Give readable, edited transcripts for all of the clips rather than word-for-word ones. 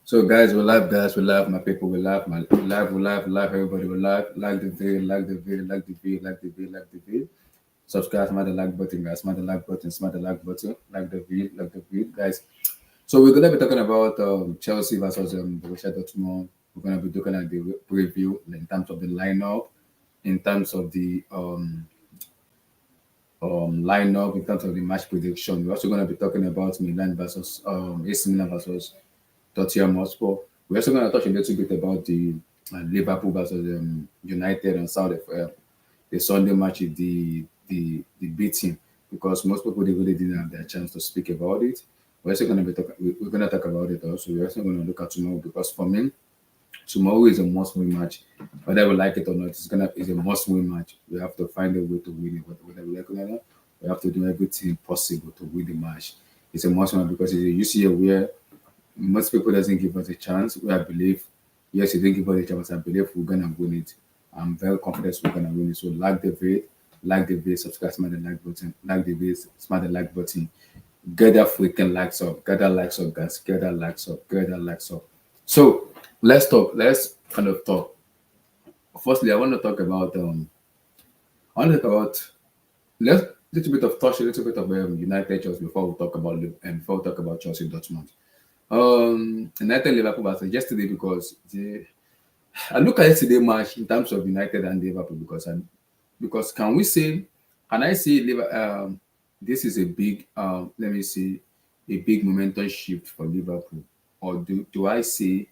So guys, we live, guys, we live, my people, we live, everybody, we live. Like the video, like the video, like the video, like the video, like the video. Subscribe, smash the like button, guys, smash the like button, smash the like button, like the video, guys. So we're gonna be talking about Chelsea versus Borussia Dortmund. We're gonna be looking at the preview in terms of the lineup, in terms of the lineup, in terms of the match prediction. We're also gonna be talking about Milan versus AC Milan versus Tottenham Hotspur. We're also going to touch a little bit about the Liverpool versus United on Saturday, the Sunday match, the beating, because most people they really didn't have their chance to speak about it. We're also going to be talking. We're going to talk about it also. We're also going to look at tomorrow because for me, tomorrow is a must-win match, whether we like it or not. It's a must-win match. We have to find a way to win it, whether we like it or not. We have to do everything possible to win the match. It's a must-win because it's a UCL where most people doesn't give us a chance. We I believe, yes, you didn't give us a chance. I believe we're gonna win it. I'm very confident we're gonna win it. So like the video, subscribe, smash the like button, like the video, smash the like button. Get that freaking likes up, get that likes up, guys, get that likes up, get that likes up. So let's talk. Let's kind of talk. Firstly, I want to talk about I want to talk about let's little bit of touch, a little bit of United Chelsea before we talk about and before we talk about Chelsea Dortmund. United Liverpool versus yesterday because I look at yesterday match in terms of United and Liverpool because can I say this is a big let me see a big momentum shift for Liverpool, or do I say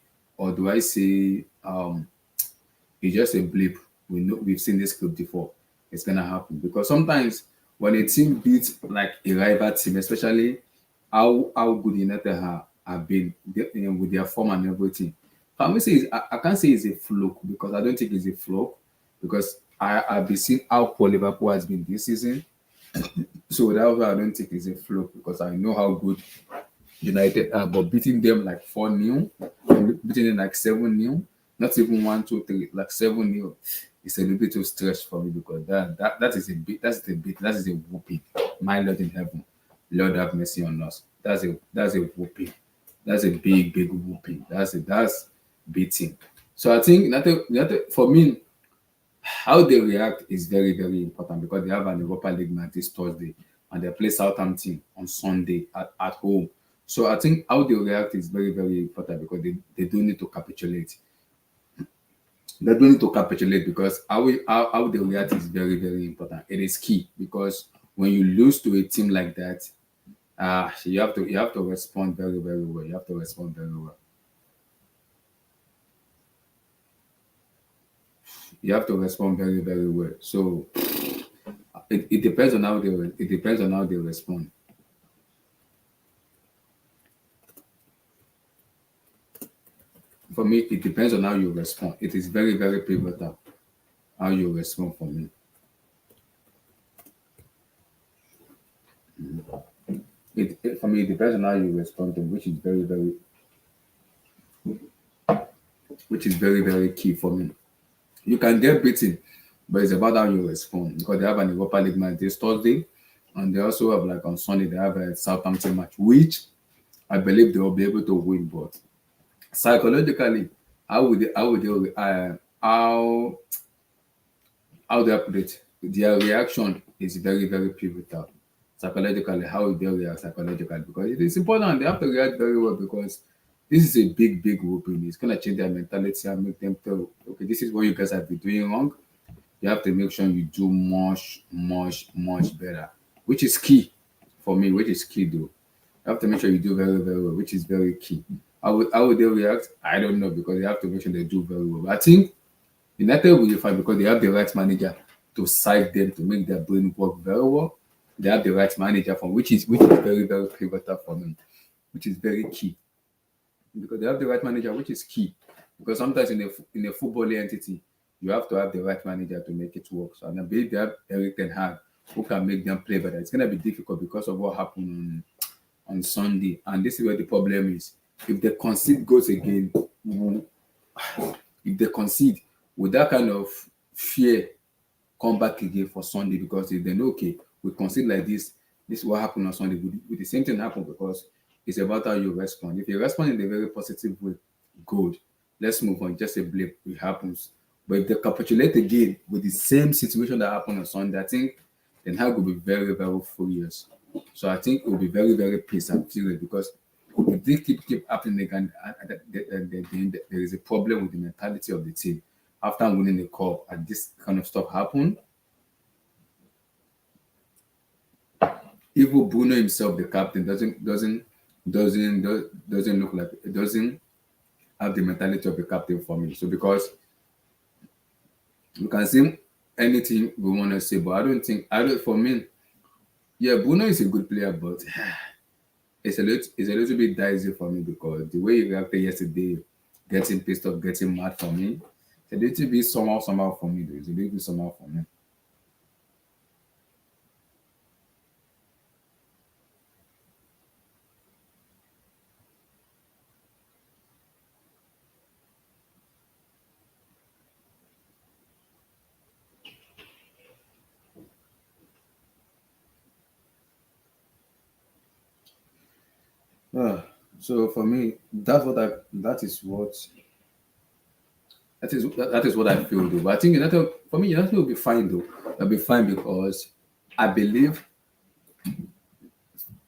it's just a blip. We've seen this clip before. It's gonna happen because sometimes when a team beats like a rival team, especially how good United have been with their form and everything. Can we say I can't say it's a fluke because I don't think it's a fluke because I've been seeing how poor Liverpool has been this season. So that's why I don't think it's a fluke because I know how good United are, but beating them like 4-0, beating them like 7-0, not even 1, 2, 3, like 7-0. It's a little bit too stretched for me because that is a bit that is a whooping. My Lord in heaven, Lord have mercy on us. That's a whooping. That's a big whooping. That's beating. So I think United for me, how they react is very important because they have an Europa League match this Thursday and they play Southampton on Sunday at home. So I think how they react is very important because they do need to capitulate. They do need to capitulate because how they react is very important. It is key because when you lose to a team like that, you have to respond very well. You have to respond very well. You have to respond very well. So it depends on how it depends on how they respond. For me, it depends on how you respond. It is very pivotal how you respond for me. For me, it depends on how you respond to, which is very key for me. You can get beaten, but it's about how you respond because they have an Europa League match this Thursday, and they also have like on Sunday they have a Southampton match, which I believe they will be able to win. But psychologically, how would they how they put it? Their reaction is very pivotal. Psychologically, how they react psychologically because it is important. They have to react very well because this is a big whooping. It's gonna change their mentality and make them tell, okay, this is what you guys have been doing wrong. You have to make sure you do much better, which is key for me. Which is key though. You have to make sure you do very well, which is very key. How would they react? I don't know because they have to make sure they do very well. But I think United will be fine because they have the right manager to side them to make their brain work very well. They have the right manager from which is very pivotal for them, which is very key because they have the right manager, which is key. Because sometimes in a football entity, you have to have the right manager to make it work. So I believe they have Eric Ten Hag who can make them play better. It's gonna be difficult because of what happened on Sunday, and this is where the problem is. If they concede goals again, if they concede, with that kind of fear come back again for Sunday because if they know okay, we concede like this is what happened on Sunday. With the same thing happen because It's about how you respond. If you respond in a very positive way, good. Let's move on. Just a blip. It happens. But if they capitulate again with the same situation that happened on Sunday, I think then Hag will be very, very furious. So I think it will be very, very pissed and furious because if this keep happening again, then there is a problem with the mentality of the team. After winning the cup and this kind of stuff happen, even Bruno himself, the captain, doesn't look like it doesn't have the mentality of a captain for me. So because we can say anything we want to say, but I don't for me, yeah, Bruno is a good player, but it's a little bit dicey for me because the way he reacted yesterday, getting pissed off, getting mad for me, it's a little bit somehow for me though. It's a little bit somehow for me. Ah, so for me, that is what I feel though. But I think United for me, United will be fine though. They'll be fine because I believe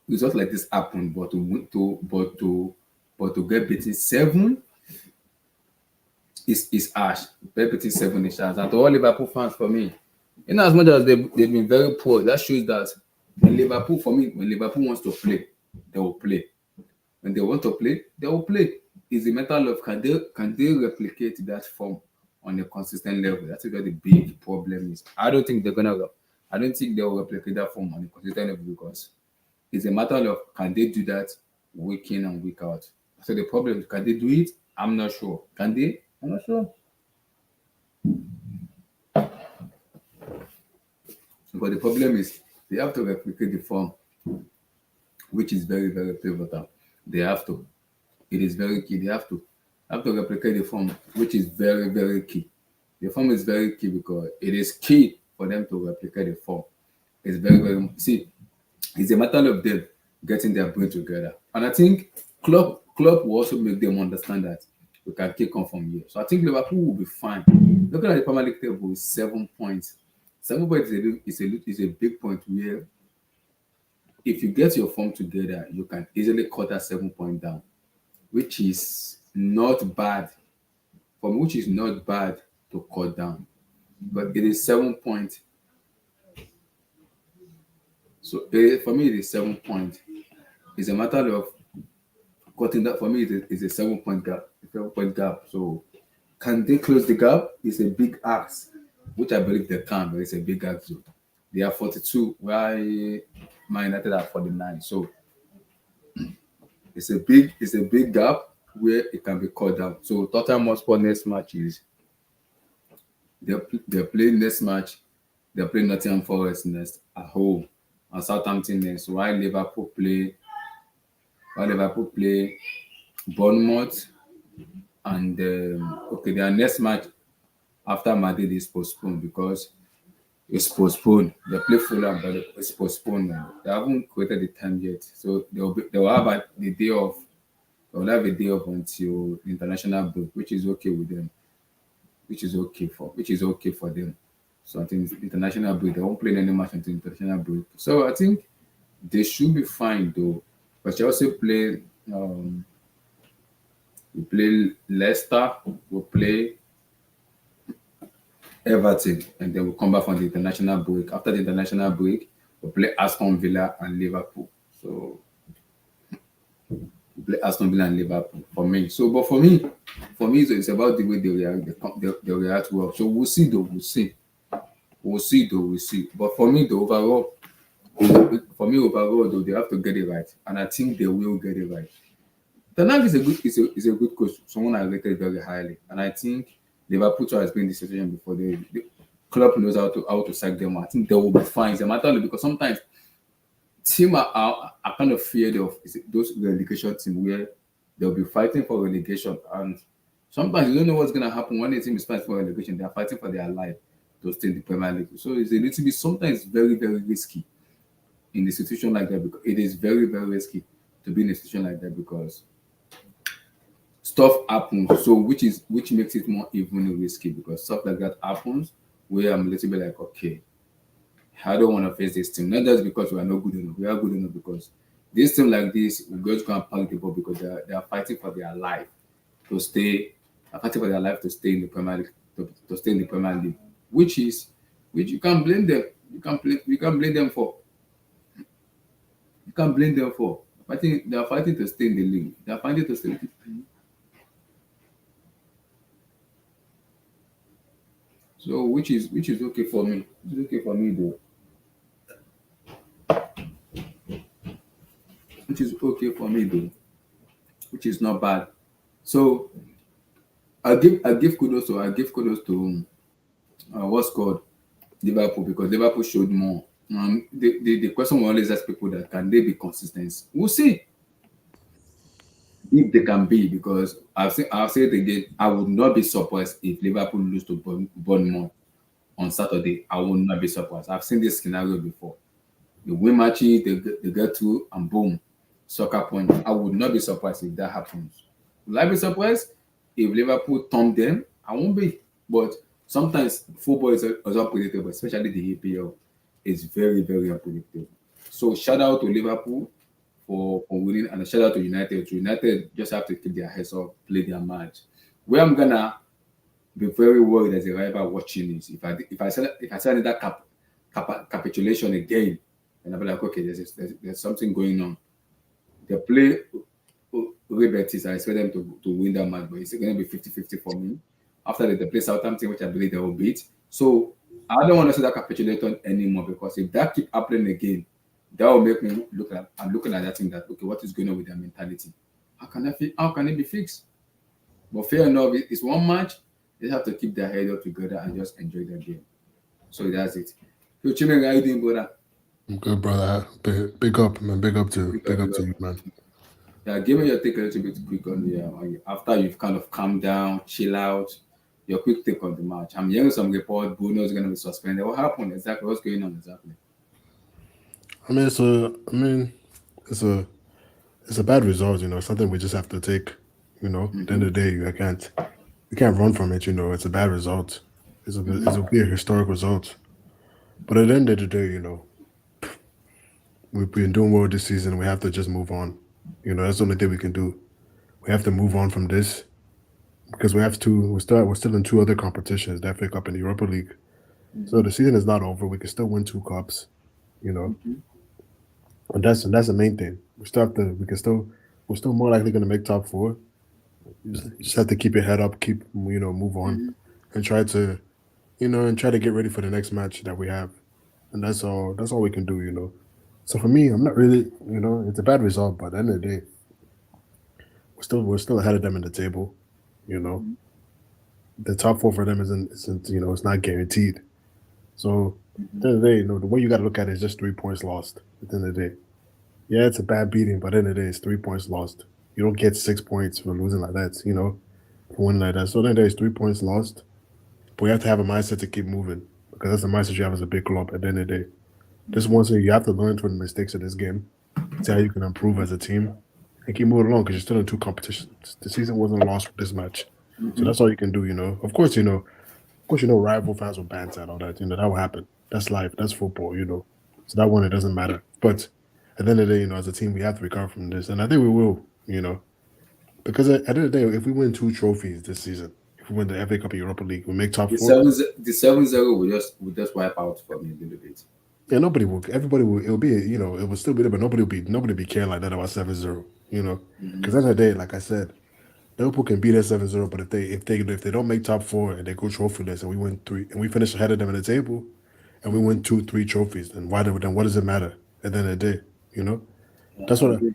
results like this happen, but to get beaten seven is harsh. Get beaten seven is harsh. And to all Liverpool fans for me, in as much as they've been very poor, that shows that when Liverpool for me, when Liverpool wants to play, they will play. When they want to play, they will play. It's a matter of can they replicate that form on a consistent level? That's where the big problem is. I don't think they will replicate that form on a consistent level because it's a matter of can they do that week in and week out. So the problem is can they do it? I'm not sure. Can they? I'm not sure. But the problem is they have to replicate the form, which is very, very pivotal. They have to. It is very key. They have to replicate the form, which is very, very key. The form is very key because it is key for them to replicate the form. It's very, very see, it's a matter of them getting their brain together. And I think club will also make them understand that we can kick on from here. So I think Liverpool will be fine. Looking at the Premier League table is 7 points. 7 points is a big point where if you get your form together, you can easily cut that 7 point down, which is not bad. For me, which is not bad to cut down. But it is 7 points. So for me, it is 7 points. It's a matter of cutting that. For me, it's a 7 point gap. A 7 point gap. So can they close the gap? It's a big ask, which I believe they can, but it's a big ask. So they are 42, while Man United are 49. So it's a big gap where it can be cut down. So Tottenham Hotspur next match is they're playing next match. They're playing Nottingham Forest next at home and Southampton next. While Liverpool play Bournemouth and okay, their next match after Madrid is postponed because it's postponed. They play Fulham, but it's postponed now. They haven't created the time yet, so they will have the day off. They will have a day off until international break, which is okay with them. Which is okay for them. So I think international break. They won't play any match until international break. So I think they should be fine though. But Chelsea play. We play Leicester. We play Everton, and then we'll come back from the international break. After the international break, we'll play Aston Villa and Liverpool. So we play Aston Villa and Liverpool for me. So, but for me, it's about the way they react. They react well. So we'll see though. We'll see. But for me, overall though, they have to get it right, and I think they will get it right. Tanag is a good coach, someone I rated very highly, and I think Liverpool too has been in this situation before. The club knows how to sack them. I think they will be fine. It's a matter of because sometimes team are kind of feared of those relegation team where they'll be fighting for relegation, and sometimes you don't know what's gonna happen when a team is fighting for relegation. They are fighting for their life to stay in the Premier League. So it's a little bit sometimes very, very risky in a situation like that because it is very, very risky to be in a situation like that because stuff happens. So which makes it more even risky because stuff like that happens where I'm a little bit like, okay, I don't want to face this team. Not just because we are not good enough. We are good enough because this team like this will go to and pack the ball because they are fighting for their life to stay, are fighting for their life to stay in the Premier League, to stay in the Premier League, which is which you can't blame them. You can't blame them for. You can't blame them for. Fighting, they are fighting to stay in the league. They are fighting to stay. So which is okay for me. It's okay for me though. Which is okay for me though. Which is not bad. So I give kudos to what's called Liverpool because Liverpool showed more. The question we always ask people that can they be consistent? We'll see if they can be because I've said it again. I would not be surprised if Liverpool lose to Bournemouth on Saturday. I will not be surprised. I've seen this scenario before. They win matches, they get through, and boom, soccer point. I would not be surprised if that happens. Will I be surprised if Liverpool thumb them? I won't be. But sometimes football is unpredictable, especially the EPL. It's very, very unpredictable. So shout out to Liverpool for winning, and a shout out to United. So United just have to keep their heads up, play their match. Where I'm gonna be very worried as a rival watching is if I said that capitulation again, and I'll be like, okay, there's something going on. They play Betis. I expect them to win that match, but it's going to be 50-50 for me. After they play Southampton, which I believe they will beat. So I don't want to see that capitulation anymore because if that keep happening again, that will make me look at. I'm looking at that thing that okay, what is going on with their mentality? How can it be fixed? But fair enough, it's one match. They have to keep their head up together and just enjoy their game. So that's it. So Chimeng, how you doing, brother? I'm good, brother. Big up, man. Big Big up, up big to up. you, man. Yeah, give me your take a little bit quick on the after you've kind of calmed down, chill out. Your quick take on the match. I'm hearing some report. Bruno is going to be suspended. What happened exactly? What's going on exactly? I mean, it's a, it's a bad result. Something we just have to take. At the end of the day, you can't run from it. It's a bad result. It's a weird historic result. But at the end of the day, we've been doing well this season. We have to just move on. That's the only thing we can do. We have to move on from this because we have to. We're still in two other competitions: the FA Cup and the Europa League. So Mm-hmm. the season is not over. We can still win two cups. You know, Mm-hmm. and that's the main thing. We still have to. We can still. We're still more likely going to make top four. You just have to keep your head up, keep move on, Mm-hmm. and try to get ready for the next match that we have. And that's all. That's all we can do. So for me, I'm not really. It's a bad result, but at the end of the day, we're still ahead of them in the table. You know, the top four for them isn't it's not guaranteed. So at Mm-hmm. the end of the day, the way you got to look at it is just 3 points lost. At the end of the day, yeah, it's a bad beating, but at the end of the day, it's 3 points lost. You don't get 6 points for losing like that. For winning like that. So at the end of the day, it's 3 points lost. But we have to have a mindset to keep moving because that's the mindset you have as a big club. At the end of the day, this one thing you have to learn from the mistakes of this game. See how you can improve as a team and keep moving along because you're still in two competitions. The season wasn't lost for this match, so Mm-hmm. that's all you can do. Of course, rival fans will banter and all that. That will happen. That's life. That's football. So that one, it doesn't matter. But at the end of the day, as a team, we have to recover from this, and I think we will. Because at the end of the day, if we win two trophies this season, if we win the FA Cup and Europa League, we make top four. The 7-0 will just wipe out for me a little bit. Yeah, nobody will. Everybody will. It'll be. It will still be there, but nobody will be caring like that about 7-0. Mm-hmm. Because at the end of the day, like I said, Liverpool can beat us 7-0, but if they don't make top four and they go trophyless and we win three and we finish ahead of them in the table and we win Mm-hmm. 2, 3 trophies, then what does it matter at the end of the day? You know Yeah, that's I what I, agree.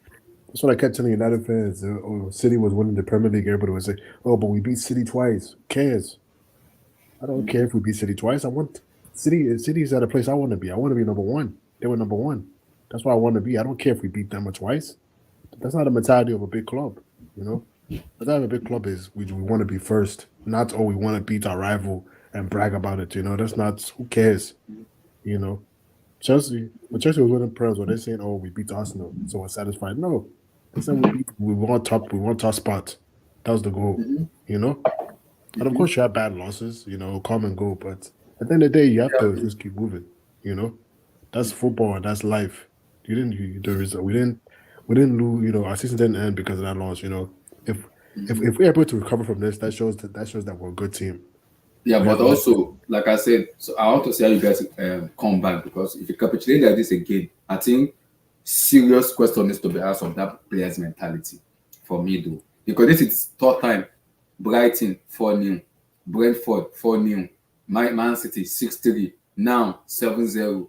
that's what I kept telling United fans. City was winning the Premier League. Everybody would say, "Oh, but we beat City twice. Who cares? I don't care Mm-hmm. if we beat City twice. I want City. City's at a place I want to be. I want to be number one. They were number one. That's where I want to be. I don't care if we beat them or twice. That's not the mentality of a big club. You know, the mentality of a big club is we want to be first, not oh we want to beat our rival and brag about it. That's not who cares. You know, Chelsea when Chelsea was winning Prem, were they saying oh we beat Arsenal so we're satisfied? No, I said we want top spot. That was the goal, you know. And of course, you have bad losses, come and go. But at the end of the day, you have to Yeah. just keep moving. You know, that's football. That's life. You didn't. The result. We didn't lose. Our season didn't end because of that loss. If if we're able to recover from this, that shows that we're a good team. Yeah, We but have like also, like I said, so I want to see how you guys come back because if you capitulate like this again, I think serious question needs to be asked of that player's mentality. For me, though, because this is third time, Brighton 4-0, Brentford 4-0, Man City 6-3, now 7-0.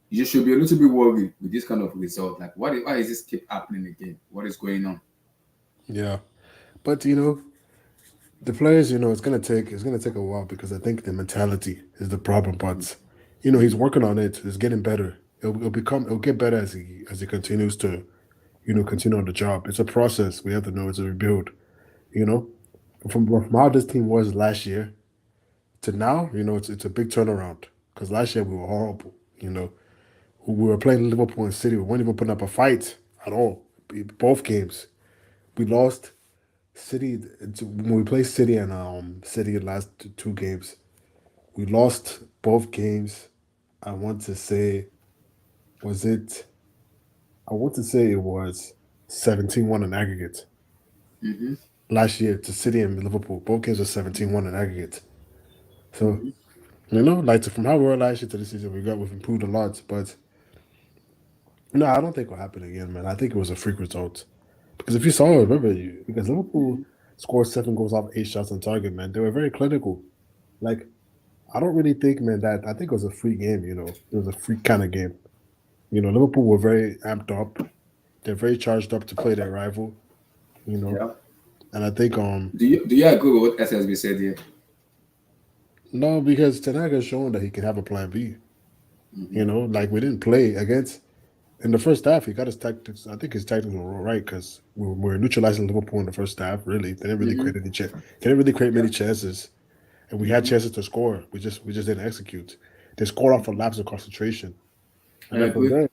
You should be a little bit worried with this kind of result. Like, why is this keep happening again? What is going on? yeah, but the players, it's gonna take a while because I think the mentality is the problem. But he's working on it. It's getting better. It'll get better as he continues to continue on the job. It's a process. We have to know it's a rebuild. You know, from how this team was last year to now, it's a big turnaround. Because last year we were horrible. We were playing Liverpool and City. We weren't even putting up a fight at all. Both games we lost. City when we played City and City last two games, we lost both games. I want to say was it? I want to say it was 17-1 in aggregate Mm-hmm. last year to City and Liverpool. Both games were 17-1 in aggregate. So Mm-hmm. like from how we were last year to this season, we've improved a lot. But no, I don't think it'll happen again, man. I think it was a freak result. Because if you saw it, remember because Liverpool scored 7 goals off 8 shots on target, man. They were very clinical. Like I don't really think, man, that I think it was a free game. It was a free kind of game. Liverpool were very amped up. They're very charged up to play their rival. You know, Yeah. and I think Do you agree with what SSB said here? no, because Tanaka has shown that he can have a plan B. Like we didn't play against in the first half. He got his tactics. I think his tactics were right because we were neutralizing Liverpool in the first half. Really, they didn't really Mm-hmm. create any chance. They didn't really create Yeah. many chances, and we had Mm-hmm. chances to score. We just didn't execute. They scored off a lapse of concentration, I and then from agree. there,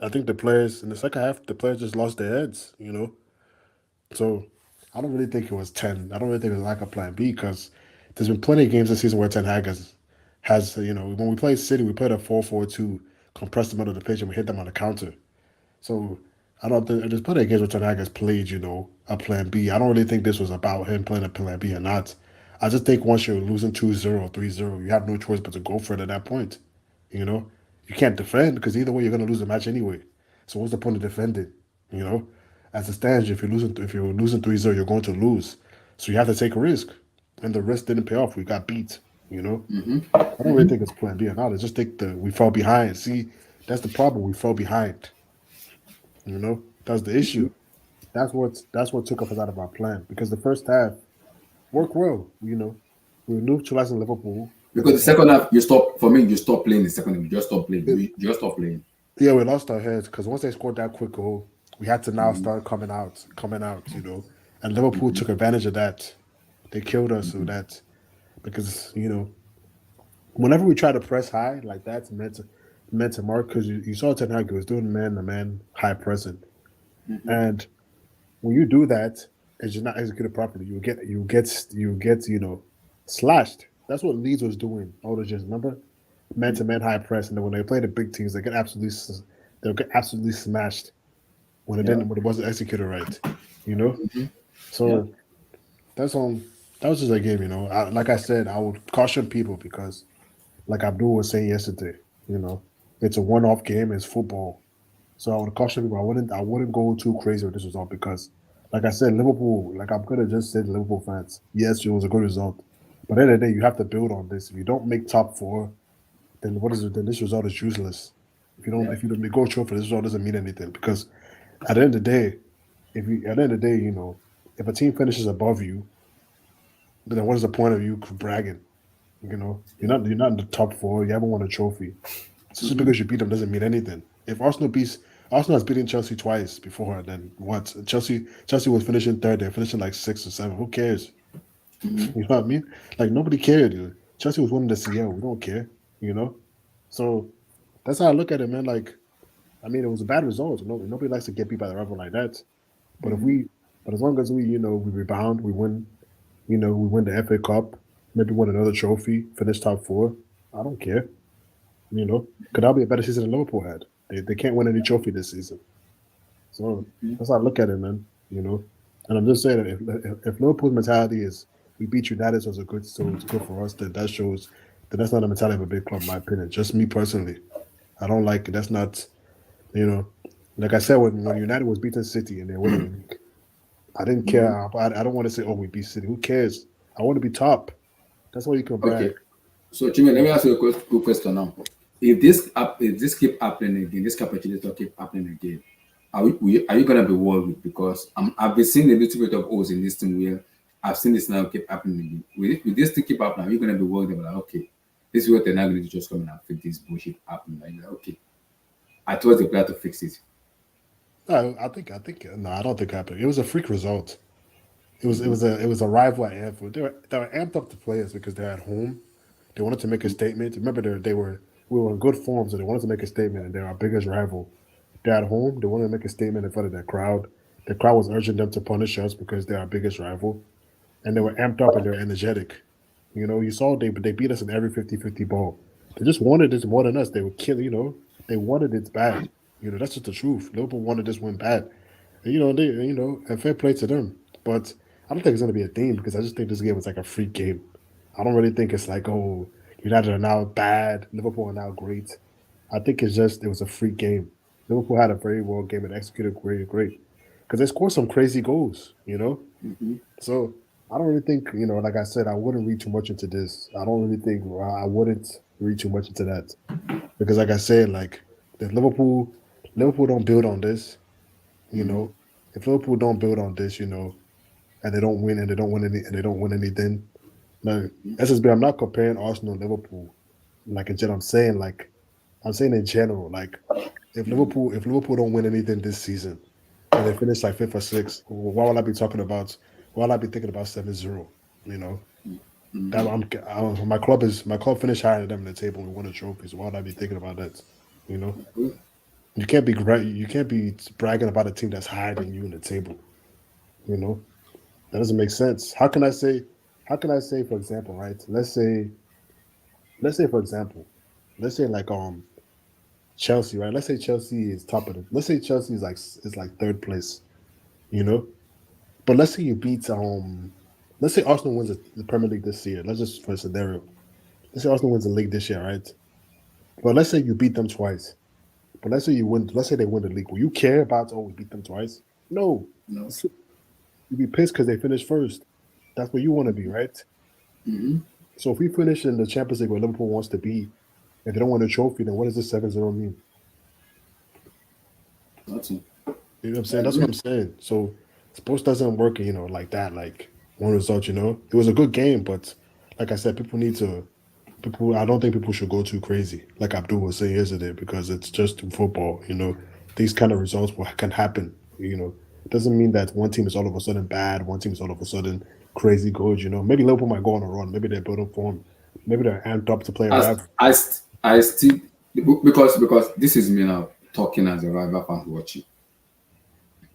I think the players in the second half, the players just lost their heads. So I don't really think it was 10. I don't really think it was like a plan B because there's been plenty of games this season where Ten Hag has when we played City, we played a 4-4-2, compressed them under the pitch, and we hit them on the counter. So I don't think there's plenty of games where Ten Hag has played, a plan B. I don't really think this was about him playing a plan B or not. I just think once you're losing 2-0, 3-0, you have no choice but to go for it at that point. You know, you can't defend because either way you're gonna lose the match anyway. So what's the point of defending? You know, as it stands, if you're losing 3-0, you're going to lose. So you have to take a risk, and the risk didn't pay off. We got beat. You know, Mm-hmm. I don't really think it's Plan B or not. I just think that we fell behind. See, that's the problem. We fell behind. That's the issue. That's what took us out of our plan because the first half worked well. We were neutralizing Liverpool in Because the the second. second half, you stop. For me, you stop playing the second half. You just stop playing. You just stop playing. Yeah, we lost our heads because once they scored that quick goal, we had to now Mm-hmm. start coming out. And Liverpool took advantage of that. They killed us with that because whenever we try to press high like that's meant to mark because you saw Ten Hag was doing man to man high pressing, Mm-hmm. and when you do that and you're not executed properly, you get slashed. That's what Leeds was doing all those years. Remember, man to man high press, and then when they play the big teams, they'll get absolutely smashed Yeah. when it wasn't executed right. You know, Mm-hmm. Yeah. so that's that was just a game. Like I said, I would caution people because, like Abdul was saying yesterday, you know, it's a one-off game. It's football. So I would caution people. I wouldn't go too crazy with this result because, like I said, Liverpool. Like I'm gonna just say, Liverpool fans. Yes, it was a good result, but at the end of the day, you have to build on this. If you don't make top four, then what is it? Then this result is useless. Yeah. If you don't go trophy, this result doesn't mean anything because at the end of the day, if you at the end of the day, if a team finishes above you, then what is the point of you bragging? You're not in the top four. You haven't won a trophy. So just Mm-hmm. because you beat them doesn't mean anything. If Arsenal has beaten Chelsea twice before, then what? Chelsea was finishing third. They're finishing like six or seven. Who cares? Mm-hmm. You know what I mean? Like nobody cared. Dude. Chelsea was winning the CL. We don't care. You know. So that's how I look at it, man. Like I mean, it was a bad result. Nobody likes to get beat by the rival like that. But if we, but as long as we, we rebound, we win, we win the FA Cup, maybe win another trophy, finish top four. I don't care. Could that be a better season than Liverpool had? They can't win any trophy this season. So that's how I look at it, man. And I'm just saying that if Liverpool's mentality is we beat United, so it's good for us, then that shows that that's not the mentality of a big club, in my opinion. Just me personally, I don't like it. That's not, you know, like I said when United was beating City and they're winning the league, I didn't care. I don't want to say, oh, we beat City. Who cares? I want to be top. That's why you can Okay. brag. So, Jimmy, let me ask you a good question now. If this keep happening again, this capitulator keep happening again, are you gonna be worried? Because I've been seeing a little bit of holes in this thing where I've seen this now keep happening again. With this thing keep happening, are you gonna be worried about okay, this is what they're not going to just come in and fix this bullshit happening? Like, okay, I told the player to fix it. No, I think no, I don't think it happened. It was a freak result. It was a rival at Anfield. They were amped up the players because they're at home. They wanted to make a statement. Remember, we were in good form, so they wanted to make a statement, and they're our biggest rival. They're at home. They wanted to make a statement in front of their crowd. The crowd was urging them to punish us because they're our biggest rival, and they were amped up and they're energetic. You saw they beat us in every 50-50 ball. They just wanted this more than us. They were killing. They wanted it bad. That's just the truth. Liverpool wanted this win bad. And, and fair play to them. But I don't think it's going to be a theme because I just think this game was like a freak game. I don't really think it's like, oh, United are now bad, Liverpool are now great. I think it was a freak game. Liverpool had a very well game and executed great. Because they scored some crazy goals. So I don't really think, like I said, I wouldn't read too much into this. I don't really think I wouldn't read too much into that. Because like I said, like the Liverpool don't build on this, you know. If Liverpool don't build on this, and they don't win and they don't win anything. Now, SSB, I'm not comparing Arsenal and Liverpool. Like in general, I'm saying in general, like if Liverpool don't win anything this season and they finish like fifth or sixth, why would I be talking about? Why would I be thinking about 7-0? You know, that my club finished higher than them in the table and we won a trophy. So why would I be thinking about that? You know, you can't be bragging about a team that's higher than you in the table. You know, that doesn't make sense. How can I say, for example, right? Let's say for example, let's say like Chelsea, right? Let's say Chelsea is top of the. Let's say Chelsea is like third place, you know. But let's say you beat let's say Arsenal wins the Premier League this year. Let's just for a scenario. Let's say Arsenal wins the league this year, right? But let's say you beat them twice. But let's say you win. Let's say they win the league. Will you care about we beat them twice? No. No. You'd be pissed because they finished first. That's where you want to be, right? So if we finish in the Champions League where Liverpool wants to be, and they don't win a trophy, then what does this 7-0 mean? Nothing. You know what I'm I saying? That's what agree. I'm saying. So sports doesn't work, like that, like one result. It was a good game, but like I said, I don't think people should go too crazy, like Abdul was saying yesterday, because it's just football. These kind of results can happen. It doesn't mean that one team is all of a sudden bad, one team is all of a sudden crazy good. Maybe Liverpool might go on a run, maybe they're building form, maybe they're amped up to play a As rival. I still, because this is me now talking as a rival fan watching.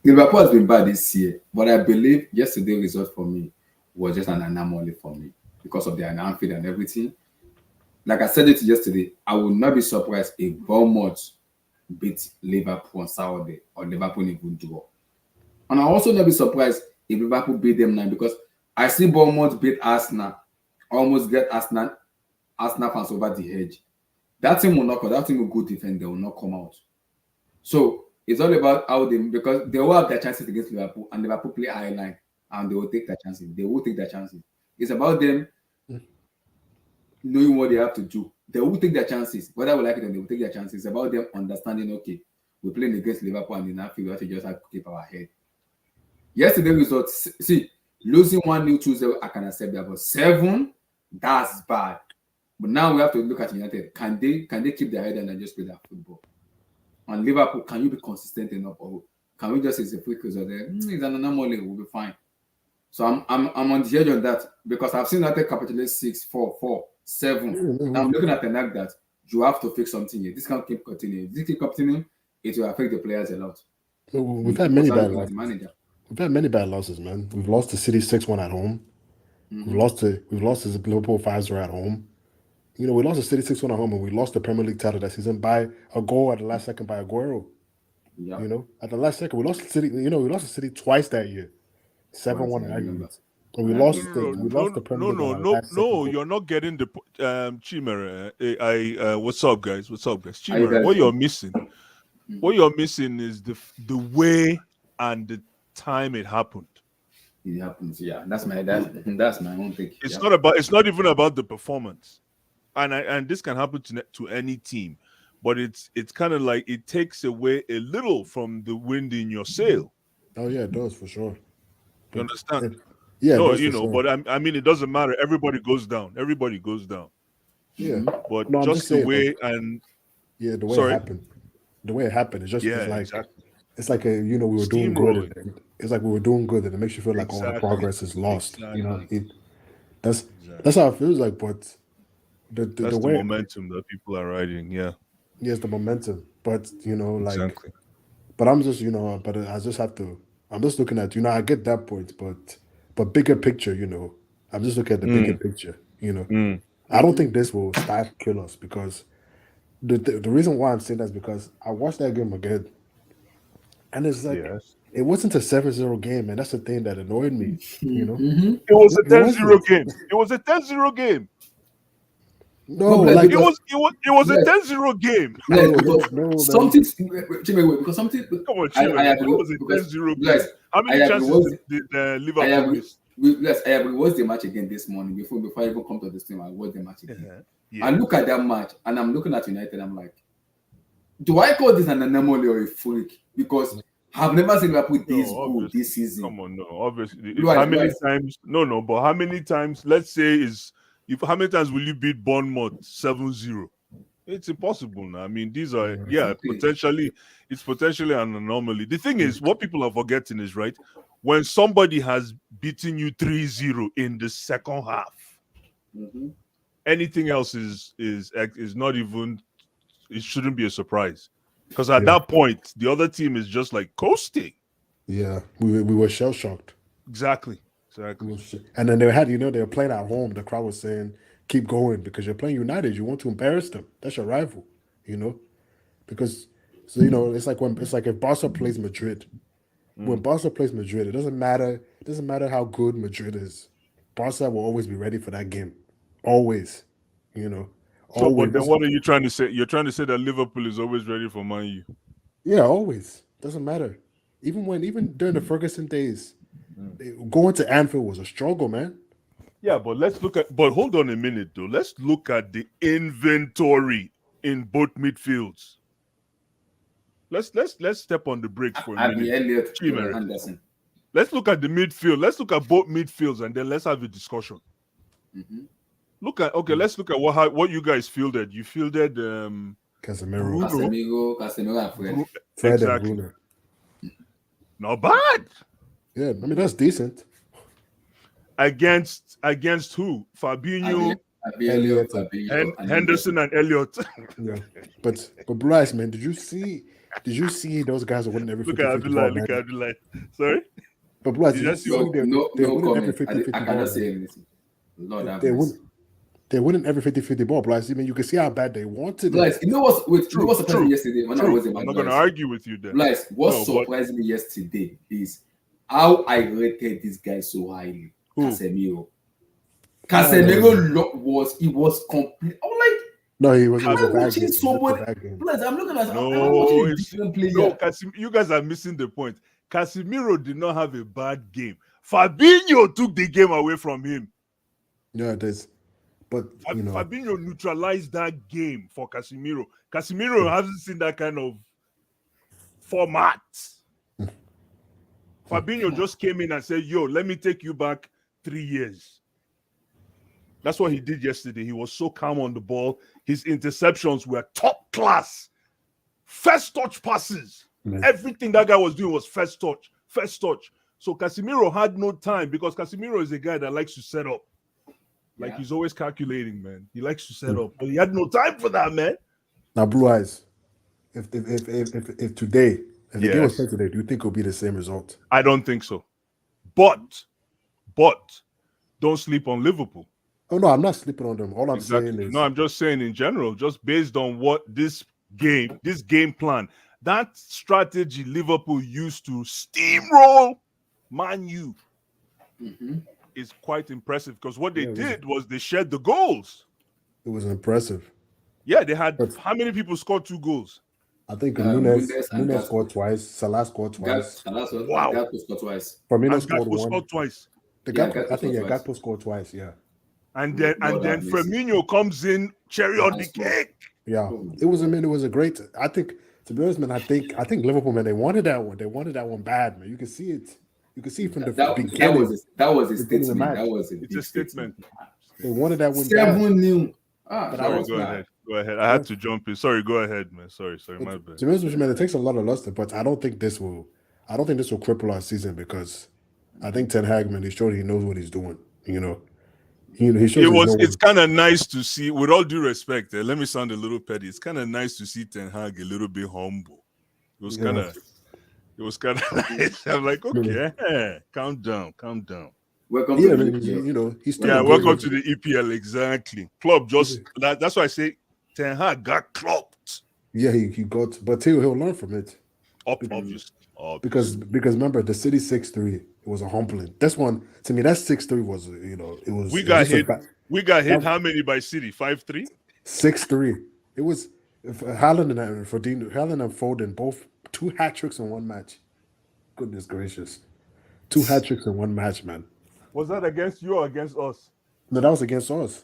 Liverpool has been bad this year, but I believe yesterday's result for me was just an anomaly for me because of the Anfield and everything. Like I said it yesterday, I would not be surprised if Bournemouth beat Liverpool on Saturday or Liverpool even draw. And I'll also not be surprised if Liverpool beat them now because I see Bournemouth beat Arsenal, almost get Arsenal fans over the edge. That team will not come. That team will go defend. They will not come out. So it's all about how they because they will have their chances against Liverpool and Liverpool play high line and they will take their chances. They will take their chances. It's about them knowing what they have to do. They will take their chances. Whether we like it or they will take their chances. It's about them understanding, okay, we're playing against Liverpool and in that field, we have to just have to keep our head. Yesterday result, see, losing 1-0, 2-0, I can accept that. But 7, that's bad. But now we have to look at United. Can they keep their head and just play their football? And Liverpool, can you be consistent enough, or can we just say it's a quick result there? It's an anomaly, we'll be fine. So I'm on the edge on that because I've seen United capitulate 6-4, 4-7. Now I'm looking at the fact that you have to fix something here. This can't keep continuing. If this keep continuing, it will affect the players a lot. We've And had also many I'm bad looking at the losses. manager. We've had many bad losses, man. We've lost to City 6-1 at home. We've lost to Liverpool 5-0 at home. You know, we lost to City 6-1 at home, and we lost the Premier League title that season by a goal at the last second by Aguero. Yeah. You know, at the last second, we lost to City. You know, we lost to City twice that year, 7-1 I remember. aggregate. And we I lost remember. the Premier League on our last second goal. you're not getting the Chimera. What's up, guys? How you Chimera, guys what you're doing? missing? What you're missing is the way and the time it happened. It happens, yeah. That's my own thing. It's yeah. It's not even about the performance, and this can happen to any team, but it's kind of like it takes away a little from the wind in your sail. Oh yeah, it does for sure. You understand? Yeah, No, it does for sure. but I mean, it doesn't matter. Everybody goes down. Yeah, But No, I'm just just the saying, way and yeah, the way Sorry? it happened. The way it happened, it's just yeah, it's like exactly. it's like we were doing good. Steamrolling. And it's like we were doing good, and it makes you feel like all the Exactly. progress is lost. You know, Exactly. that's how it feels like. But That's the the way momentum that people are riding. Yeah, yes, the momentum. But like, exactly. but I'm just but I just have to. I'm just looking at I get that point, but bigger picture. I'm just looking at the bigger picture. I don't think this will kill us because the reason why I'm saying that is because I watched that game again, and it's like Yes. it wasn't a 7-0 game, and that's the thing that annoyed me. It was a It 10-0 wasn't. game. It was a 10-0 game. No, But like It was a Yes. 10-0 game. Yes, No, because no, man. something, Chime, because something. Come on, I Chima. It agree was a because 10-0 game. guys, How many I chances agree. did I Liverpool agree. miss? I agree. Watch the match again this morning before I even come to this team. I watch the match again. Yeah. I look at that match and I'm looking at United. I'm like, do I call this an anomaly or a freak? Because I've never seen Liverpool this good obviously. this season. Come on, no. Obviously, Right, how many right. times? No. But how many times? Let's say how many times will you beat Bournemouth 7-0? It's impossible now. I mean, these are Exactly. it's potentially an anomaly. The thing is, what people are forgetting is right when somebody has beaten you 3-0 in the second half. Anything else is not even. It shouldn't be a surprise because at that point the other team is just like coasting. yeah, we were shell shocked. Exactly. And then they were playing at home. The crowd was saying, "Keep going because you're playing United. You want to embarrass them. That's your rival, Because it's like if Barca plays Madrid. When Barca plays Madrid, it doesn't matter. It doesn't matter how good Madrid is. Barca will always be ready for that game. Always, So, always. but then what are you trying to say? You're trying to say that Liverpool is always ready for Man U. Yeah, always. Doesn't matter. Even during the Ferguson days, going to Anfield was a struggle, man. Yeah, but but hold on a minute though. Let's look at the inventory in both midfields. Let's step on the brakes for a minute. Elliott, Chimere. Anderson. Let's look at the midfield. Let's look at both midfields and then let's have a discussion. Let's look at what you guys fielded. You fielded Casemiro, Casemiro, and Fred. Fred exactly. and Bruno. Not bad. Yeah, I mean that's decent. Against who? Fabinho, Elliott, Henderson, and Elliott. Yeah, but Bryce, man, did you see those guys are winning every 50-50 ball, man? Look at Abdullah. Sorry? But Bryce, Did did you you see see they're winning every 50-50 I ball? cannot man? say anything. Lord have They're mercy. winning every 50-50 ball, Bryce. I mean, you can see how bad they wanted Blythe, it. you know what surprised me yesterday when I was in I'm my not going to Blythe? argue with you there. Blythe, what No, but- surprised me yesterday is how I rated this guy so highly. Who? Casemiro was complete. I'm like, No, he was am a I bad watching game. It was a somebody? bad game. Blythe, I'm looking at I'm No, watching a different player. you guys are missing the point. Casemiro did not have a bad game. Fabinho took the game away from him. Yeah, it is. But Fabinho neutralized that game for Casemiro. Casemiro hasn't seen that kind of format. Fabinho just came in and said, "Yo, let me take you back 3 years." That's what he did yesterday. He was so calm on the ball. His interceptions were top class. First touch passes. Man. Everything that guy was doing was first touch. So Casemiro had no time because Casemiro is a guy that likes to set up. Like he's always calculating, man. He likes to set up, but he had no time for that, man. Now, Blue Eyes, if today, If the game was Yes. played today, do you think it'll be the same result? I don't think so. But don't sleep on Liverpool. Oh no, I'm not sleeping on them. All I'm Exactly. saying is No, I'm just saying in general, just based on what this game plan, that strategy Liverpool used to steamroll Man U is quite impressive because what they did was they shared the goals. it was impressive. Yeah, they had But- how many people scored 2 goals? I think Nunes and Nunes Gattuso. scored twice. Salah scored twice. Wow. Gattuso scored twice. Firmino And scored Gakpo one. scored twice. Gattuso I think scored twice. Gakpo scored twice. Yeah, And then Lord have mercy. Firmino comes in, cherry on the Nice one. cake. yeah. Oh. It was a great. I think, to be honest, man. I think Liverpool, man. They wanted that one. They wanted that one bad, man. You can see it. You can see from the beginning. That was a beginning of the statement. match. That was a It's big a statement. They wanted that one bad. 7-0. But I Sorry, was go mad. ahead. Go ahead. I had to jump in. Sorry, go ahead, man. Sorry, my bad. To be honest with you, man, it takes a lot of luster, but I don't think this will cripple our season because I think Ten Hag, man, he showed he knows what he's doing. You know, he shows. It's kind of nice to see, with all due respect, let me sound a little petty. It's kind of nice to see Ten Hag a little bit humble. It was kind of nice. I'm like, okay, calm down. Welcome Yeah, to man, the EPL. you know, he's still Yeah, a good welcome one. to the EPL. Exactly. Club that's why I say Ten Hag got clocked. Yeah, he got, but he'll learn from it Obviously. because remember the City 6-3, it was a humbling. That's one to me. That 6-3 was it was. We it got was just hit. We got hit. How many by City? 5-3. 6-3. It was Haaland and Foden both 2 hat tricks in one match. Goodness gracious, 2 hat tricks in one match, man. Was that against you or against us? No, that was against us.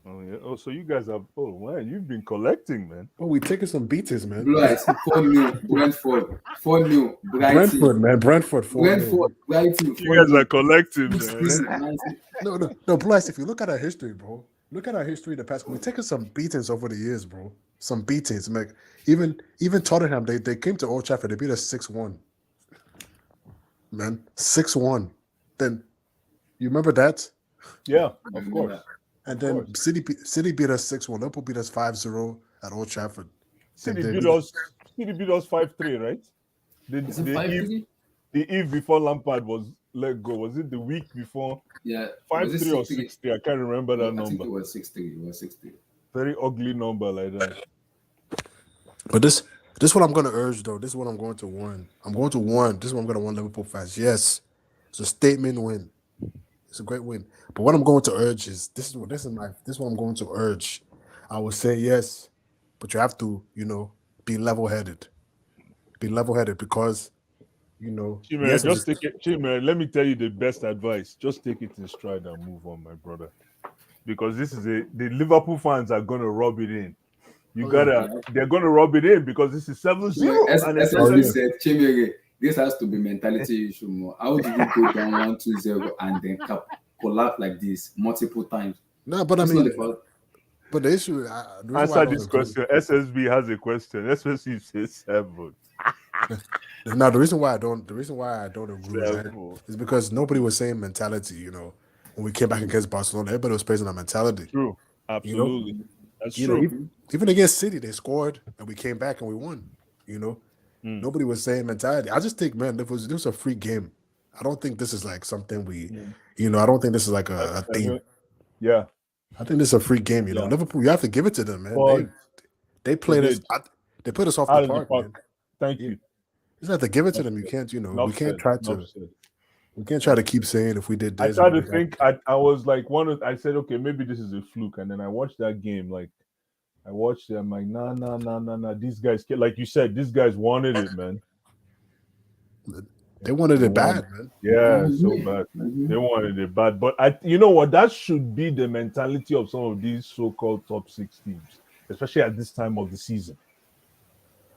Oh yeah. Oh, so you guys have. Oh man, you've been collecting, man. Oh, we taking some beatings, man. Blue Eyes, 4-0. Brentford, 4-0. Brentford, man. Brentford, 4-0. Brighton. You guys are collecting, man. No, plus if you look at our history, bro, look at our history in the past. We've taken some beatings over the years, bro. Some beatings. Like even Tottenham, they came to Old Trafford, they beat us 6-1. Man, 6-1. Then you remember that? Yeah, of course. And then City beat us 6-1. Liverpool beat us 5-0 at Old Trafford. City beat us 5-3, right? Is it 5-3? The eve before Lampard was let go. Was it the week before? Yeah. 5-3 or 6-3? I can't remember that number. I think it was 6-3. Very ugly number like that. But this is what I'm going to urge, though. This is what I'm going to warn. This is what I'm going to warn Liverpool fans. Yes, it's a statement win. It's a great win. But what I'm going to urge is this is what I'm going to urge. I will say yes, but you have to, be level-headed. Be level-headed because, Chimere, yes, just take it. Chimere, let me tell you the best advice. Just take it in stride and move on, my brother. Because the Liverpool fans are gonna rub it in. They're gonna rub it in because this is 7-0. And essentially said, Chimere, this has to be mentality issue more. How do you go down 1-2-0 and then collapse like this multiple times? No, but I mean, but the issue. Answer this question. SSB has a question. SSB says 7. Now the reason why I don't agree with that is because nobody was saying mentality. When we came back against Barcelona, everybody was praising our mentality. True, absolutely. That's true. Even against City, they scored and we came back and we won. Nobody was saying mentality. I just think, man, this was a free game. I don't think this is like something I don't think this is like a thing. Yeah. I think this is a free game. Liverpool, you have to give it to them, man. But they played us. They put us off the park, man. Thank you. You just have to give it to them. You can't, we can't try to. We can't try to keep saying if we did this. I tried to think. I was like I said, okay, maybe this is a fluke, and then I watched that game. Like I watched it. I'm like, nah. These guys, like you said, these guys wanted it, man. They wanted it bad, man. Yeah, so bad. They wanted it bad. But you know what? That should be the mentality of some of these so-called top 6 teams, especially at this time of the season.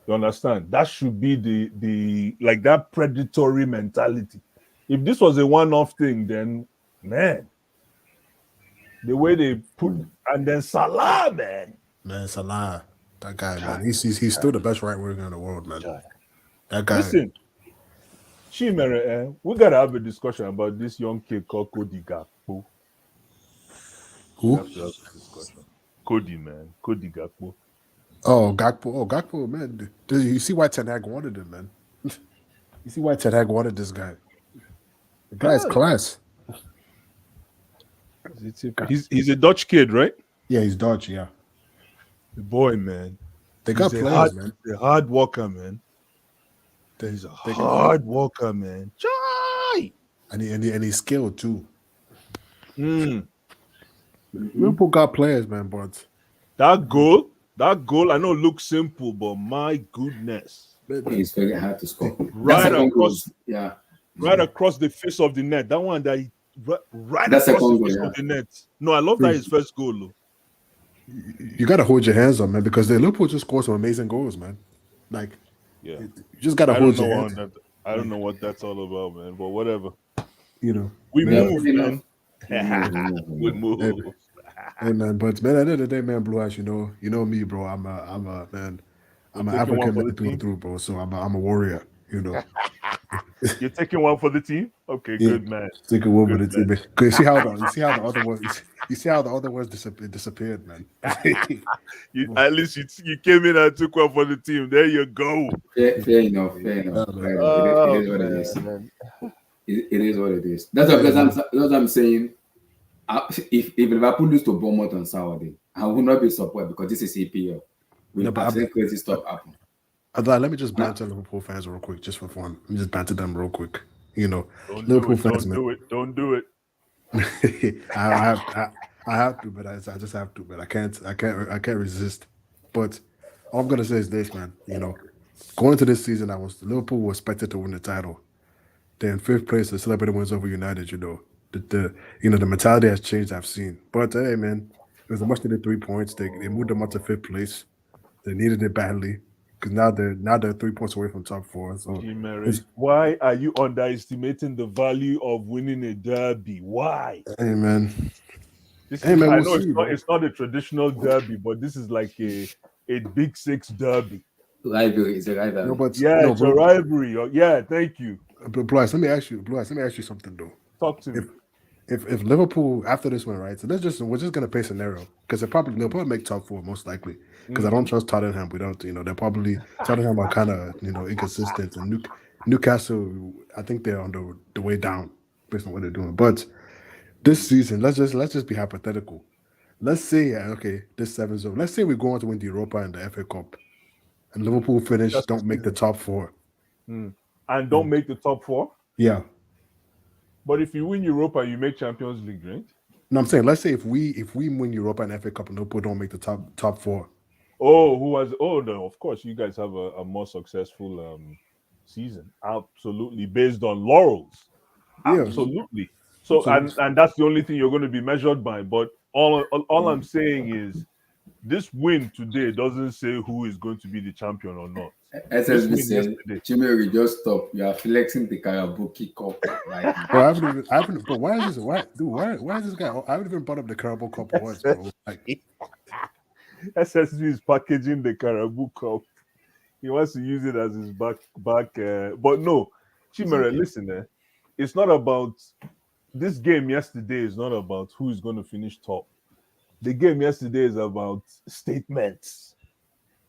You understand? That should be the like that predatory mentality. If this was a one-off thing, then man, the way they put and then Salah, man, Salah, that guy, man, he's still the best right winger in the world, man. That guy. Listen, Chimere, we gotta have a discussion about this young kid called Cody Gakpo. Who? We have to have a discussion. Cody Gakpo. Oh, Gakpo, man. You see why Ten Hag wanted him, man. You see why Ten Hag wanted this guy. The guy's Ah. class. He's a Dutch kid, right? Yeah, he's Dutch, yeah. The boy, man. They got players, man. A hard worker, man. He's a hard worker, man. Chai! And he's skilled too. Mm. Liverpool got players, man, but That goal, I know it looks simple, but my goodness. It's very hard to score. Right across, yeah. Right across the face of the net. That one that right That's across the goal, face yeah. of the net. No, I love that his first goal, though. You gotta hold your hands up, man, because the Liverpool just scored some amazing goals, man. Like, Yeah, you just gotta hold your hands. I don't know what that's all about, man. But whatever. You know, We man. move, man. We move. Hey, man, but man, at the end of the day, man, Blue Ash, you know me, bro. I'm an African man through and through, bro. So I'm a warrior, you know. You're taking one for the team? Okay, Yeah. good man. Take a word with it, team. Cause you see how the other ones disappeared, man. At least you came in and took one for the team. There you go. Fair enough. It is what it is. It is what it is. That's what I'm saying. If Liverpool lose to Bournemouth on Saturday, I will not be surprised because this is EPL. I think crazy stuff happen. Let me just banter Liverpool fans real quick, just for fun. Let me just banter them real quick. You know, Liverpool fans, man. Don't do it. I have to, but I just have to, but I can't resist. But all I'm gonna say is this, man. You know, going into this season, Liverpool was expected to win the title. They're in 5th place. They celebrated wins over United. You know, the mentality has changed. I've seen, but hey, man, it was a much needed 3 points. They moved them up to 5th place. They needed it badly. Because now they're 3 points away from top 4. So why are you underestimating the value of winning a derby? Why? Hey man. I know it's not a traditional derby, but this is like a Big 6 derby. Rivalry is a rivalry. It's a rivalry. Yeah, thank you. Blythe, let me ask you something though. Talk to me. If Liverpool after this one, right? So we're just gonna play scenario because they'll probably make top 4 most likely. Because I don't trust Tottenham. We don't, they're probably Tottenham are kind of inconsistent, and Newcastle, I think they're on the way down based on what they're doing. But this season, let's just be hypothetical. Let's say this 7-0. Let's say we go on to win the Europa and the FA Cup, and Liverpool don't make the top 4, and don't make the top 4. Yeah. But if you win Europa, you make Champions League, right? No, I'm saying let's say if we win Europa and FA Cup and Liverpool don't make the top 4. No, of course you guys have a more successful season. Absolutely, based on laurels. Yeah. Absolutely. So and that's the only thing you're going to be measured by. But all I'm saying is this win today doesn't say who is going to be the champion or not. SSB said, Jimmy, we just stop. You are flexing the Karabuki Cup. Right now. Bro, I haven't. But why is this? Why is this guy? I haven't even brought up the Carabao Cup once, bro. Like, SSB is packaging the Carabao Cup. He wants to use it as his back. But no, Chimere, listen, it's not about this game yesterday. Is not about who is going to finish top. The game yesterday is about statements.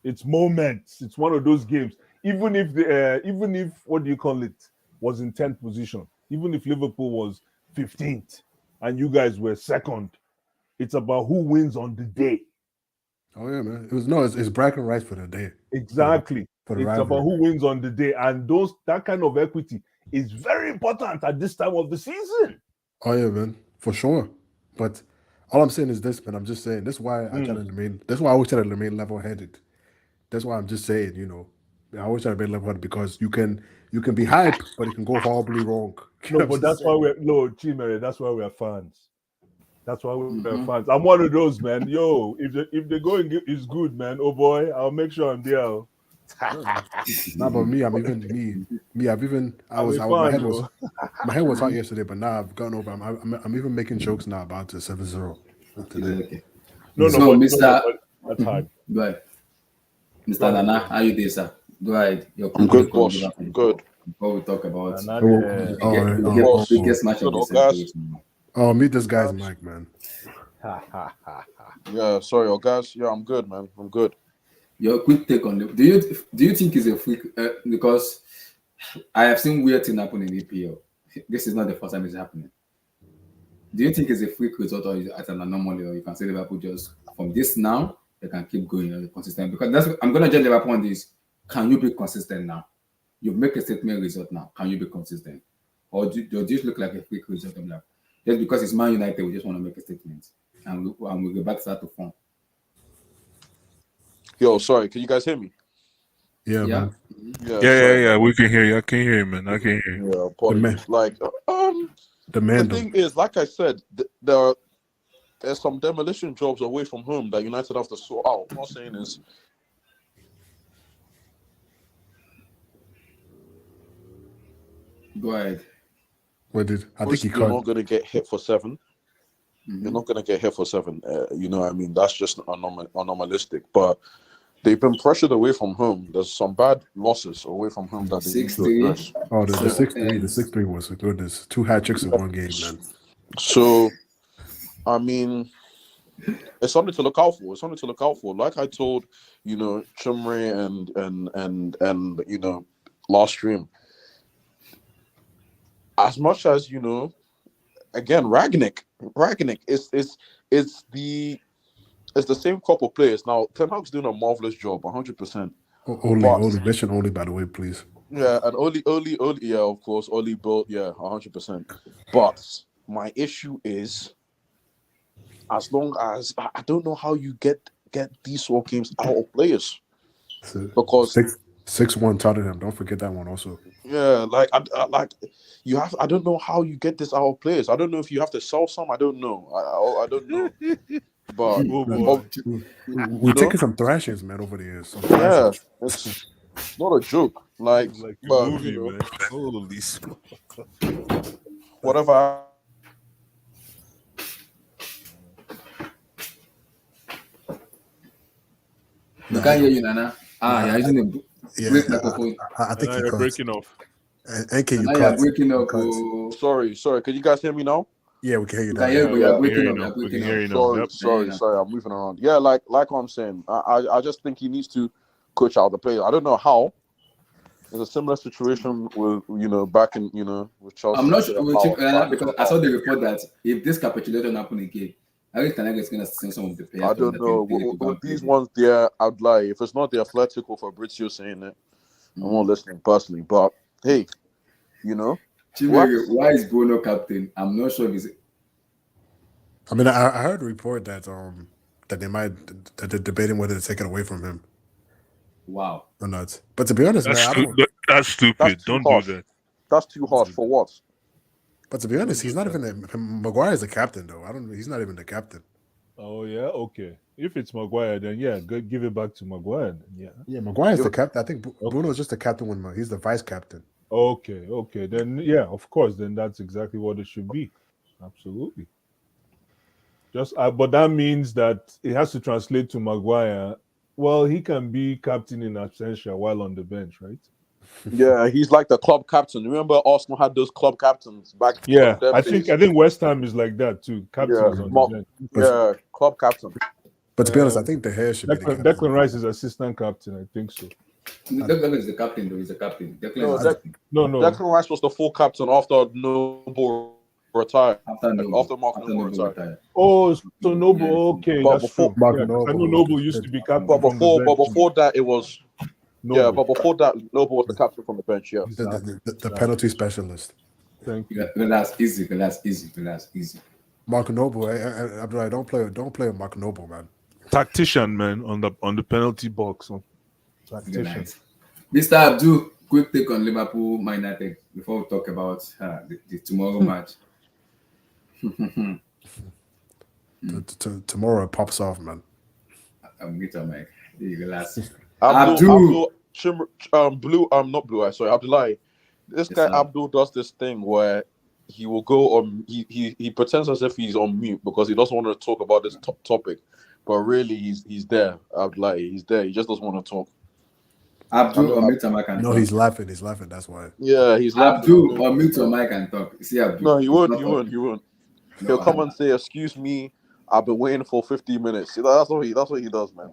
It's moments. It's one of those games. Even if what do you call it was in 10th position, even if Liverpool was 15th and you guys were 2nd, it's about who wins on the day. Oh yeah, man. It's bragging rights for the day. Exactly. It's about who wins on the day, and that kind of equity is very important at this time of the season. Oh yeah, man, for sure. But all I'm saying is this, man. I'm just saying that's why I try to remain. That's why I always try to remain level-headed. That's why I'm just saying, I always try to remain level-headed because you can be hype, but it can go horribly wrong. No, but that's why Chimere, that's why we're fans. That's why we're fans. I'm one of those, man. Yo, if the going is good, man, oh boy, I'll make sure I'm there. Nah, but me, my head was hot yesterday, but now I've gone over. I'm even making jokes now about the 7-0 today. Okay. No, Mr. That's hard. Go ahead. Mr. Nana, how you doing, sir? Go ahead. I'm good, boss. I'm good. Before we talk about the biggest match of the season. Oh, meet this guy's mic, man. Yeah, sorry, guys. Yeah, I'm good, man. I'm good. Your quick take on it. Do you think it's a freak? Because I have seen weird things happen in EPL. This is not the first time it's happening. Do you think it's a freak result or is it at an anomaly, or you can say Liverpool just from this now they can keep going consistent? Because that's I'm gonna judge Liverpool on this. Can you be consistent now? You make a statement result now. Can you be consistent, or do you just look like a freak result of that? Just because it's Man United, we just want to make a statement and we go back to that to form. Yo, sorry, can you guys hear me? Yeah, Yeah. man. Yeah. We can hear you. I can hear you, man. I can hear you. Yeah, apologies. Like, The the man. thing is, like I said, there's some demolition jobs away from home that United have to sort out. I'm not saying is Go ahead. What did I think he you're not caught? going to get hit for 7. Mhm. You're not going to get hit for 7. You know what I mean? That's just anomalistic. But they've been pressured away from home. There's some bad losses away from home that they need to 6-3. address. Oh, the So, 6-3. The 6-3 was goodness. 2 hat tricks in one game, man. So, I mean, it's something to look out for. It's something to look out for. Like I told, Chumre and last stream. As much as again, Ragnick is it's the same couple of players. Now, Ten Hag's doing a marvelous job, 100%. Only mission only, by the way, please. Yeah, and Oli, yeah, of course, Oli built, 100%. But my issue is, as long as I don't know how you get these sort of games out of players, because 6-1 Tottenham. Don't forget that one also. yeah, you have. I don't know how you get this out of players. I don't know if you have to sell some. I don't know. I don't know. But We're taking some thrashings, man, over the years. Some yeah, thrashings. it's not a joke. Like Like a but, movie, man. Holy smokes. whatever. We can't hear you, Nana. You're using a Yeah, break microphone. I think Now he you're caught. breaking off. And can you Now you're cut? breaking up. Sorry. Can you guys hear me now? Yeah, we can hear you We now. can hear you, but you're we can hear breaking you up. now. You're We can breaking hear up. you now. Yep. Sorry, I'm moving around. Yeah, like what I'm saying. I just think he needs to coach out the players. I don't know how. It's a similar situation with back in with Chelsea. I'm not sure because I saw the report that if this capitulation happen again, I think Canada is going to send some of the players. I don't know. With these ones there, I'd lie. If it's not the Athletic or Fabrizio saying it, I'm not listening personally. But hey, Chimere, why is Bruno captain? I'm not sure if it's. I mean, I heard a report that they're debating whether to take it away from him Wow. or not. But to be honest, man, I don't. That's stupid. That's too Don't harsh. do that. That's too harsh for what? But to be honest, he's not even. Maguire is the captain, though. He's not even the captain. Oh yeah, okay. If it's Maguire, then yeah, go give it back to Maguire. Then, yeah. Yeah, Maguire is the captain. I think Bruno is just the captain when he's the vice captain. Okay. Then yeah, of course. Then that's exactly what it should be. Absolutely. But that means that it has to translate to Maguire. Well, he can be captain in absentia while on the bench, right? Yeah, he's like the club captain. Remember, Arsenal had those club captains back. Yeah, them I days? think West Ham is like that too. Captains Yeah, on the bench. Yeah, club captain. But to be honest, I think De Gea should be the captain. Declan Rice is assistant captain. I think so. Declan is the captain, though. He's the captain. No. Declan Rice was the full captain after Noble retired. After Mark Noble retired. Oh, so Noble. Okay, But that's before true. I know Noble used to be captain. But before that, it was. Noble. Yeah, but before that, Noble was the captain from the bench. Yeah, the penalty specialist. Thank you. That's easy. Mark Noble. Abdullah, don't play with Mark Noble, man. Tactician, man, on the penalty box. Tactician. Nice. Mr. Abdul, quick take on Liverpool Man United before we talk about the tomorrow match. Tomorrow it pops off, man. I'm with you, Mike. Last. Abdul, not Blue Eye. Sorry, Abdullah. This guy Abdul does this thing where he will go on. He pretends as if he's on mute because he doesn't want to talk about this topic, but really he's there. Abdullah, he's there. He just doesn't want to talk. Abdul or mute your mic and No, talk. he's laughing. That's why. Yeah, he's laughing. Abdul or mute your mic and talk. See, Abdul. No, he won't. He'll come and say, "Excuse me, I've been waiting for 50 minutes." See, that's what he does, man.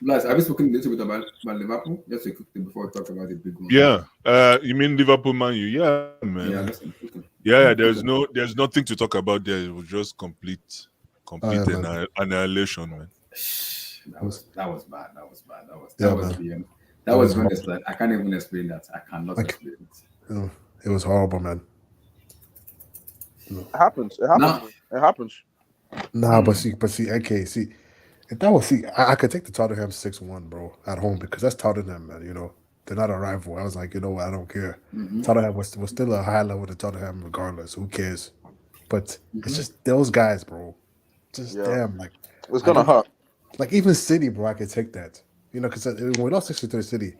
Last, have you spoken a little bit about Liverpool? Just a quick thing before we talk about the big one. Yeah. You mean Liverpool, Man U? Yeah, man. Yeah, listen. Okay. Yeah. There's nothing to talk about there. It was just complete man. annihilation, man. That was bad. That was man. That was beyond explain. I can't even explain that. I cannot explain it. It was horrible, man. It happens. It happens. Nah, but see, okay, see, if that was I could take the Tottenham 6-1, bro, at home because that's Tottenham, man. You know, they're not a rival. I was like, you know what, I don't care. Tottenham was still a high level to Tottenham, regardless. Who cares? But it's just those guys, bro. Just damn, like it's gonna hurt. Like even City, bro, I could take that. You know, because when we lost 6-3 to City,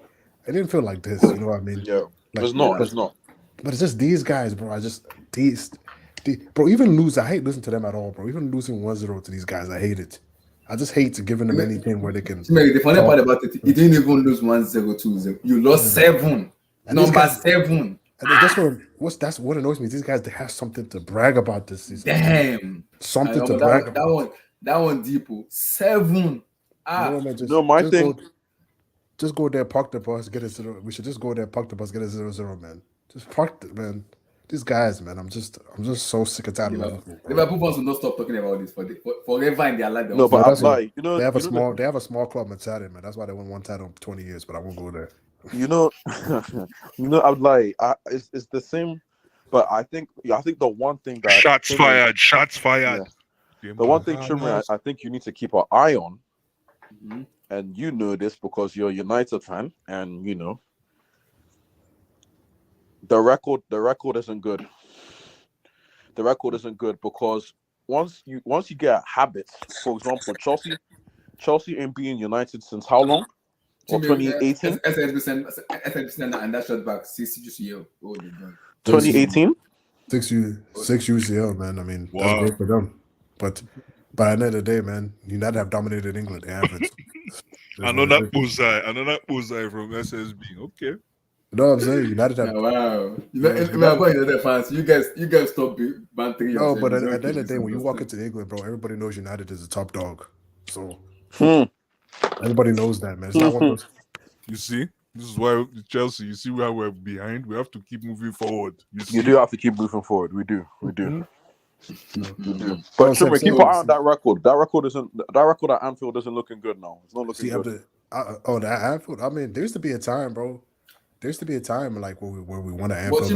it didn't feel like this. You know what I mean? Yeah, like, it's not. It's not. But it's just these guys, bro. Bro, even lose, I hate losing to them at all, bro. Even losing 1-0 to these guys, I hate it. I just hate giving them anything where they can. The funny part about it, you didn't even lose 1-0, 2-0. You lost 7. And Number guys, 7. And that's what annoys me. These guys, they have something to brag about this season. Damn. Something to brag about. That one deep. 7. Just go there, park the bus, get a 0. We should just go there, park the bus, get a 0-0, man. Just park it, man. These guys, man, I'm just so sick and tired of Liverpool. Liverpool fans will not stop talking about this forever in their life. No, but I'm like, you know, they have a small club mentality, man. That's why they won one title in 20 years, but I won't go there. You know, I'm like, it's the same, but I think the one thing that shots fired. Yeah. The one thing, Chimney, I think you need to keep an eye on, and you know this because you're a United fan, and you know. The record isn't good. The record isn't good because once you get a habit, for example, Chelsea ain't being United since how long? Or 2018? And that shot back 6 UCL. Oh my god. 2018? 6 UCL, man. I mean, that's great for them. But by the end of the day, man, United have dominated England. They haven't. Another bullseye from SSB. Okay. You know what I'm saying? United have. Wow. United fans, you guys stop bantering yourself. No, but at the end of the day, when you walk into England, bro, everybody knows United is a top dog. So everybody knows that, man. It's not one of those. You see, this is why Chelsea. You see where we're behind. We have to keep moving forward. You do have to keep moving forward. We do. We do. But Chimney, keep an eye on that record. That record at Anfield isn't looking good now. It's not looking good. That Anfield. I mean, there used to be a time, bro. There used to be a time like where we won an Anfield.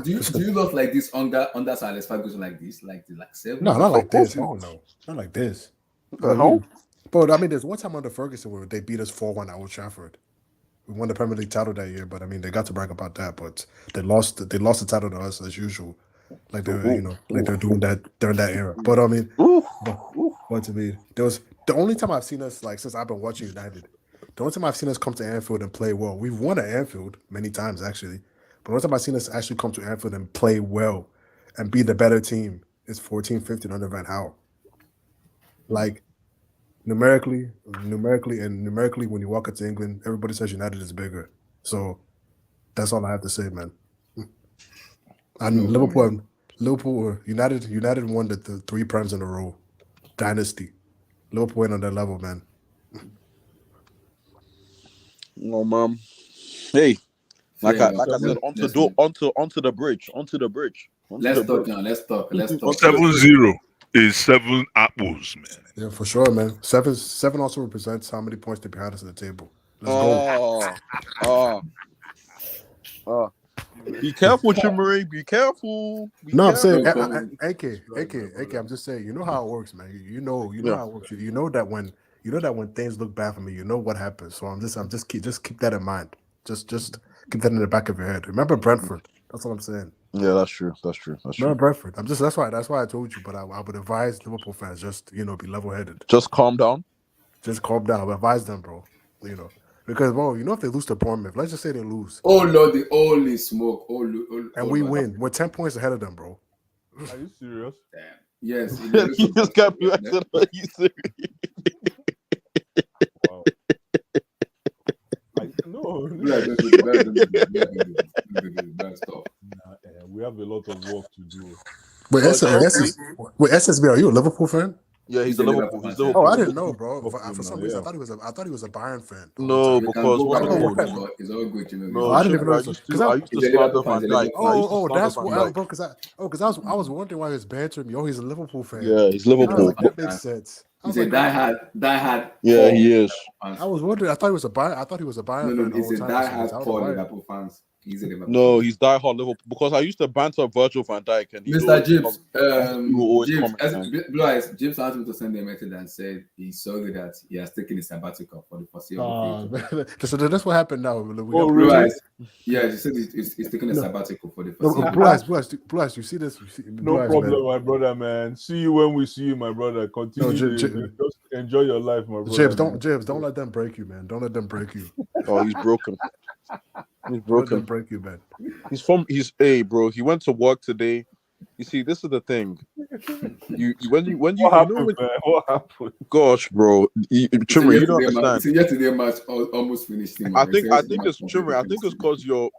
Do you look like this under Sir Alex Ferguson like this? Like 7? No, not like this. Oh no. Not like this. No. But I mean, there's one time under Ferguson where they beat us 4-1 at Old Trafford. We won the Premier League title that year, but I mean they got to brag about that, but they lost the title to us as usual. Like they're doing that during that era. But I mean but to me, there was the only time I've seen us, like since I've been watching United. The only time I've seen us come to Anfield and play well, we've won at Anfield many times actually, but the only time I've seen us actually come to Anfield and play well and be the better team is 14-15 under Van Gaal. Like numerically, when you walk into England, everybody says United is bigger. So that's all I have to say, man. And Liverpool, United won the 3 Prems in a row. Dynasty. Liverpool ain't on that level, man. No, mom. Hey, like I said, onto the bridge. Let's talk now. Let's talk. 7-0 is 7 apples, man. Yeah, for sure, man. 7 also represents how many points they're behind us at the table. Let's go. Be careful, Chimney. Be careful. I'm saying, AK. I'm just saying, you know how it works, man. You know how it works. You know that when things look bad for me, you know what happens. So I'm just keep that in mind. Just keep that in the back of your head. Remember Brentford. That's what I'm saying. Yeah, that's true. Remember Brentford. That's why I told you. But I would advise Liverpool fans just be level-headed. Just calm down. Just calm down. I would advise them, bro. Because bro, if they lose to Bournemouth, let's just say they lose. Oh Lord, the only smoke. And we win. We're 10 points ahead of them, bro. Are you serious? Damn. Yes. You just got me. I said, are you serious? Wow. We have a lot of work to do. Wait, SSB, are you a Liverpool fan? Yeah, he's a Liverpool. He's Liverpool. Oh, I didn't know, bro. For some reason, yeah. I thought he was a Bayern fan. No, You can because go what's back the and name? forth, but it's all good, you know. No, I didn't even know I this used because to, I used to He's a slander Liverpool Van fan, Dijk. he's a Liverpool Oh, that's Van what, Dijk. bro. Because I was wondering why he was bantering me. Oh, he's a Liverpool fan. Yeah, he's I was Liverpool. like, that makes sense. I He's was a like, diehard. Yeah, core he is. fans. I was wondering. I thought he was a Bayern No, fan the he's whole a time. For some reason. diehard I was core a Bayern. Liverpool fans. He's a Liverpool No, fan. he's diehard Liverpool because I used to banter Virgil Van Dijk and he Mr. James, will always comment. Blue Eyes, James asked me to send a message and said he's sorry that he has taken a sabbatical for the foreseeable future. So that's what happened now. Oh, Blue really? Eyes, yeah, he said he's taking a sabbatical for the foreseeable future. Blue Eyes, you see this? No problem, my brother, man. See you when we see you, my brother. Continue. Just enjoy your life, my brother. James, don't let them break you, man. Don't let them break you. Oh, he's broken. He's Don't let broken. them break you, man. Bro. He went to work today. You see, this is the thing. What happened, man? What happened? Gosh, bro, Chimri, you don't understand. See, yesterday match almost finished. I think it's Chimri. I think it's because you're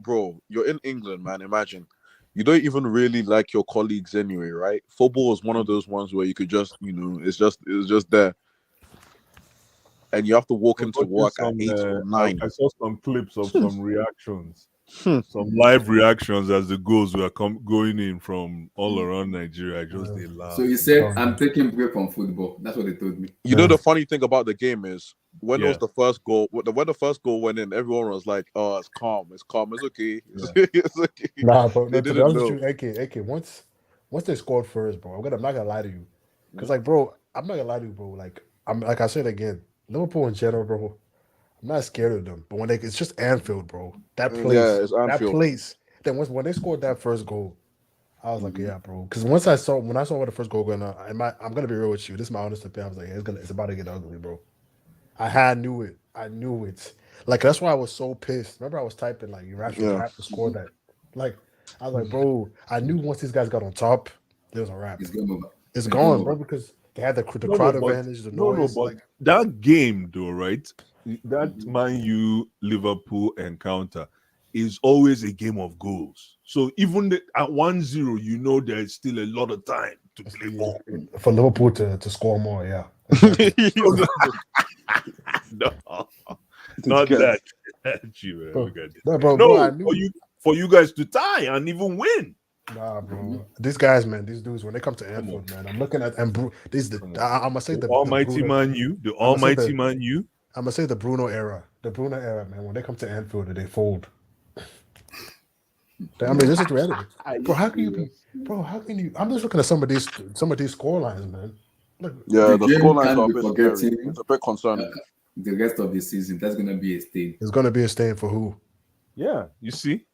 in England, man. Imagine you don't even really like your colleagues anyway, right? Football is one of those ones where you could just, it's just there. And you have to walk into work at 8 or 9. I saw some clips of some reactions, some live reactions as the goals were going in from all around Nigeria. They laughed. So he said, "I'm taking break from football." That's what they told me. You know the funny thing about the game is when it was the first goal. When the first goal went in, everyone was like, "Oh, it's calm. It's okay. It's okay." Nah, bro. They didn't know. AK. Once they scored first, bro, I'm not gonna lie to you, because bro, I'm not gonna lie to you, bro. I said again, Liverpool in general, bro. I'm not scared of them, but it's just Anfield, bro. That place, it's Anfield. That place. Then when they scored that first goal, I was like, yeah, bro. Because when I saw where the first goal going on, I'm gonna be real with you. This is my honest opinion. I was like, it's about to get ugly, bro. I knew it. That's why I was so pissed. Remember, I was typing you actually have to score that. I was like, bro, I knew once these guys got on top, there was a wrap. It's gone, bro, because they had the crowd advantage, the noise. That game, though, right? That Man U Liverpool encounter is always a game of goals. So even at 1-0, there's still a lot of time to play ball. For Liverpool to score more, yeah. No, not that. For you guys to tie and even win. Nah, bro. These guys, man, these dudes, when they come to Anfield, man, I'm looking at I'm gonna say the almighty Man U, the almighty Man U. I'm gonna say the Bruno era, man. When they come to Anfield, they fold. I mean, this is reality, bro. How can you? I'm just looking at some of these score lines, man. Look, the score lines are it's a bit concerning. The rest of the season, that's gonna be a stain. It's gonna be a stain for who? Yeah, you see.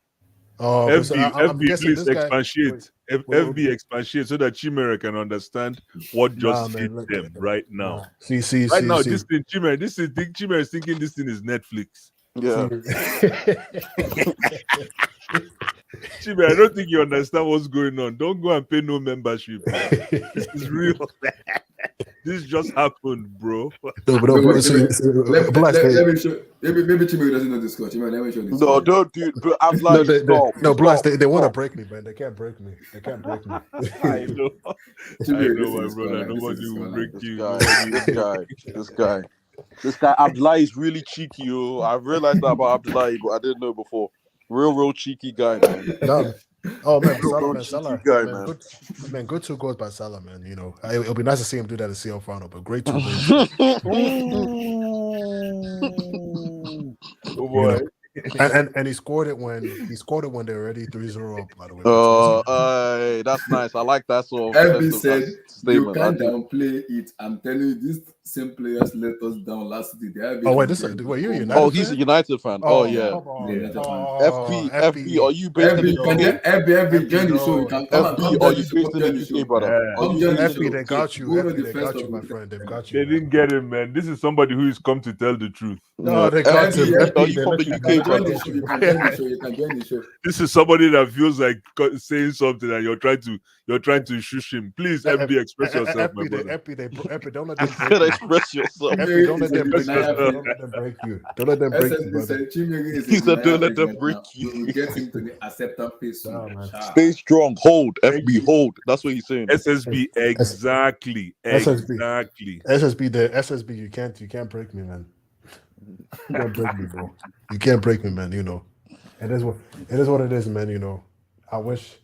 FB, please expatiate. FB expatiate so that Chimera can understand what just hit them right now. Right now, this thing, Chimera is thinking this thing is Netflix. Yeah. Chimera, I don't think you understand what's going on. Don't go and pay no membership. This is real. This just happened, bro. Let me show. Maybe Chimera doesn't know this score. Let me show this. No, don't, dude. But I'm like, Blast. They want to break me, man. They can't break me. I know, my brother. Nobody will break you. This guy Abdullah is really cheeky. I realized that about Abdullah, but I didn't know before. Real cheeky guy, man. Oh man, Salah, man, good 2 goals by Salah, man. It'll be nice to see him do that in CL final, but great 2 goals. Oh boy. And he scored it when they're already 3-0 up, by the way. That's nice. I like that sort of FB said you can't downplay it. I'm telling you, these same players let us down last season. You're a United fan? He's a United fan. Yeah. FB, are you based in the UK? FB, join the show. FB, are you based in the UK, brother? FB, they got you, my friend. They've got you. They didn't get him, man. This is somebody who is come to tell the truth. No, they got him. Are you from the UK, join the show. You can join the show. You can join the show. This is somebody that feels like saying something and you're trying to shush him. Please, FB, express yourself, my brother. FB, don't let You them said break you. express yourself. FB, don't let them break you. Express Don't let them break you. Don't let them break you, SSB brother. said Chimere is He said, in "Don't let United them right break now. you." We will get into the acceptance phase soon. Nah, man. Sha. Stay strong. Hold. FB, hold. That's what he's saying. SSB, exactly. SSB, you can't break me, man. You can't break me, bro. You can't break me, man. You know, it is what it is, man. You know, I wish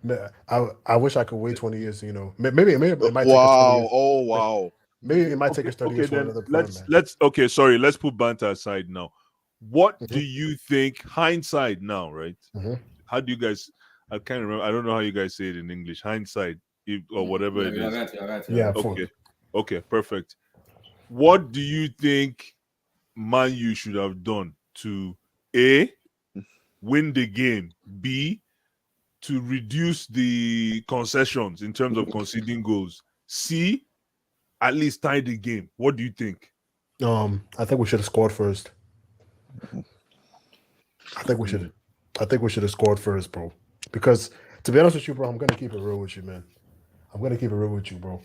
I could wait 20 years. You know, maybe it might take us 20 Wow. years. Oh, wow. Maybe it might take us 30 years for Then another plan, man. let's put banter aside now. What Mhm. do you think, hindsight now, right? Mhm. How do you guys, I can't remember, I don't know how you guys say it in English, hindsight or whatever it is. You're right. Yeah, Okay, perfect. What do you think Man U should have done to A, win the game, B, to reduce the concessions in terms of conceding goals, C, at least tie the game? What do you think? I think we should have scored first. I think we should have scored first, bro. Because to be honest with you, bro, I'm gonna keep it real with you, man. I'm gonna keep it real with you, bro.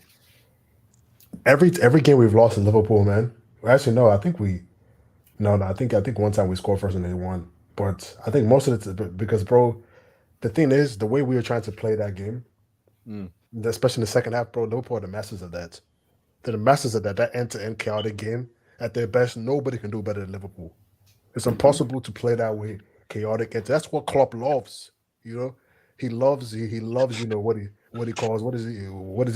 Every game we've lost in Liverpool, man. Well, actually, no. I think one time we scored first and they won. But I think most of it because, bro, the thing is the way we were trying to play that game, especially in the second half, bro. Liverpool are the masters of that. They're the masters of that end-to-end chaotic game. At their best, nobody can do better than Liverpool. It's impossible to play that way, chaotic. And that's what Klopp loves. You know, he loves. You know what he calls. What is he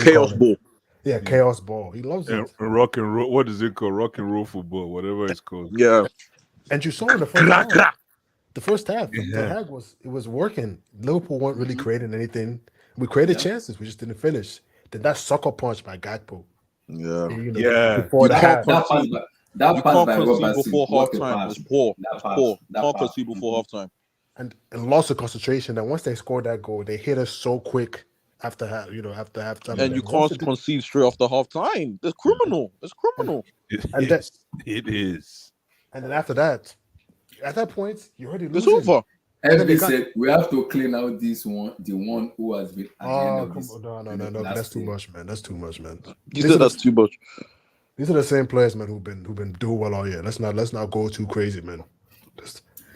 Chaos call it? ball. Yeah, chaos ball. He loves it. Rock and roll. What is it called? Rock and roll football, whatever it's called. Yeah. And you saw in the first half. The first half, Yeah. the hack was working. Liverpool weren't really creating anything. We created chances, we just didn't finish. Then that sucker punch by Gakpo. Yeah. You know, Yeah. before the half. That pass You by can't concede Robertson, before what a halftime. pass. It's poor. That It's pass, poor. that Can't pass. concede before halftime. And lost the concentration. And once they scored that goal, they hit us so quick after halftime. And you can't concede straight after halftime. It's criminal. It's criminal. It is. And then after that, at that point, you already It's losing. over. FB said we have to clean out the one who has been at the end Oh, of this. no. That's too much, man. That's too much, man. You said that's too much. These are the same players, man, who've been doing well all year. Let's not go too crazy, man.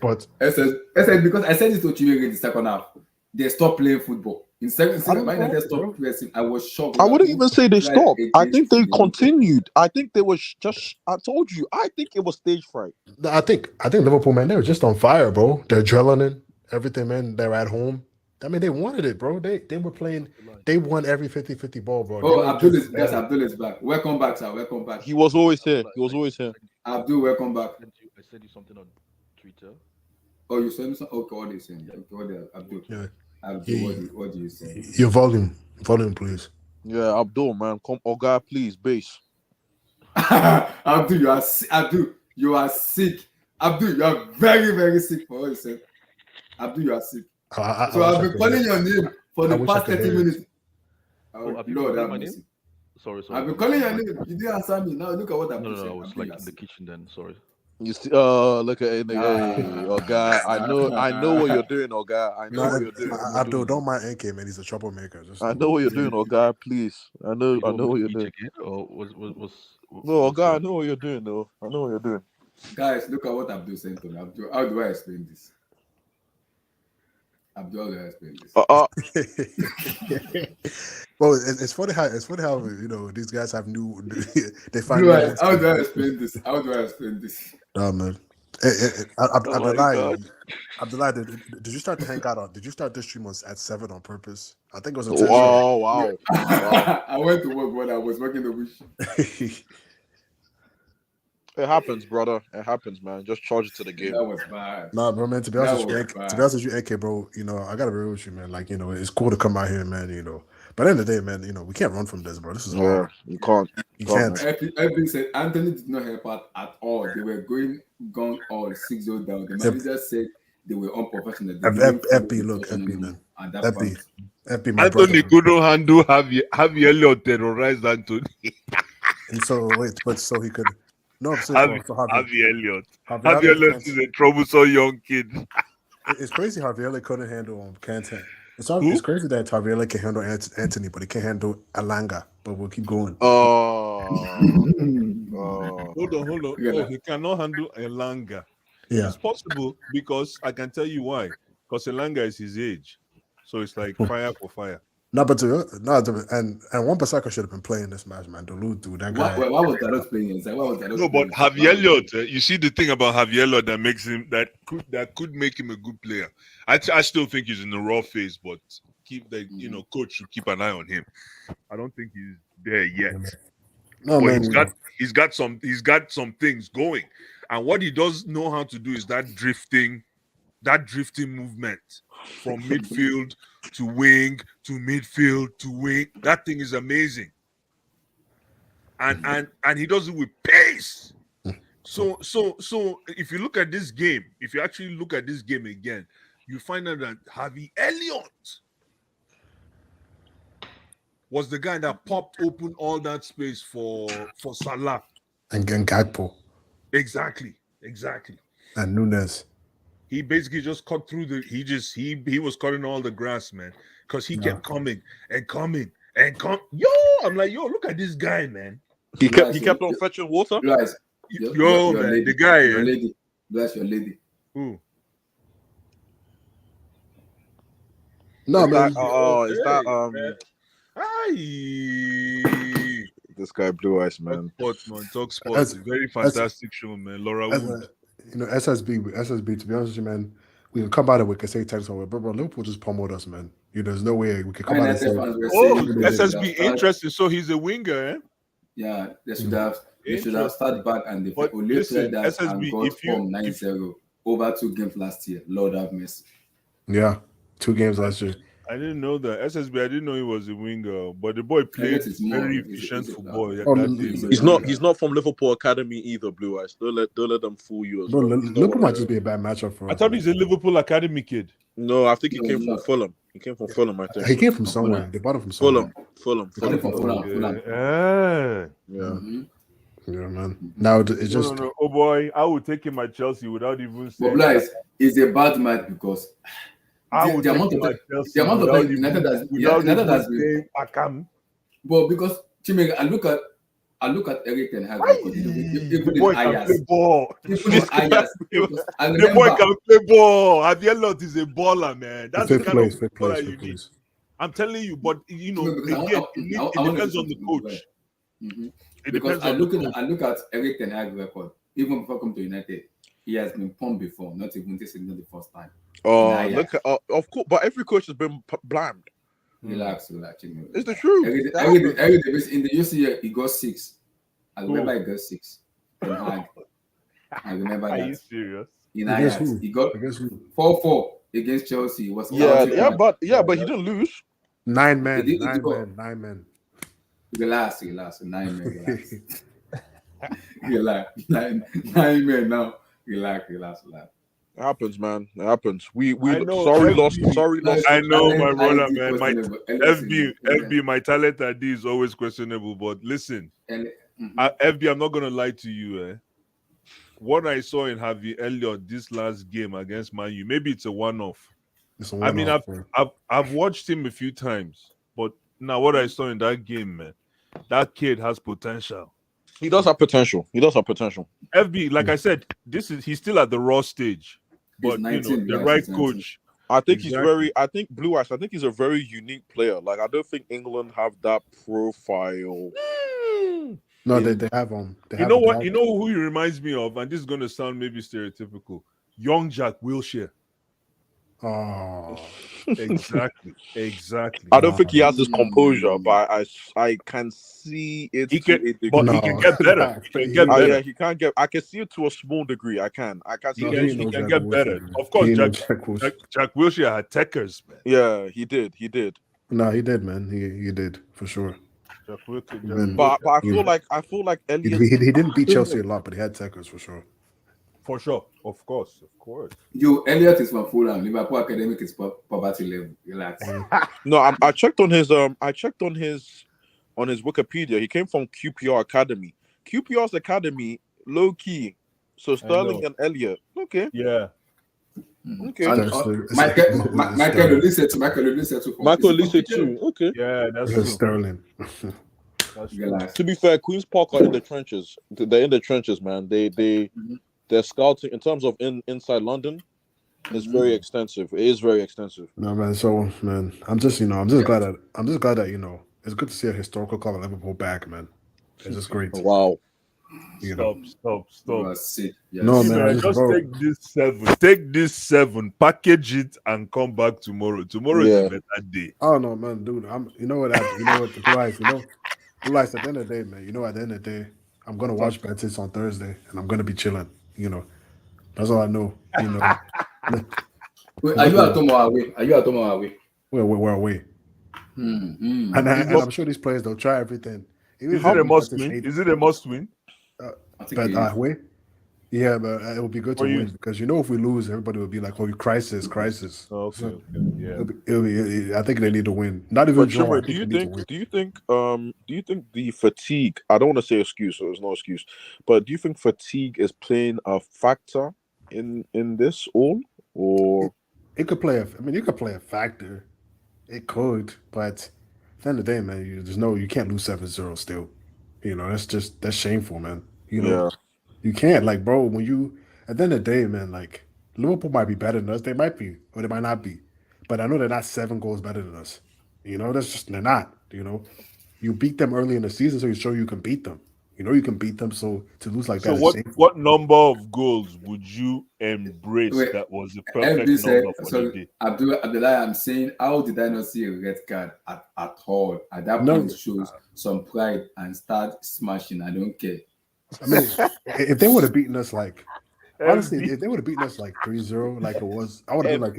But SS, because I said it to Chimere in the second half. They stopped playing football. In second United stopped pressing. I was shocked. I wouldn't even say they stopped. I think they continued. I think they were just. I told you. I think it was stage fright. I think Liverpool, man, they were just on fire, bro. They're adrenaline, everything, man. They're at home. I mean, they wanted it, bro. They were playing. They won every 50-50 ball, bro. Oh, Abdul is back. Welcome back, sir. Welcome back. He was always here. Abdul, welcome back. I sent you something on Twitter. Oh, you sent me some? Okay, what are you saying? Okay, what are Abdul? Yeah. Abdul, what do you say? Your volume, please. Yeah, Abdul, man, come, Oga, please, base. Abdul, you are sick. Abdul, you are very, very sick for what you said. Abdul, you are sick. So I've been calling your name for the past 30 minutes. Have you called my name? Sorry. I've been calling your name. You didn't answer me. Now look at what I'm saying. No, I was like in the kitchen then. Sorry. You see, look at it, Oga. I know what you're doing, Oga. I know what you're doing. Abdul, don't mind NK, man. He's a troublemaker. I know what you're doing, Oga. Please, I know what you're doing. No, Oga, I know what you're doing, though. I know what you're doing. Guys, look at what Abdul saying to me. Abdul, how do I explain this? Abdul, how do I explain this? Well, it's funny how you know these guys have new. They find. How do I explain this? No, man. Abdullah, did you start to hang out on? Did you start this stream at 7 on purpose? I think it was intentional. Oh, wow. I went to work when I was working the wish. It happens, brother. It happens, man. Just charge it to the game. That was bad. Nah, bro, man. To be honest with you, AK, bro. You know, I gotta be real with you, man. Like, you know, it's cool to come out here, man. You know, but at the end of the day, man, you know, we can't run from this, bro. This is hard. You can't. You can't. Everything said Anthony did not help out at all. They were gone all 6-0 down. The manager said they were unprofessional. FB, look, FB, man. FB, my Anthony brother. couldn't handle Harvey Elliott terrorized Anthony. And so wait, but so he could. No, I'm saying Harvey Elliott. Harvey Harvey Elliott Elliott is a troublesome young kid. It's crazy Harvey Elliott couldn't handle Kanté. Who? It's crazy that Harvey Elliott can handle Anthony, but he can't handle Alanga. But we'll keep going. Hold on. Yeah. Oh, he cannot handle Elanga. Yeah. It's possible because I can tell you why. Because Elanga is his age. So it's like fire for fire. No, but and Wan-Bissaka should have been playing this match, man. Duluth, dude, that guy. Why was Dalot playing inside? Why was Dalot No, but playing Javier Elliott, you see the thing about Javier Elliott that makes him that could make him a good player. I still think he's in the raw phase, but coach should keep an eye on him. I don't think he's there yet. No, but man, he's got some things going. And what he does know how to do is that drifting movement from midfield to wing to midfield to wing. That thing is amazing. And he does it with pace. So if you look at this game, if you actually look at this game again, you find out that Javi Elliott was the guy that popped open all that space for Salah. And Gakpo. Exactly. And Nunes. He basically just cut through he was cutting all the grass, man, because he kept coming and coming and come. I'm like, look at this guy, man. He kept on fetching water. Guys, man, lady, the guy. Your lady. Bless your lady. Who? No, man. Is that Aye. This guy Blue Eyes, man. Talk sports. Very fantastic show, man. Laura Wood. SSB, to be honest with you, man, we can come out of it, we can say thanks for it, but bro, Liverpool just pummeled us, man. There's no way we can come out and say, SSB interesting. So he's a winger, eh? Yeah, they should have started back and they listen, that SSB, and got from 9-0 over 2 games last year. Lord have mercy. Yeah, 2 games last year. I didn't know that. SSB, I didn't know he was a winger, but the boy played very efficient football. He's not from Liverpool Academy either, Blue Eyes. Don't let them fool you as well. Liverpool might just be a bad matchup for us. I thought he's a Liverpool Academy kid. No, I think he came from Fulham. He came from Fulham, I think. He came from somewhere. They bought him from somewhere. Fulham. Yeah. Yeah, man. Now it's just no. Oh boy, I would take him at Chelsea without even saying. But guys, it's a bad match because the amount of time United has been. But because Chimega, I look at Eric Ten Hag. The boy can play ball. The boy can play ball. Javier Elliott is a baller, man. That's the kind of baller you need. I'm telling you, but again, it depends on the coach. Because I look at Eric Ten Hag record. Even before coming to United, he has been pumped before. Not even this is not the first time. Look at of course, but every coach has been blamed. Relax. It's the truth. In the UCL, he got 6. I remember he got 6. Ten Hag. I remember that. Are you serious? He got 4-4 against Chelsea. But he didn't lose. 9 men. Relax. 9 men. Relax. 9 men now. Relax. It happens, man. It happens. We sorry lost. I know, my brother, man. My FB, my talent ID is always questionable. But listen, FB, I'm not gonna lie to you. What I saw in Javi Elliott this last game against Man U, maybe it's a one-off. I mean, I've watched him a few times, but now what I saw in that game, man, that kid has potential. He does have potential. FB, like I said, he's still at the raw stage. But 19, the right coach. I think he's Blue Eyes. I think he's a very unique player. Like, I don't think England have that profile. No, they have him. You know what? You know who he reminds me of, and this is going to sound maybe stereotypical. Young Jack Wilshere. Oh, exactly. I don't think he has his composure, but I can see it. He can get better. He can get. I can see it to a small degree. I can. See he can get better. Of course, Jack Wilshere had techers, man. Yeah, he did. No, he did, man. He did for sure. But I feel like Elliott. He didn't beat Chelsea a lot, but he had techers for sure. For sure, of course. Elliott is from Fulham. Liverpool academic is poverty level. Relax. No, I checked on his Wikipedia. He came from QPR Academy. QPR's academy low key. So know. Sterling and Elliott. Okay. Yeah. Okay. Michael Olise too. Michael Olise too. Okay. Yeah, that's true. Sterling. That's true. Relax. To be fair, Queens Park are in the trenches. They're in the trenches, man. Their scouting in terms of inside London is very extensive. It is very extensive. No man, so man, I'm just glad that it's good to see a historical club of Liverpool back, man. It's just great. Wow. Stop. No, See, man, just take this seven, package it, and come back tomorrow. Tomorrow is a better day. Oh no, man, dude. Blue Ice, at the end of the day, man. At the end of the day, I'm gonna watch Betis on Thursday, and I'm gonna be chilling. That's all I know. Wait, are you at home or away? We're away. And I'm sure these players they'll try everything. Is it a must win? Away. Yeah, but it would be good to win because if we lose, everybody will be like, "Oh, crisis." Okay, yeah. I think they need to win. Not even draw. Shimmer, do you think the fatigue? I don't want to say excuse, so there's no excuse. But do you think fatigue is playing a factor in this all, or it could play? It could play a factor. It could, but at the end of the day, man, you can't lose 7-0 still. That's shameful, man. You can't, bro, when you, at the end of the day, man, Liverpool might be better than us. They might be, or they might not be. But I know they're not 7 goals better than us. They're not, You beat them early in the season, so you show you can beat them. You can beat them, so to lose like that is shameful. What number of goals would you embrace that was the perfect number for the day? Abdullah, I'm saying, how did I not see a red card at all? At that point, it shows some pride and start smashing. I don't care. If they would have beaten us honestly, if they would have beaten us 3-0 like it was, I would have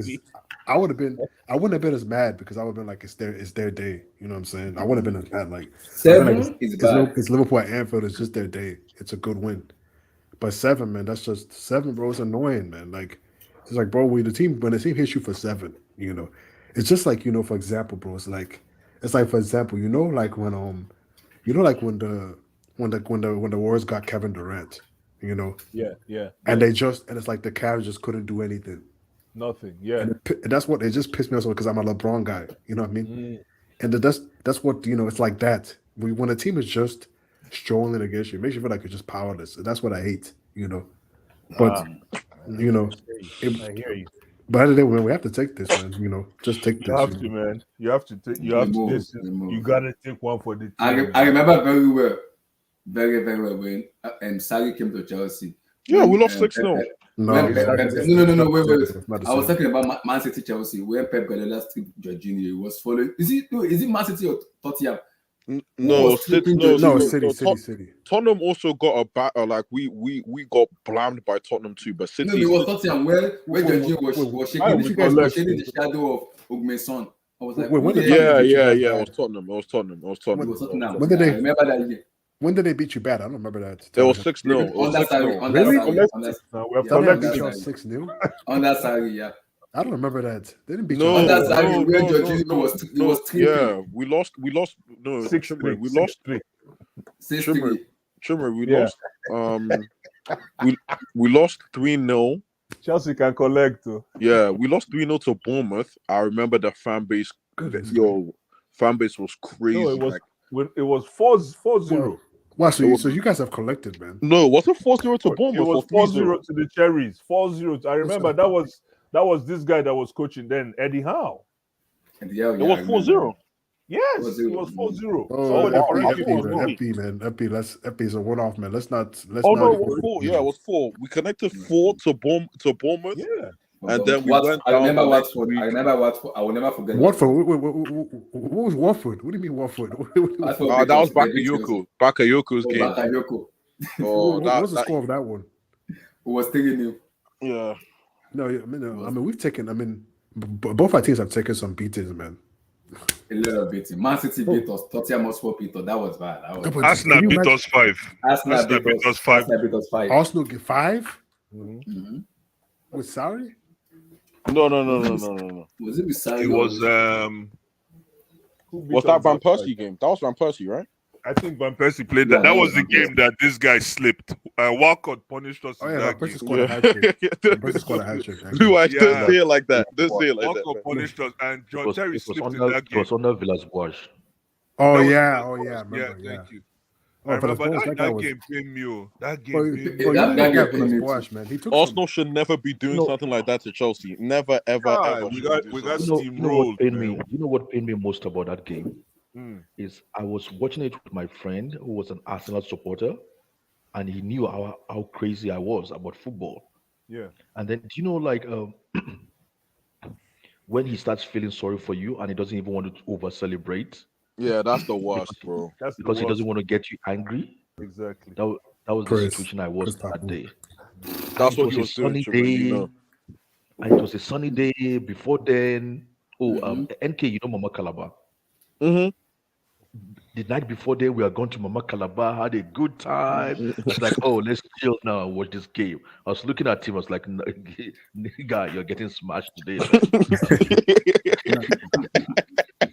been I wouldn't have been as mad because I would have been like, it's their day. You know what I'm saying? I wouldn't have been as mad. 7 is bad. It's Liverpool at Anfield. It's just their day. It's a good win. But 7, man, that's just 7, bro. It's annoying, man. It's like, bro, when the team hits you for 7, it's just like, for example, bro, it's like for example, when the Warriors got Kevin Durant, Yeah. And it's like the Cavs just couldn't do anything. Nothing, yeah. And that's what it just pissed me off because I'm a LeBron guy. You know what I mean? And that's what it's like that. When a team is just strolling against you, it makes you feel like you're just powerless. And that's what I hate. But I hear you. But at the end of the day, we have to take this, man. Just take this. You have to, man. You have to take. You gotta take one for the team. I remember very well, very very well when Sarri came to Chelsea. Yeah, we lost 6-0. No, wait. I was talking about Man City Chelsea where Pep Guardiola stripped Jorginho. He was following. Is it Man City or Tottenham? No, City. Tottenham also got a batter. We got blamed by Tottenham too. But City. No, it was Tottenham where Jorginho was shaking the shadow of Augmenson. I was like, It was Tottenham. When did they? I remember that year. When did they beat you bad? I don't remember that. It was 6-0. On that side. Collected 6-0. On that side, yeah. I don't remember that. They didn't beat you. On that side, where Jorginho was yeah, we lost. No, 6-3. We lost 6-3. Chimmer, we lost. We lost 3-0. Chelsea can collect too. Yeah, we lost 3-0 to Bournemouth. I remember the fan base. Fan base was crazy. No, it was 4-0. Wow, so you guys have collected, man. No, was it 4-0 to Bournemouth? It was 4-0 to the Cherries. 4-0. I remember that was this guy that was coaching then, Eddie Howe. It was 4-0. Yes, it was 4-0. Oh, FP, man. FP is a one-off, man. Let's not. It was 4. Yeah, it was 4. We connected 4 to Bournemouth. Yeah. And then we went down. I remember Watford. I will never forget. Watford. What was Watford? What do you mean Watford? That was Bakayoko's game. Bakayoko. What was the score of that one? It was 3-0. Yeah. No, I mean we've taken. Both our teams have taken some beatings, man. A lot of beating. Man City beat us. Tottenham Hotspur beat us. That was bad. Arsenal beat us 5. Arsenal beat us 5. Arsenal get 5 Mm-hmm. with Sarri. No. Was it with Sarri? It was Was that Van Persie game? That was Van Persie, right? I think Van Persie played that. Yeah, That that was the was Van game that this guy slipped. Walcott punished us Oh in yeah, that Van Persie game. scored a hat trick. Van Persie scored a hat trick. that Blue game. eyes, don't Yeah. say it like that. Don't say it like that, Walcott man. punished us, and It John was, Terry it was slipped in under that it game. was under Villas-Boas. Oh That was yeah, Villas-Boas. I remember. Yeah. Thank you. Oh, I for the remember Spurs, that guy that was. game paid me. Oh. That game Bro, paid me. bro, you That need to game cap with paid me Boas, too. man. He took Arsenal should never be doing No. something like that to Chelsea. Never, ever, God, ever. we should got do we got something. You know what steamrolled, pained man. me? You know what pained me most about that game Mm. is I was watching it with my friend who was an Arsenal supporter, and he knew how crazy I was about football. Yeah. And then do you know like when he starts feeling sorry for you and he doesn't even want to over celebrate Yeah, that's the because worst, bro. That's the because he doesn't worst. want to get you angry. Exactly. That was the Chris. situation I was Chris that Papu. day. That's And it what he a was doing, sunny Chimera, day, you know. and it was a sunny day before then. Oh, Mhm. NK, you know Mama Calabar. Mm-hmm. The night before day, we are going to Mama Calabar, had a good time. I was like, oh, let's chill now and watch this game. I was looking at him, I was like, nigga, you're getting smashed today, man.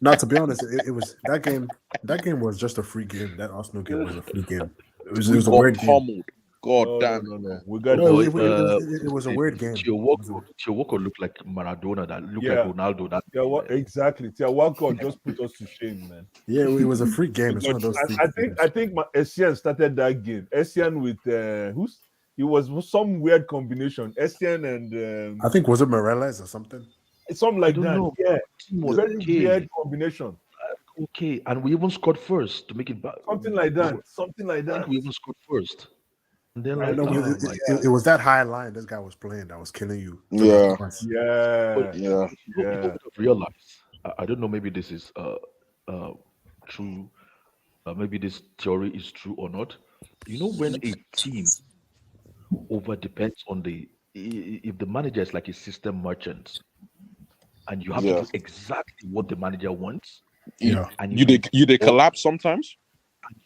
Now, to be honest, it was that game. That game was just a free game. That Arsenal game was a free game. It was We a got weird game. pummeled. God No, damn no, it, no. man. We got No, But, it was a weird game. Thiago looked like Maradona, that looked like Yeah. Ronaldo. That exactly. Walcott just put us to shame, man. Yeah, it was a free game. It's one of those free games. I think Essien started that game. Essien with who's it was some weird combination. Essien and I think was it Morales or something. something like I don't that. know. Yeah, team was very okay. weird combination. Okay, and we even scored first to make it back. Something like that. Something like I think that. we even scored first. And then I like, know, oh but my It was that high line this guy was playing that was killing you. Yeah. Yeah. Yeah. People would have realized. I don't know. Maybe this is true. Maybe this theory is true or not. You know, when a team over depends on if the manager is like a system merchant, and you have to do exactly what the manager wants. Yeah. And You they collapse sometimes.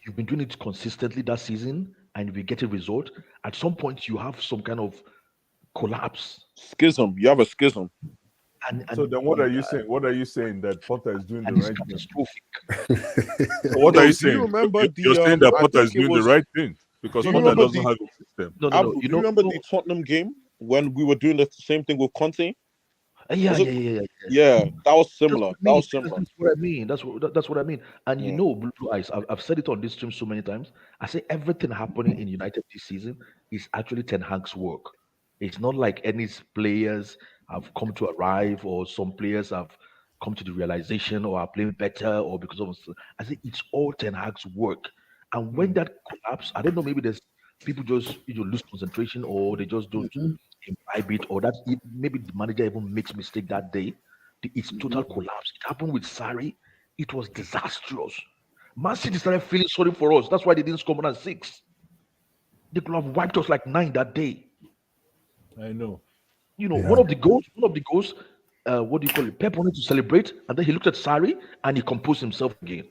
You've been doing it consistently that season, and we get a result. At some point, you have some kind of collapse. Schism. You have a schism. And So then, what are you saying? What are you saying that Potter is doing the it's right thing? catastrophic. So what No, are you do you saying? remember You're the, saying that I Potter is think it doing was- the right thing because Do you Potter remember doesn't the- have a system. No. Abu, do you remember the Tottenham game when we were doing the same thing with Conte? Yeah. Yeah, that was similar. That's what I mean. That was similar. That's what I mean. That's what I mean. And you Yeah. know, Blue Eyes, I've said it on this stream so many times. I say everything happening in United this season is actually Ten Hag's work. It's not like any players have come to arrive or some players have come to the realization or are playing better or because of. I say it's all Ten Hag's work. And when that collapse, I don't know, maybe there's people just lose concentration or they just don't imbibe it, or that maybe the manager even makes mistake that day. It's total collapse. It happened with Sarri. It was disastrous. Man City started feeling sorry for us. That's why they didn't score more than 6. They could have wiped us like 9 that day. I know. One of the goals, what do you call it? Pep wanted to celebrate, and then he looked at Sarri and he composed himself again.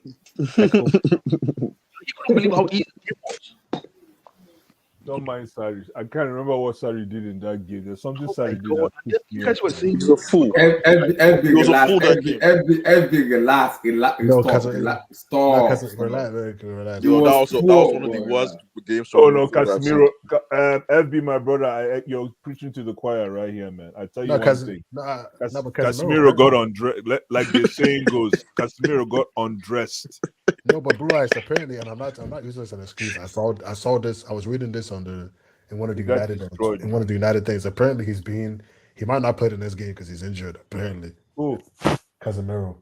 Like, he couldn't believe how easy it was. Don't mind Sarri. I can't remember what Sarri did in that game. There's something Sarri did. God. That pissed You me guys off. were saying He's a fool. Every He was a last, fool that game. every last, No, stop. Relax. Yo, that was one of the worst games. Oh no, I've seen. Casemiro, FB, my brother, you're preaching to the choir right here, man. I tell you one thing. Casemiro got undressed, like the saying goes. Casemiro got undressed. No, but Blue Eyes apparently, and I'm not using this as an excuse. I saw this. I was reading this in one of the United things. Apparently, he might not play in this game because he's injured. Apparently, Oh, Casemiro.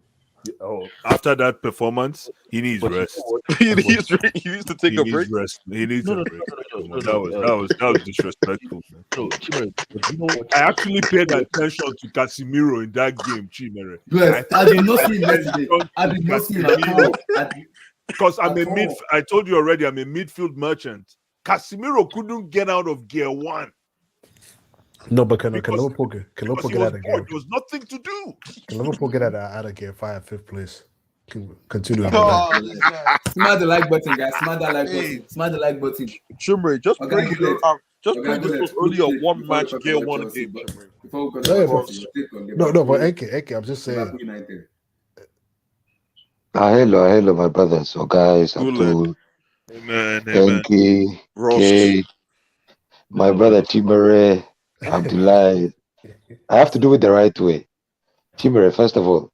after that performance, he needs rest. He needs to take a break. Rest. He needs a break. No. That was disrespectful, man. No, Chimere, but you know what? I actually paid attention to Casemiro in that game, Chimere. Yes, I did not see him yesterday. I did not see him at all. Because I told you already, I'm a midfield merchant. Casemiro couldn't get out of gear 1. No, but can Liverpool get out of gear? There was nothing to do. Can Liverpool get out of gear 5th place? Continue. Smash the like button, guys. Smash that like button. Smash the like button. Chimere, just Okay, bring good. this was only a one-match gear 1 game. Before we go No, but AK, I'm just saying. Hello, my brothers. So, guys, Millan. Abdul, Amen. Amen. Enki, Ross. Kay, my brother Chimere, Abdullah. I have to do it the right way. Chimere, first of all,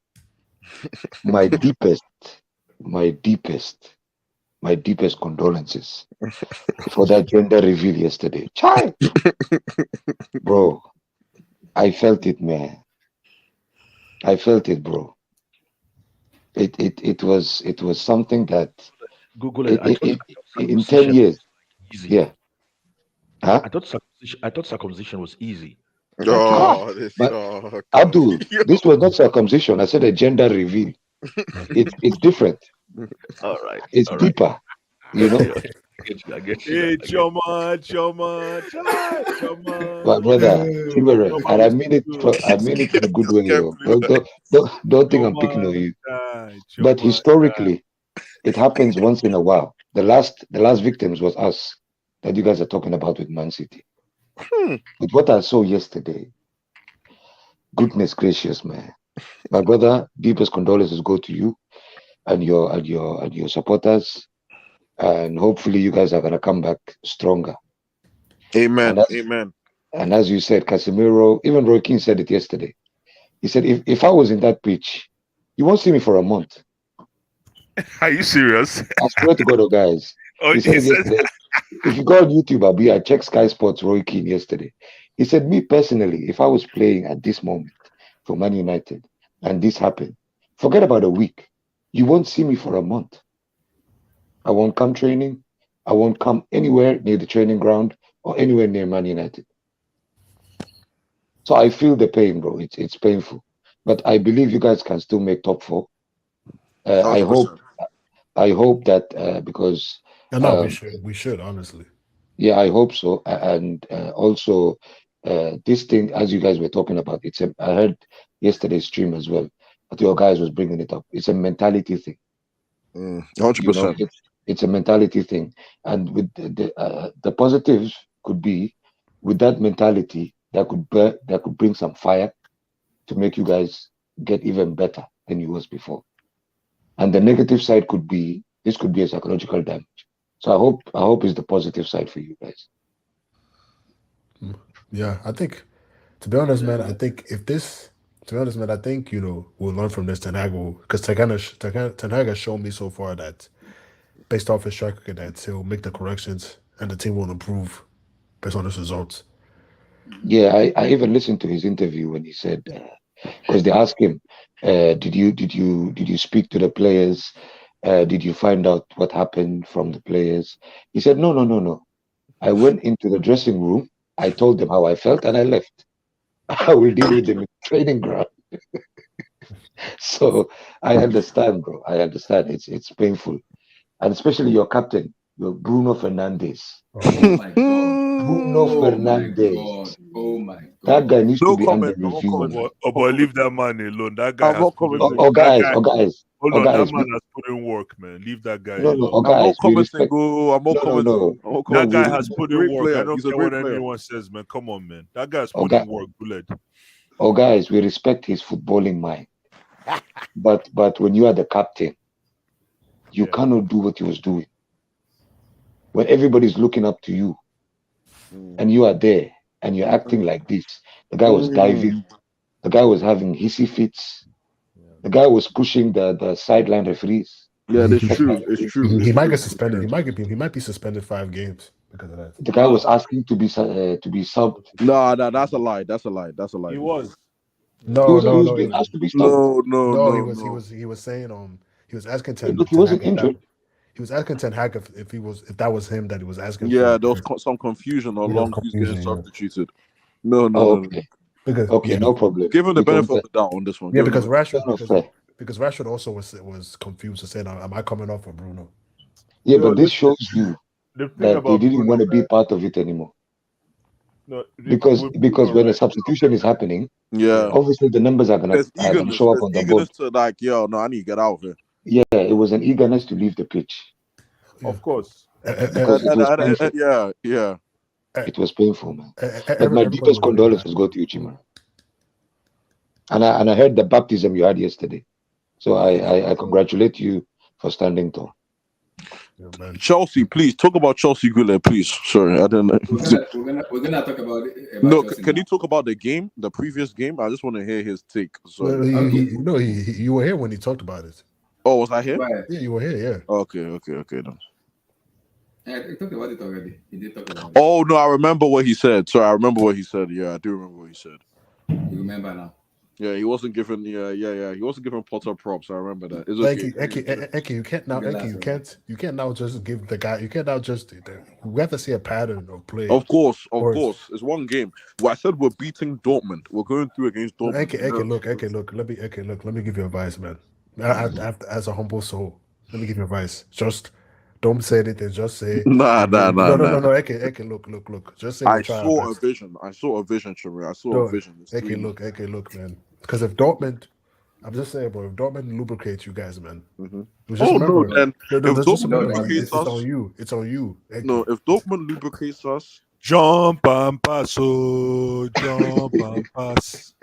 my deepest, my deepest, my deepest condolences for that gender reveal yesterday. Child, bro, I felt it, man. I felt it, bro. It was something that Google it. I thought in 10 circumcision years, was easy. yeah. Huh? I thought circumcision was easy. Oh, this. But Oh, come. Abdul, Yo. this was not circumcision. I said a gender reveal. It's different. All right. It's All right. deeper. You know, I get you. Hey, Choma, Choma, my brother, Chimere, and I mean it in a good way. Can't Yo. believe Don't think I'm picking on you. But historically, it happens once in a while. The last victims was us that you guys are talking about with Man City. With what I saw yesterday, goodness gracious, man. My brother, deepest condolences go to you and your supporters. And hopefully you guys are gonna come back stronger. Amen. And Amen. And as you said, Casemiro, even Roy Keane said it yesterday. He said, if I was in that pitch, you won't see me for a month. Are you serious? I swear to God, oh guys. Oh, He said it yesterday. If you go on YouTube, I checked Sky Sports Roy Keane yesterday. He said, me personally, if I was playing at this moment for Man United and this happened, forget about a week. You won't see me for a month. I won't come training. I won't come anywhere near the training ground or anywhere near Man United. So I feel the pain, bro. It's painful. But I believe you guys can still make top four. I hope that because No, we should honestly. yeah, I hope so. And also this thing, as you guys were talking about, I heard yesterday's stream as well, but your guys was bringing it up. It's a mentality thing. 100%. It's a mentality thing, and with the positives could be with that mentality that could bring some fire to make you guys get even better than you was before. And the negative side could be this could be a psychological damage. So I hope it's the positive side for you guys. Yeah, I think to be honest, man, I think I think we'll learn from this. Ten Hag because Ten Hag has shown me so far that based off his track record that he'll make the corrections and the team will improve based on his results. Yeah, I even listened to his interview when he said because they asked him, did you speak to the players? Did you find out what happened from the players? He said, no. I went into the dressing room. I told them how I felt, and I left. I will deal with them in the training ground. So I understand, bro. I understand. It's painful, and especially your captain, your Bruno Fernandes. Oh my God. Bruno Fernandes. Oh my God. That guy needs to be comment, under review. but leave that man alone. That guy I'm has not put in commenting. work. Guys. Hold on, guys, that man has put in work, man. Leave that guy No, alone. guys, I'm not we commenting. respect. Go. I'm not commenting. No. I'm not That commenting. guy we- has put Great in work. player. I don't He's a care great what player. anyone says, man. Come on, man. That guy's put Okay. in work, bullet. Guys, we respect his footballing mind. But when you are the captain, you cannot do what he was doing. When everybody's looking up to you, and you are there, and you're acting like this, the guy was diving, the guy was having hissy fits, the guy was pushing the sideline referees. Yeah, that's true. It's true. He might get suspended. He might be suspended 5 games because of that. The guy was asking to be subbed. No, that's a lie. That's a lie. That's a lie. He was. He was being No. asked to be subbed. No. He was saying he was asking Yeah, but he wasn't injured. He was asking Ten Hag if that was him that he was asking. Yeah, for. there was some confusion along who's getting confusion, substituted. No. Okay. Because, Okay, no problem. Give him the We can benefit of the doubt on this one. Yeah, Give him because the- Rashford because Rashford also was confused and saying, "Am I coming off for Bruno?" Yeah, No, but this shows you The thing that he about didn't Bruno, want to be part of it anymore. no, Because with when Bruno, a right? substitution is happening, Yeah. obviously the numbers are gonna There's eagerness. show up There's on the eagerness board. to like, yo, no, I need to get out of here. Yeah, it was an eagerness to leave the pitch Of course. because it was painful. Yeah. It was painful, man. But my Everybody deepest was like condolences go to you, Chima. And I heard the baptism you had yesterday. So I congratulate you for standing tall. Yeah, man. Chelsea, please talk about Chelsea Gulle, please. Sorry, I didn't. We're gonna talk about it. No, Chelsea can now. you talk about the game, the previous game? I just want to hear his take. Sorry. You were here when he talked about it. Oh, was I here? Right. Yeah, you were here. Yeah. Okay. Then. Yeah, he talked about it already. He did talk about it. Oh no, I remember what he said. Sorry, I remember what he said. Yeah, I do remember what he said. You remember now? Yeah, he wasn't giving. Yeah. He wasn't giving Potter props. I remember that. It's okay. Eki, you can't now. Eki, you can't now just give the guy. You can't now just. We have to see a pattern of play. Of course. It's one game. Well, I said we're beating Dortmund. We're going through against Dortmund. Eki, look. Let me give you advice, man. As a humble soul, let me give you advice. Just don't say anything. Just say Nah. No. Eki, look. Just say I saw a vision. Shamir. I saw a vision. Eki, look, man. Because if Dortmund, I'm just saying, bro, if Dortmund lubricates you guys, man. Mm-hmm. Just remember, then if Dortmund lubricates it's on you. It's on you. Eki. No, if Dortmund lubricates us, Jump and pass, oh, jump and pass.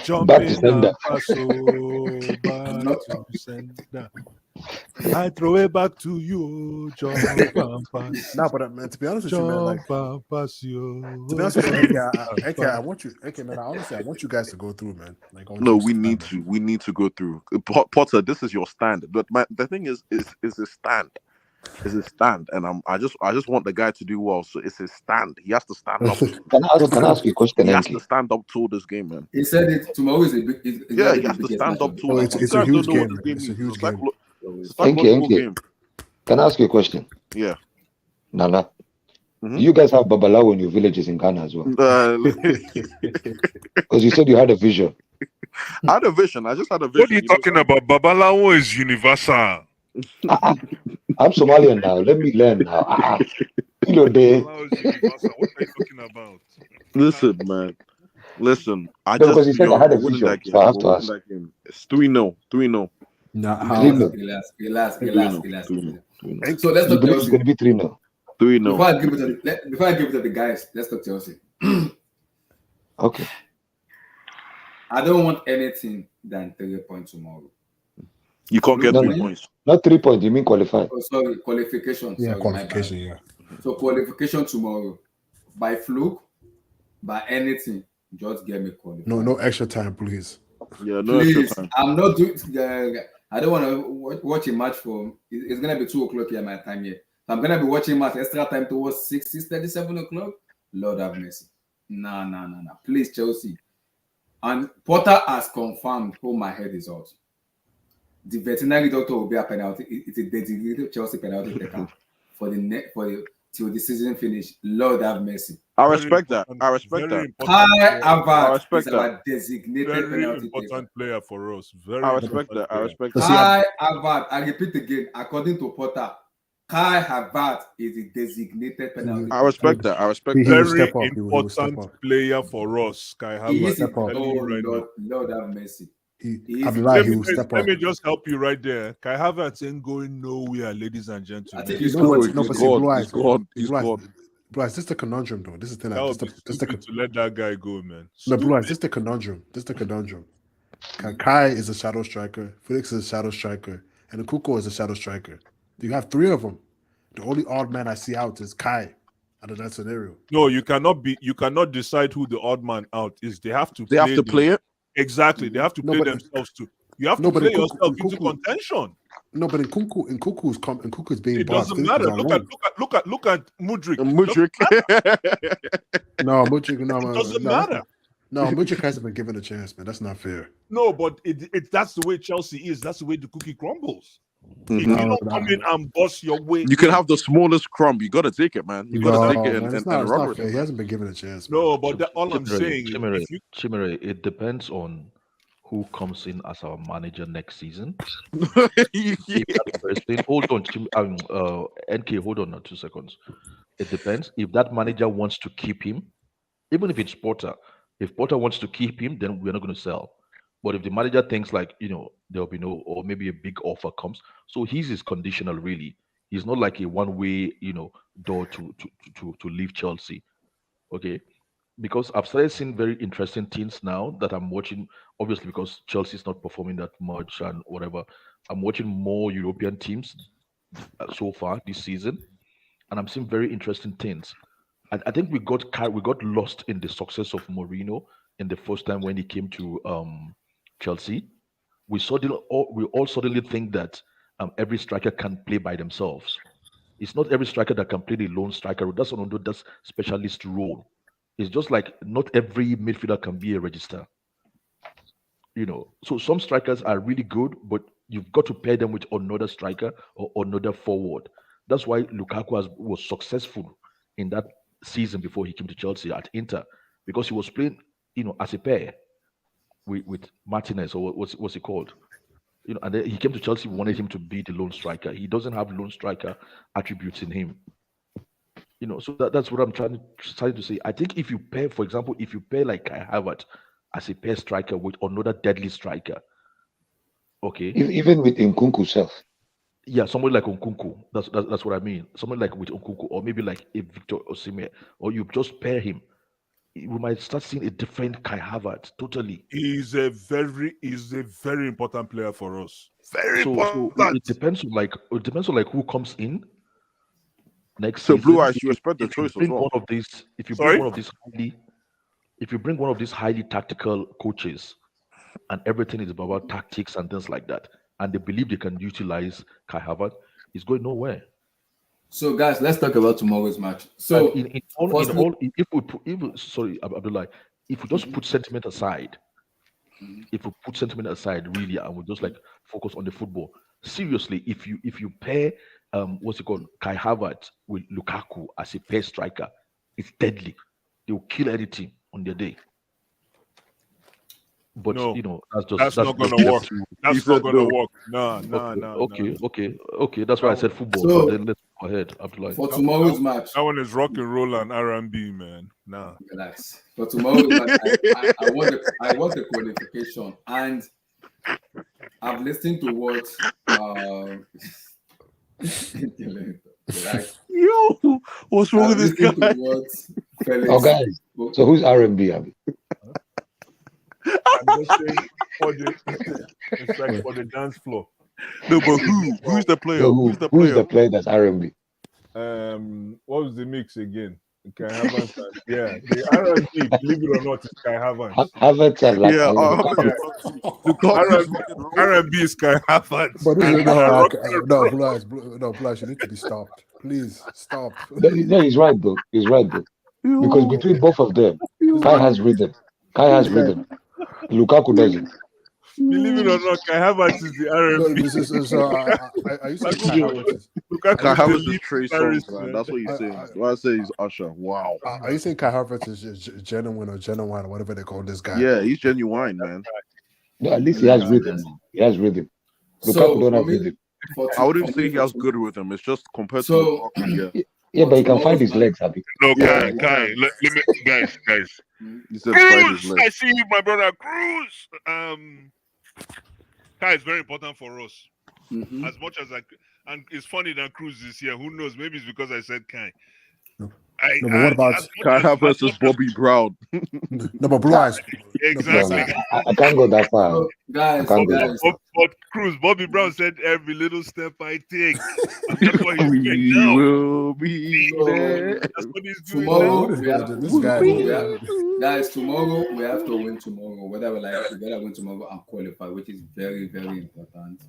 Jump Back to in sender. and pass, oh, back to sender. I throw it back to you, jump and pass. No, but man, to be honest with you, man, like, Jump and pass, you. to be honest with you, Eki, I want you, Eki, man, honestly, I want you guys to go through, man. Like, no, we need to go through. Potter, this is your stand. But the thing is his stand. Is his stand, and I just want the guy to do well. So it's his stand. He has to stand up. Can I ask you a question, He has Enki? to stand up to this game, man. He said it tomorrow is a big. He has to stand up to. It's a huge game. It's a huge game. Enki, can I ask you a question? Yeah. Nana, Mhm. do you guys have Babalawo in your villages in Ghana as well? Because you said you had a vision. I had a vision. I just had a vision. What are you talking about? Babalawo is universal. I'm Somalian now. Let me learn now. Babalawo is universal. What are you talking about? Listen, man. Listen. Because he said I had a vision, so I have to ask. It's 3-0. 3-0. Relax. 3-0. So let's You talk believe it's Chelsea. going to be 3-0? 3-0. Before I give it to the guys, let's talk Chelsea. Okay. I don't want anything than 3 points tomorrow. You can't get No, 3 points. Not 3 points. You mean qualify? Oh, sorry, qualification. Yeah, Sorry, qualification. Yeah. So qualification tomorrow, by fluke, by anything, just get me qualified. No extra time, please. Yeah, no Please, extra time. I'm not doing. I don't want to watch a match for. It's gonna be 2:00 here my time here. So I'm gonna be watching match extra time towards 6:37 o'clock. Lord have mercy. No. Please, Chelsea. And Potter has confirmed who my head is out. The veterinary doctor will be a penalty. It's a designated Chelsea penalty taker till the season finish. Lord have mercy. I respect that. Kai Havertz respect is our designated Very penalty important taker. player for us. I respect that. Kai Havertz, I repeat again, according to Potter, Kai Havertz is a designated penalty. I respect that. Very important player for us. Kai Havertz. Lord have mercy. Let me just help you right there. Kai Havertz ain't going nowhere, ladies and gentlemen. I think he's God. Bro, is this the conundrum, though? This is the to let that guy go, man. No, bro, is this the conundrum? Kai is a shadow striker. Felix is a shadow striker, and Nkuko is a shadow striker. You have 3 of them. The only odd man I see out is Kai out of that scenario. No, you cannot decide who the odd man out is. They have to play it. Exactly. They have to play themselves too. You have to play yourself into contention. No, but in Nkuku's being it doesn't matter. Look at Mudryk. No, Mudryk. No, it doesn't matter. No, Mudryk hasn't been given a chance, man. That's not fair. No, but that's the way Chelsea is. That's the way the cookie crumbles. Mm-hmm. If you don't come in and bust your way, you can have the smallest crumb. You got to take it, man. You got to take it and run with it. He hasn't been given a chance. No, but all I'm saying, Chimere, it depends on who comes in as our manager next season. Hold on, NK, hold on 2 seconds. It depends. If that manager wants to keep him, even if it's Potter, if Potter wants to keep him, then we're not going to sell. But if the manager thinks like, there'll be no, or maybe a big offer comes, so his is conditional really. He's not like a one-way, door to leave Chelsea. Okay. because I've started seeing very interesting things now that I'm watching. Obviously, because Chelsea's not performing that much and whatever, I'm watching more European teams so far this season, and I'm seeing very interesting things. I think we got lost in the success of Mourinho in the first time when he came to Chelsea. We all suddenly think that every striker can play by themselves. It's not every striker that can play the lone striker. That's Ronaldo does specialist role. It's just like not every midfielder can be a register. So some strikers are really good, but you've got to pair them with another striker or another forward. That's why was successful in that season before he came to Chelsea at Inter, because he was playing, as a pair with Martinez, or what's he called? And then he came to Chelsea, we wanted him to be the lone striker. He doesn't have lone striker attributes in him. So that's what I'm trying to say. I think if you pair, for example, if you pair like Kai Havertz as a pair striker with another deadly striker, okay. Even with Nkunku self. Yeah, somebody like Nkunku. That's what I mean. Someone like with Nkunku, or maybe like a Victor Osimhen, or you just pair him. We might start seeing a different Kai Havertz totally. He's a very important player for us. Very So important. it depends on who comes in next So season. Blue Eyes, you respect the choice as well. If you bring one of these highly tactical coaches, and everything is about tactics and things like that, and they believe they can utilize Kai Havertz, it's going nowhere. So, guys, let's talk about tomorrow's match. So, Abdullah, if we just put sentiment aside, really, and we just like focus on the football. Seriously, if you pair Kai Havertz with Lukaku as a pair striker, it's deadly. They will kill anything on their day. But No, that's not going to work. That's not going to work. No. Okay. That's why I said football. So, but then let's go ahead, Abdullah. For tomorrow's match, That one is rock and roll and R&B, man. Nah. Relax. For tomorrow's match, I want the qualification, and I've listened to what relax. Yo, what's wrong with this guy? Oh, guys. So who's R&B? I'm just saying it's like for the dance floor. No, but who's the player? So Who's the who's player? the player that's R&B? What was the mix again? Kai Havertz. Yeah, the R&B, believe it or not, is Kai Havertz. Havertz and like R&B is Kai Havertz. But no, Blush, you need to be stopped. Please stop. No, he's right though. Because between both of them, Kai has rhythm. Lukaku doesn't. Believe it or not, Kai Havertz is the R&B. I used to say Kai Havertz. Kai Havertz is Trey Songz, man. That's what you're saying. Why I say he's Usher. Wow. Are you saying Kai Havertz is genuine or whatever they call this guy? Yeah, he's genuine, man. No, at least he has rhythm. Lukaku don't have rhythm. I wouldn't say he has good rhythm. It's just compared to Lukaku, Yeah, but he can find his legs, Abby. No, Kai, let me, guys. He said find his Cruz, legs. I see you, my brother. Cruz. Kai is very important for us. As much as and it's funny that Cruz is here. Who knows? Maybe it's because I said Kai. No, but what about Kai Havertz versus Bobby Brown? No, but Blue Eyes. Exactly. I can't go that far. Guys, But Cruz, Bobby Brown said every little step I take. That's what he's doing now. Will be there. That's what he's doing tomorrow, now. guys, tomorrow we have to win tomorrow. Whether we gotta win tomorrow and qualify, which is very, very important.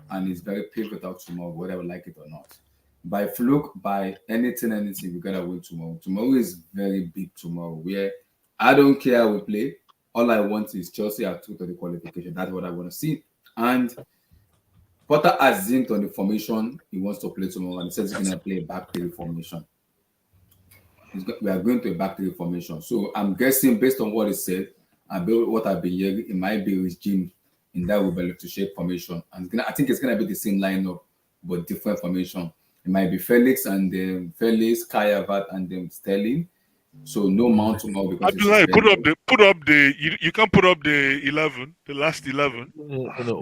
And it's very pivotal tomorrow, whether we like it or not. By fluke, by anything, we gotta win tomorrow. Tomorrow is very big tomorrow. Where I don't care how we play. All I want is Chelsea are through to the qualification. That's what I want to see. And Potter has zinked on the formation he wants to play tomorrow, and he says he's going to play a back three formation. We are going to a back three formation. So I'm guessing, based on what he said and what I've been hearing, it might be regime in that will to shape formation. And I think it's going to be the same lineup, but different formation. It might be Felix, Kai Havertz, and then Sterling. So no Mount tomorrow because Abdullah, put up the you can put up the 11, the last 11.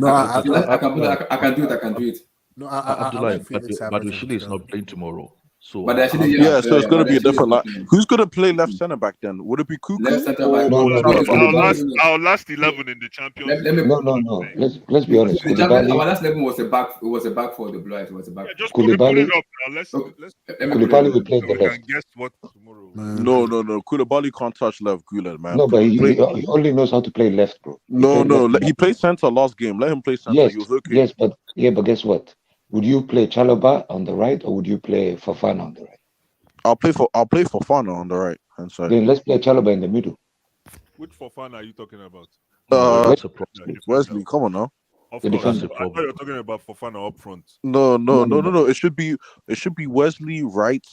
I can do it. No, Abdullah, but Shile is not playing tomorrow. So But actually, Yeah, so it's going to be a actually different line. different. Who's going to play left centre back then? Would it be Cuckoo? Left centre or back. No, no, no. Chalobah? Our last 11 in the Champions Let me. League. No. Let's be honest. The Champions, our Koulibaly, last level was a back. It was a back for the Blue Eyes. It was a back. Yeah, just put it Koulibaly, up now. Let's Okay. let's Let me put Koulibaly it. will play so the we can left. guess what tomorrow. No. Koulibaly can't touch left Gulen, man. No, but he Play- only knows how to play left, bro. He No, played left. he played centre last game. Let him play centre. Yes, He was okay. yes, but guess what? Would you play Chalobah on the right or would you play Fofana on the right? I'll play for Fana on the right hand side. Then let's play Chalobah in the middle. Which Fofana are you talking about? that's a problem. Wesley, come on now. Of The course, defender. I thought you were talking about Fofana up front. No. No. It should be Wesley right,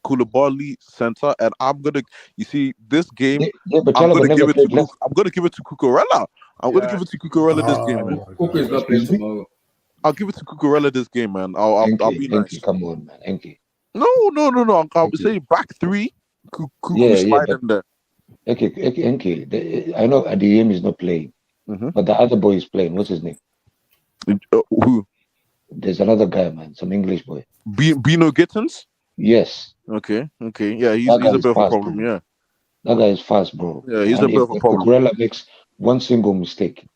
Koulibaly center, and I'm gonna. You see this game. Yeah, but I'm Chalobah gonna never give it to. played left. I'm gonna give it to Cucurella. I'm gonna Yeah. give it to Cucurella this game, man. Coco is not playing Excuse me? tomorrow. I'll give it to Cucurella this game, man. I'll be nice. Enki, come on, man. Enki. No. I'll Okay. say back three. Cuckoo Yeah, slide but- in there. Enki. I know Adeyemi is not playing, Mhm. but the other boy is playing. What's his name? Who? There's another guy, man. Some English boy. Bino Gittins? Yes, Okay. Yeah, he's That guy a is bit of a fast, problem. bro. Yeah. that guy is fast, bro. Yeah, he's a And bit of a if problem. Cucurella makes one single mistake,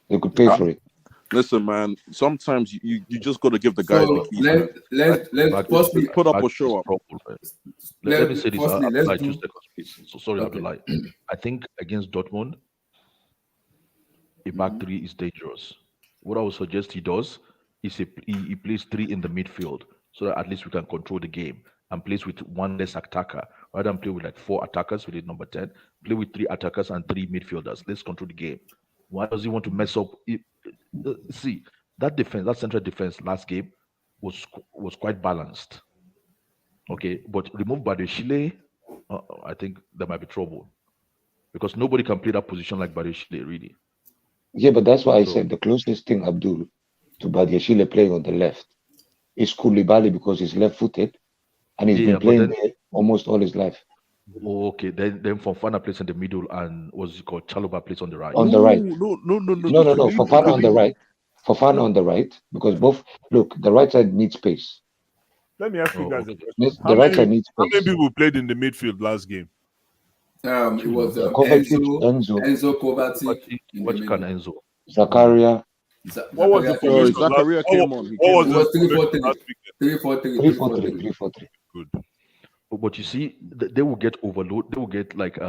they could pay for it. Listen, man. Sometimes you just got to give the guys So the keys. man. let's firstly Put up or show up. Let me say this. Firstly, let's Like do- 2 seconds, please. So sorry, Okay. Abdullah. I think against Dortmund, a back Mm-hmm. three is dangerous. What I would suggest he does is he plays three in the midfield so that at least we can control the game and plays with one less attacker rather than play with like 4 attackers with his number 10. Play with 3 attackers and 3 midfielders. Let's control the game. Why does he want to mess up? See, that defense, that central defense last game was quite balanced. Okay, but removed by the Chile, I think there might be trouble because nobody can play that position like Chile, really. Yeah, but that's why I So- said the closest thing, Abdul, to Badiashile playing on the left is Koulibaly because he's left-footed and he's Yeah, been but playing then- there almost all his life. Oh, okay, then Fofana plays in the middle and what's it called? Chalobah plays on the right. On the right. No. No. Fofana on the right. Fofana on the right because both look the right side needs space. Let me ask you Oh, guys a okay. question. The right side needs How many space. people played in the midfield last game? It was Kovacic, Enzo Enzo, Kovacic. in the What can middle. Enzo? Zakaria, What was the Zakaria- formation? Zakaria came on. He What was It the was 3-4-3. formation last weekend? 3-4-3. 3-4-3, 3-4-3. Good. But you see, they will get overloaded. They will get like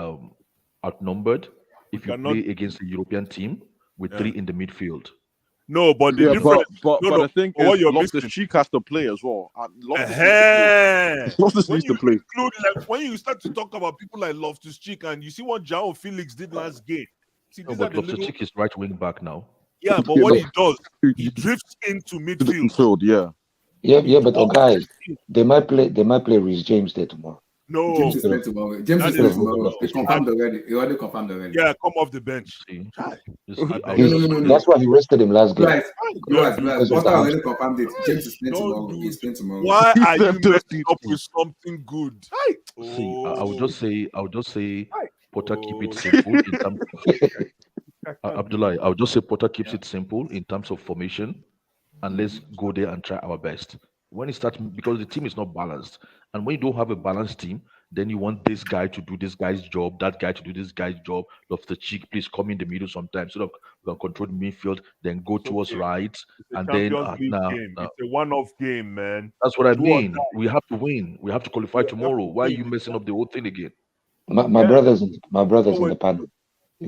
outnumbered if you cannot- play against a European team with Yeah. 3 in the midfield. No, but the Yeah, difference. but No, the thing but what is, you're Loftus missing- Cheek has to play as well. Eh-heh. Loftus When needs to you play. include, like, when you start to talk about people like Loftus Cheek and you see what João Felix did last game. See, No, these are but the Loftus little, Cheek is right wing back now. yeah, but what he does, he drifts into To the midfield. midfield, yeah. Yeah, but guys, they might play Reece James there tomorrow. No, James is playing tomorrow. James That is playing is- tomorrow. It's confirmed already. He already confirmed already. yeah, come off the bench. See, Chai. You see, I No, was- no. That's why he rested him last game. Right. Don't do Because of Potter the already confirmed it. James is playing Don't tomorrow. do He's playing tomorrow. Why are you Don't do messing it. up with something good? Hi. See, I would just say Potter keep it Oh. simple in terms Abdullah, I would just say Potter keeps it simple in terms of formation, and let's go there and try our best. When it starts, because the team is not balanced, and when you don't have a balanced team, then you want this guy to do this guy's job, that guy to do this guy's job. Loftus Cheek, please come in the middle sometimes so that we can control the midfield, then go towards okay. right, It's a and then Champions League game. nah. It's a one-off game, man. That's what I Do or mean. die. We have to win. We have to qualify Yeah, tomorrow. that's Why are the you thing. messing up the whole thing again? My Yeah. brothers in the panel.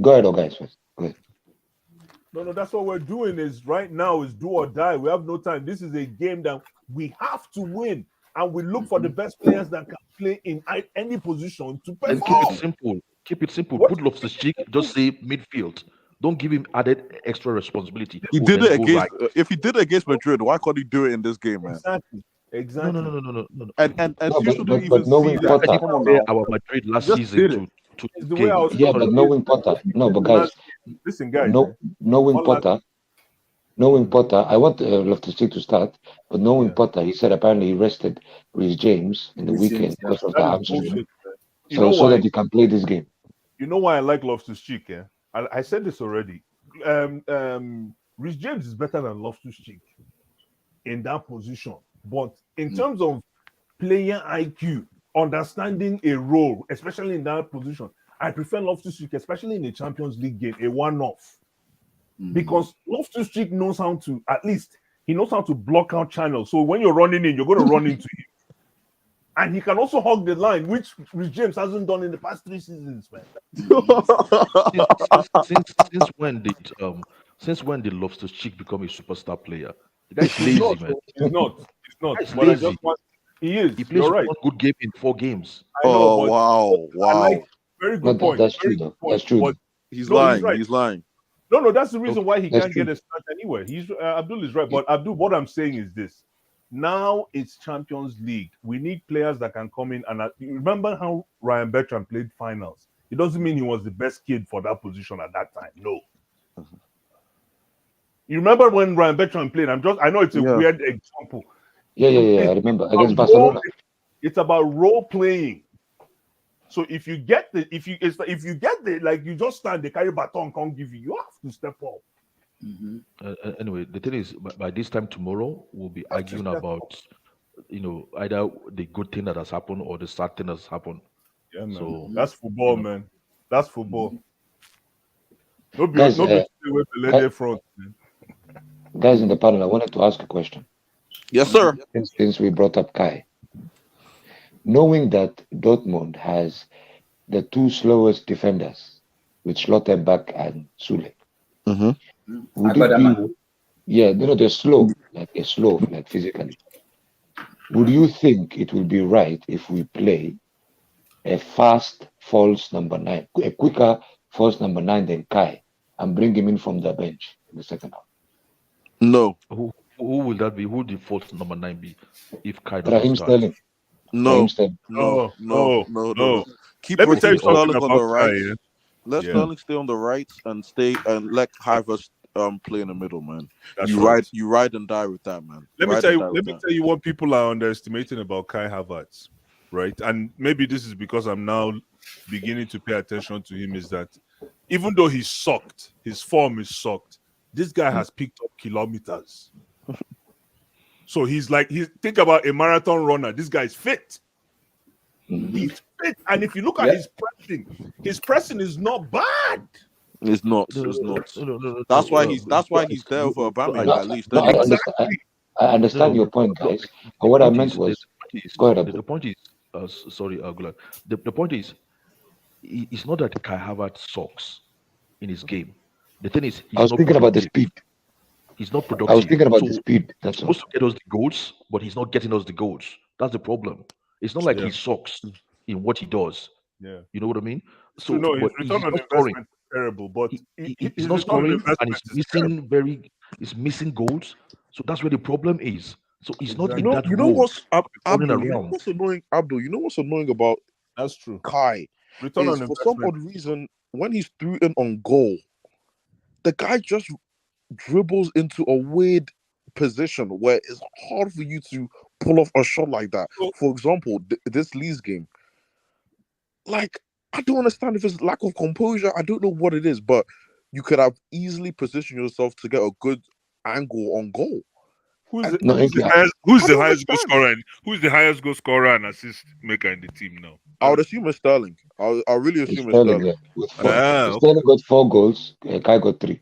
Go ahead, guys. First. Go ahead. No, that's what we're doing. Is right now is do or die. We have no time. This is a game that we have to win, and we look for the best players that can play in any position to And keep perform. it simple. Keep it simple. What? Put Loftus Cheek. Just say midfield. Don't give him added extra responsibility. He Oh, did then it go against. right. If he did it against Madrid, why can't he do it in this game, man? Exactly. No. And No, Tuchel but didn't even knowing see that. Potter- Come on Compare now. our Madrid last Just season did to It's the way I was Yeah, talking. but knowing Potter. No, but guys, Listen, guys. knowing One last- Potter, I want Loftus Cheek to start, but knowing Yeah. Potter, he said apparently he rested Reece James in the Reece weekend James, because of the That is hamstring, bullshit, man. You so know so why? that he can play this game. You know why I like Loftus Cheek? Yeah, I said this already. Reece James is better than Loftus Cheek in that position, but in terms of player IQ, understanding a role, especially in that position. I prefer Loftus-Cheek, especially in a Champions League game, a one-off. Because Loftus-Cheek knows how to, at least, he knows how to block out channels. So when you're running in, you're going to run into him. And he can also hug the line, which James hasn't done in the past 3 seasons, man. Since when did Loftus-Cheek become a superstar player? The guy's lazy, man. He's not. He's But lazy. He is. He plays You're right. one good game in 4 games. I know, but wow. I like, very good point. That's Very true, good though. point. That's true. But He's No, lying. he's right. He's lying. No, that's the reason why he That's can't true. get a start anywhere. Abdul is right, but Abdul, what I'm saying is this: now it's Champions League. We need players that can come in and you remember how Ryan Bertrand played finals. It doesn't mean he was the best kid for that position at that time. No. You remember when Ryan Bertrand played? I know it's a weird example. Yeah. I remember against Barcelona. It's about role playing. So if you get like you just stand, they carry baton, can't give you have to step up. Anyway, the thing is, by this time tomorrow, we'll be arguing about, either the good thing that has happened or the sad thing that's happened. Yeah, man. So That's football, man. That's football. Guys, Front, man. Guys in the panel, I wanted to ask a question. Yes, sir. Since we brought up Kai, knowing that Dortmund has the 2 slowest defenders with Schlotterbeck and Sule, would it be, they're slow, like physically. Would you think it would be right if we play a fast false number 9, a quicker false number 9 than Kai, and bring him in from the bench in the second half? No. Who will that be? Who would the false number 9 be if Kai Raheem doesn't start? Sterling. No. No. Keep Let me tell you Sterling something on about the right. Kai, yeah? Let Sterling stay on the right and let Havertz play in the middle, man. That's You ride and die with that, man. Let me tell you what people are underestimating about Kai Havertz, right? And maybe this is because I'm now beginning to pay attention to him, is that even though he's sucked, his form is sucked, this guy has picked up kilometers. So think about a marathon runner. This guy's fit. He's fit. And if you look at his pressing is not bad. It's not. No. That's why he's there for Aubameyang at least. I understand your point, guys. But what I meant was, go ahead. The point is, sorry, Agula. The point is, it's not that Kai Havertz sucks in his game. The thing is, I was thinking about the speed. He's not productive. I was thinking about the speed. That's he's supposed to get us the goals, but he's not getting us the goals. That's the problem. It's not like he sucks in what he does. Yeah, you know what I mean. So no, his return on investment is terrible, but he's not scoring and he's missing goals. So that's where the problem is. So he's not in that role. What's annoying, Abdul? You know what's annoying about that's true. Kai return on for some odd reason when he's through in on goal, the guy just dribbles into a weird position where it's hard for you to pull off a shot like that. For example, this Leeds game, like, I don't understand if it's lack of composure. I don't know what it is, but you could have easily positioned yourself to get a good angle on goal. Who's the highest goal scorer? Who's the highest goal scorer and assist maker in the team now? I would assume it's Sterling. I really assume it's Sterling. Yeah. Sterling got 4 goals. Kai got 3.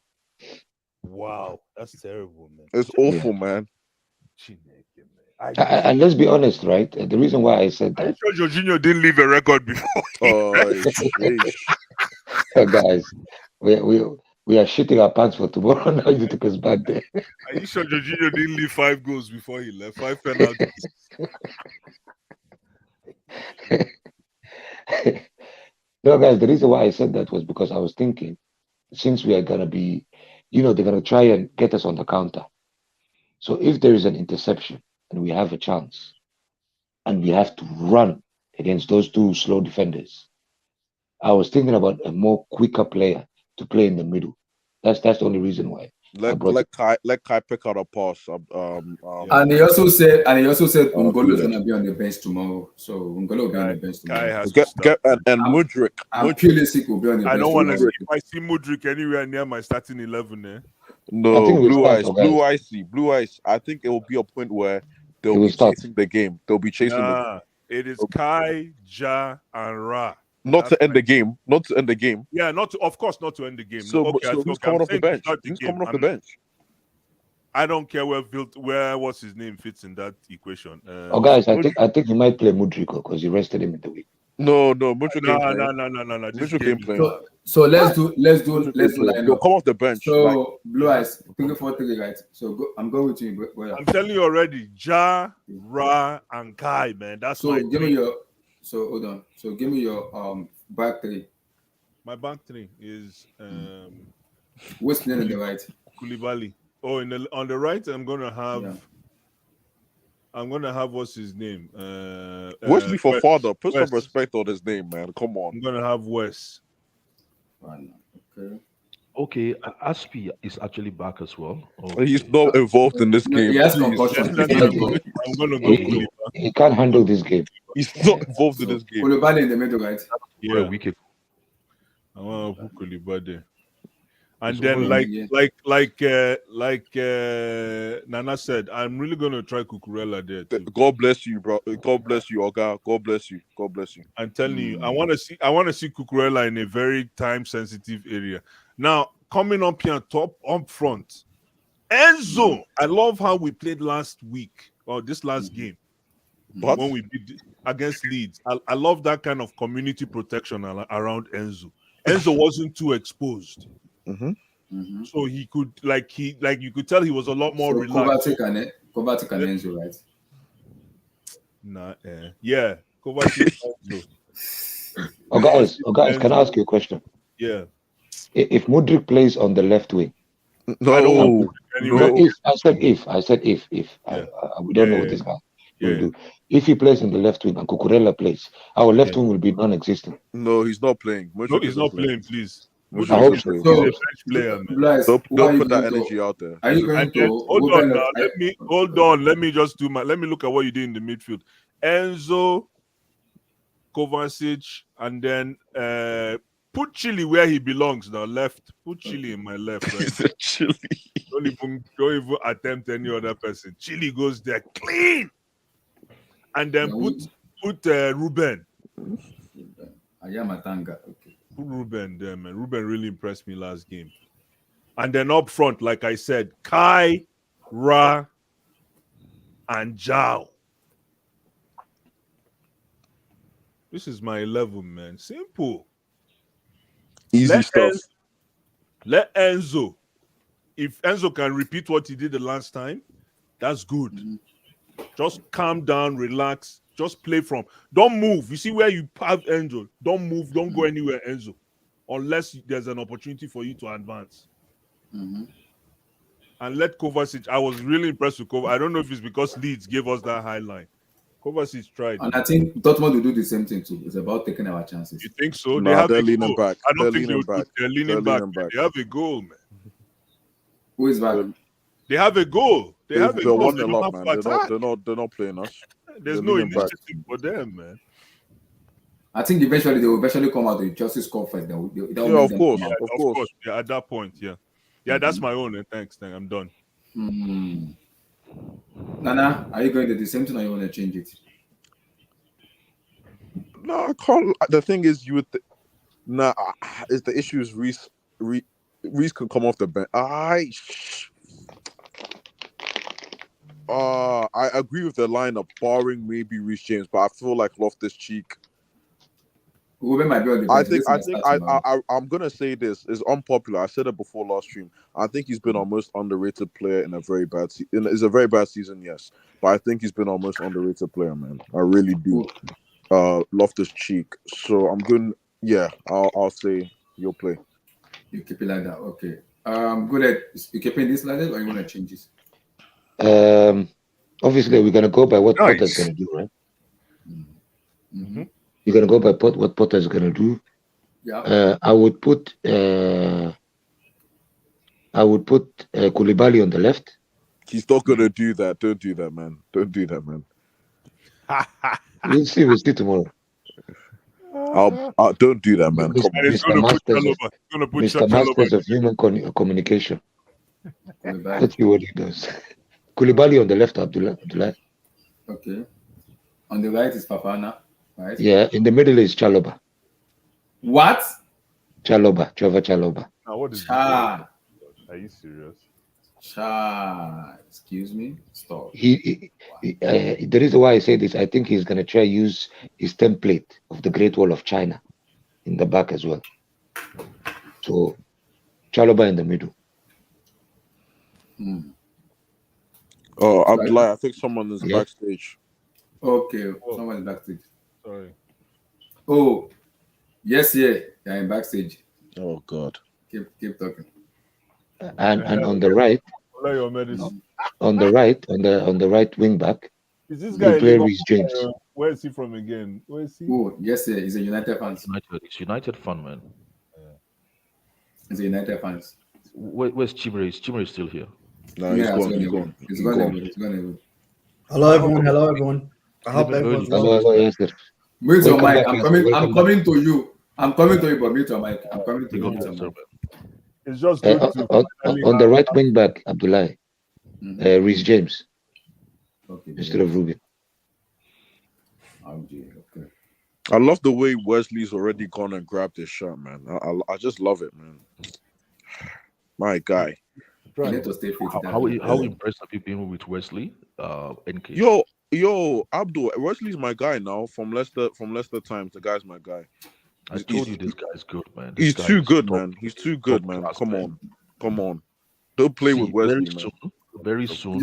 Wow, that's terrible, man. It's awful, man. And let's be honest, right? The reason why I said that. I'm sure Jorginho didn't leave a record before. Guys, we are shitting our pants for tomorrow. Now you took us back there. Are you sure Jorginho didn't leave 5 goals before he left? 5 penalties. No, guys, the reason why I said that was because I was thinking, since we are going to be, they're going to try and get us on the counter. So if there is an interception and we have a chance and we have to run against those 2 slow defenders, I was thinking about a more quicker player to play in the middle. That's the only reason why. Let Kai pick out a pass. And he also said Ngolo is gonna be on the bench tomorrow. So Ngolo will be on the bench tomorrow. And Mudryk. Pulisic will be on the bench. I don't want to see if I see Mudryk anywhere near my starting 11. No, blue ice. I think it will be a point where They'll will be start. chasing the game. They'll be chasing the Nah, it is Kai, Ja, and Ra. not That's to end the game. Not to end the game. Yeah, not to, of course, not to end the game. So, No, okay, so who's okay, coming I'm off the saying to bench? start the Who's game. coming off the bench? I don't care where what's his name fits in that equation. Guys, I think he might play Mudryk because he rested him in the week. No, Mitchell No. Mitchell This game game is playing. So let's do line You'll up. come off the bench. So Blue Eyes 3-4-3, right? So I'm going with you, brother. I'm telling you already, Ja, Ra, and Kai, man. That's So my give me three. your. So hold on. So give me your back three. My back three is What's playing on the right? Koulibaly. Oh, on the right, I'm gonna have. Yeah. I'm gonna have what's his name? Wesley for West. father. Put some West. respect on his name, man. Come on. I'm gonna have West. Okay. Okay, Aspi is actually back as well. He's not involved in this No, game. he has Please. concussion. I'm gonna go Koulibaly. He can't handle this game. He's not involved in this game. Koulibaly in the middle, right? For a Yeah, week ago. I want to put Koulibaly. And It's then, over, like Nana said, I'm really gonna try Cucurella there too. God bless you, bro. God bless you, Oga. God bless you. God bless you. I'm telling you, I want to see Cucurella in a very time sensitive area. Now, coming up here up front, Enzo. I love how we played last week or this last game But when we beat against Leeds. I love that kind of community protection around Enzo. Enzo wasn't too exposed. So he could you could tell he was a lot more relaxed. Kovacic and Enzo, right? Yeah. Kovacic. Guys, can I ask you a question? Yeah. If Mudryk plays on the left wing, no. if we don't know what this guy will do. If he plays in the left wing and Cucurella plays, our left wing will be non-existent. No, he's not playing. No, he's not playing, please. I hope so. He's a bench player, man. Don't put that energy out there. Are you going to hold on now? Hold on. Let me look at what you did in the midfield. Enzo, Kovacic, and then put Chile where he belongs now. Left. Put Chile in my left. Right? He's a Chile. Don't even attempt any other person. Chile goes there clean. And then put Ruben. Ayamatanga. Okay. Put Ruben there, man. Ruben really impressed me last game. And then up front, like I said, Kai, Ra, and Zhao. This is my 11, man. Simple. Easy stuff. Let Enzo. If Enzo can repeat what he did the last time, that's good. Just calm down, relax. Just play from. Don't move. You see where you have Enzo. Don't move. Don't go anywhere, Enzo. Unless there's an opportunity for you to advance. And let Kovacic. I was really impressed with Kovacic. I don't know if it's because Leeds gave us that high line. Kovacic tried. And I think Dortmund will do the same thing too. It's about taking our chances. You think so? Nah, they're leaning back. I don't They're think leaning back. they're leaning back. They have a goal, man. Who is back? They have a goal. They have a They're goal. 1-0 up, man. They're not playing us. There's They're no leaning back. initiative for them, man. I think eventually they will come out with Chelsea score first. Yeah, of course. Of course. Yeah, at that point, yeah. Yeah, that's my own. And thanks. I'm done. Nana, are you going to do the same thing or you want to change it? No, I can't. The thing is, is the issue is Reece can come off the bench. I agree with the lineup, barring maybe Reece James, but I feel like Loftus-Cheek. Ruben might be on the bench. I'm gonna say this is unpopular. I said it before last stream. I think he's been our most underrated player in a very bad season. It's a very bad season, yes, but I think he's been our most underrated player, man. I really do. Loftus-Cheek. So I'm going. Yeah, I'll say you'll play. You keep it like that, okay. Good at you keeping this like that, or you want to change this? Obviously, we're gonna go by what Potter's gonna do, right? You're gonna go by what Potter's gonna do. Yeah. I would put Koulibaly on the left. He's not gonna do that. Don't do that, man. Don't do that, man. We'll see tomorrow. Don't do that, man. Mr. Masters of human communication. Let's see what he does. Koulibaly on the left, Abdullah. Okay. On the right is Fafana, right? Yeah, in the middle is Chaloba. What? Chaloba, Trevor Chaloba. Now, what is this? Cha. Are you serious? Cha. Excuse me. Stop. The reason why I say this, I think he's gonna try use his template of the Great Wall of China in the back as well. So Chaloba in the middle. Oh, Abdullah, I think someone is backstage. Okay, someone is backstage. Sorry. Oh, yes, yeah, in backstage. Oh God. Keep talking. And on the right, on the right wing back, is this we guy play Reece James. Where is he from again? Where is he? Oh, yes, yeah, he's a United fan. It's United fan, man. He's a United fan. Where's Chimere? Is Chimere still here? No, he's gone. He's gone. Hello, everyone. I hope everyone's well. Hello, yes, sir. Mute your mic. I'm coming to you. I'm coming to you, but mute your mic. I'm coming to you. It's just good on the right wing back, Abdullah, Reece James, instead of Ruben. Okay. I love the way Wesley's already gone and grabbed his shot, man. I just love it, man. My guy. You need to stay fit. How impressed have you been with Wesley? NK. Yo, Abdul, Wesley's my guy now from Leicester times. The guy's my guy. I told you this guy's good, man. He's too good, man. He's too good, man. Come on. Don't play with Wesley, man. Very soon.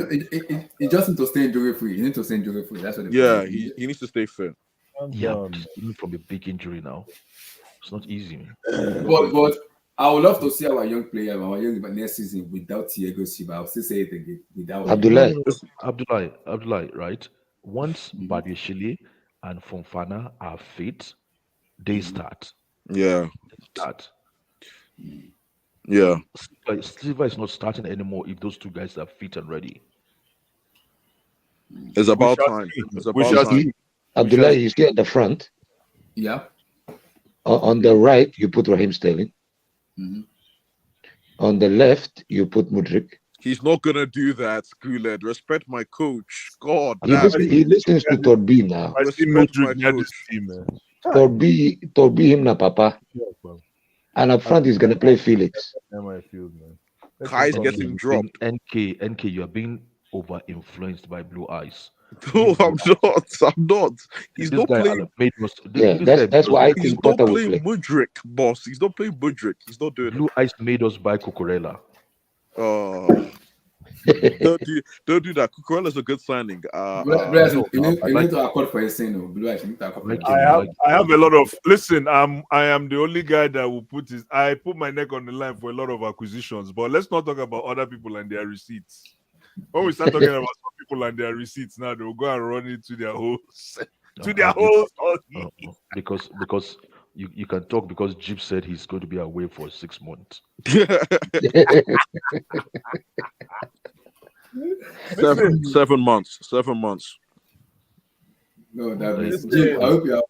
He just need to stay injury free. He needs to stay injury free. That's what. He needs to stay fit. Yeah, even from a big injury now, it's not easy, man. But I would love to see our young player, next season without Thiago Silva. I'll still say it again. Without Abdullah, right? Once Badiashile and Fofana are fit, they start. Yeah. Yeah. Like Silva is not starting anymore if those two guys are fit and ready. It's about time. Abdullah, you see at the front. Yeah. On the right, you put Raheem Sterling. On the left, you put Mudryk. He's not gonna do that, Schoolhead. Respect my coach. God, he listens to Torbi now. Respect my coach. Torbi him na papa. And up front, he's gonna play Felix. Kai's getting dropped. NK, you are being over-influenced by Blue Eyes. No, I'm not. He's not playing. That's why I think Potter will play. Mudryk, boss. He's not playing Mudryk. He's not doing Blue Eyes made us buy Cucurella. Don't do that. Cucurella's a good signing. You need to accord for his saying. Blue Eyes, you need to accord for his saying. I have a lot of. Listen, I am the only guy that will I put my neck on the line for a lot of acquisitions. But let's not talk about other people and their receipts. When we start talking about some people and their receipts, now they'll go and run into their holes. Because you can talk because Jeep said he's going to be away for 6 months. 7 months. 7 months. No, that is Jeep. I hope you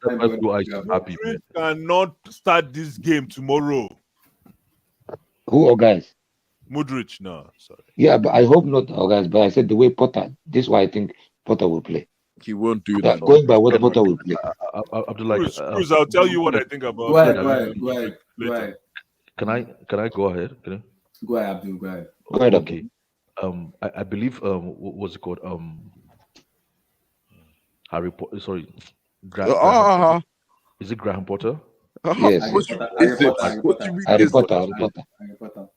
are happy. We cannot start this game tomorrow. Who or guys? Mudryk, no, sorry. Yeah, but I hope not, guys. But I said the way Potter. This is why I think Potter will play. He won't do that. Going by what Potter will play. Cruz, I'll tell you what I think about. Go ahead. Can I go ahead? Go ahead, Abdul. Go ahead. Go ahead, okay. I believe what's it called? Harry Potter. Sorry, is it Graham Potter? Yes. Harry Potter.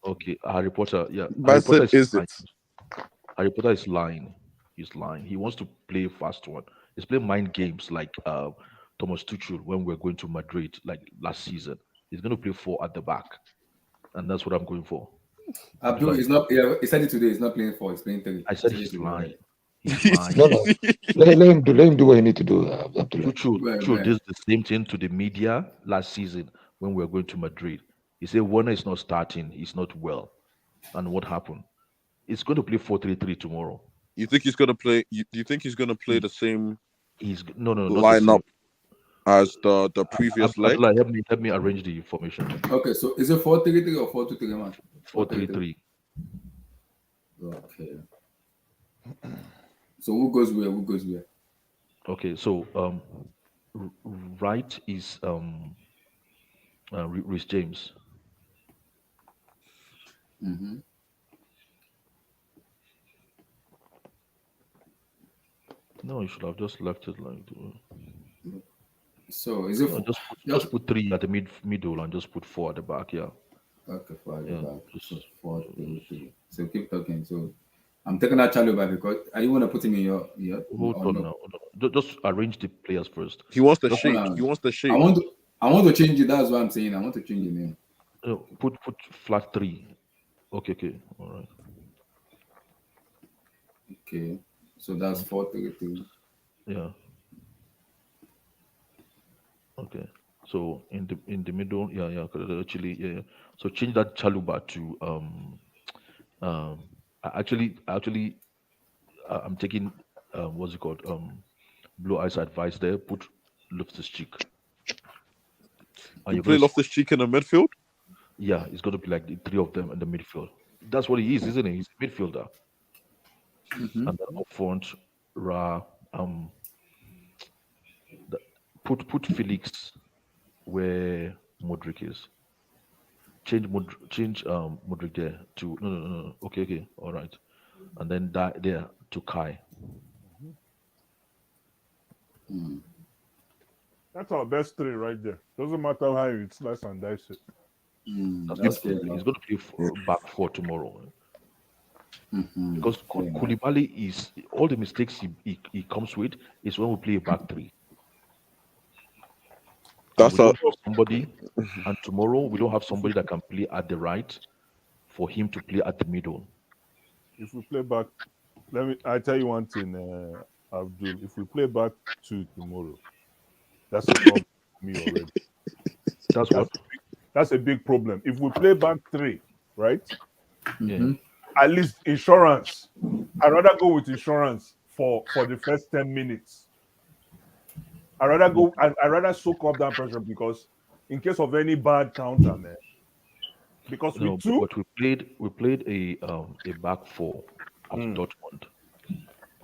Okay, Harry Potter. Yeah. Harry Potter is lying. He's lying. He wants to play fast one. He's playing mind games like Thomas Tuchel when we're going to Madrid like last season. He's going to play 4 at the back, and that's what I'm going for. Abdul is not. He said it today. He's not playing 4. He's playing 3. I said he's lying. No. Let him do what he need to do. Tuchel did the same thing to the media last season when we were going to Madrid. He said Warner is not starting. He's not well, and what happened? He's going to play 4-3-3 tomorrow. You think he's going to play? You think he's going to play the same? No, lineup as the previous leg. Help me arrange the formation. Okay, so is it 4-3-3 or 4-2-3 man? 4-3-3. Okay. So who goes where? Okay, so right is Rhys James. Mm-hmm. No, you should have just left it like. So is it No, for, just put three at the middle and just put four at the back. Yeah, okay for the yeah. back? Just So 4-3-3. So keep talking. So I'm taking that Chaluba because I didn't want to put him in your hold or on no. now. Hold on. Just arrange the players first. He wants the Just shape. wanna, He wants the I shape. want to I want to change it. That's what I'm saying. I want to change the name. Put flat three. Okay, all right. Okay. So that's Okay, 4-3-3. yeah, okay. So in the middle, yeah. Actually, yeah. So change that Chaluba to um. Actually, I'm taking what's it called Blue Eyes advice there. Put Loftus Cheek, and You you're play gonna see. Loftus Cheek in the midfield. Yeah, it's gonna be like the three of them in the midfield. That's what he is, isn't he? He's a midfielder, Mm-hmm. and then up front, Ra. The, put Felix where Modric is. Change Modric there to no. Okay, all right, and then that there to Kai. That's our best three right there. Doesn't matter how you slice and dice it. That's That's best fair three. enough. He's gonna play back four tomorrow Mm-hmm. because Fair enough. Koulibaly is all the mistakes he comes with is when we play a back three, and That's we a don't have somebody. And tomorrow we don't have somebody that can play at the right for him to play at the middle. If we play back, I tell you one thing, Abdul. If we play back two tomorrow, that's a problem for me already. That's That's what. that's a big problem. If we play back three, right? Yeah. Mm-hmm. At least insurance. I'd rather go with insurance for the first 10 minutes. I'd rather soak up that pressure because in case of any bad counter, man. Because No, with two, but we played a back four at Dortmund.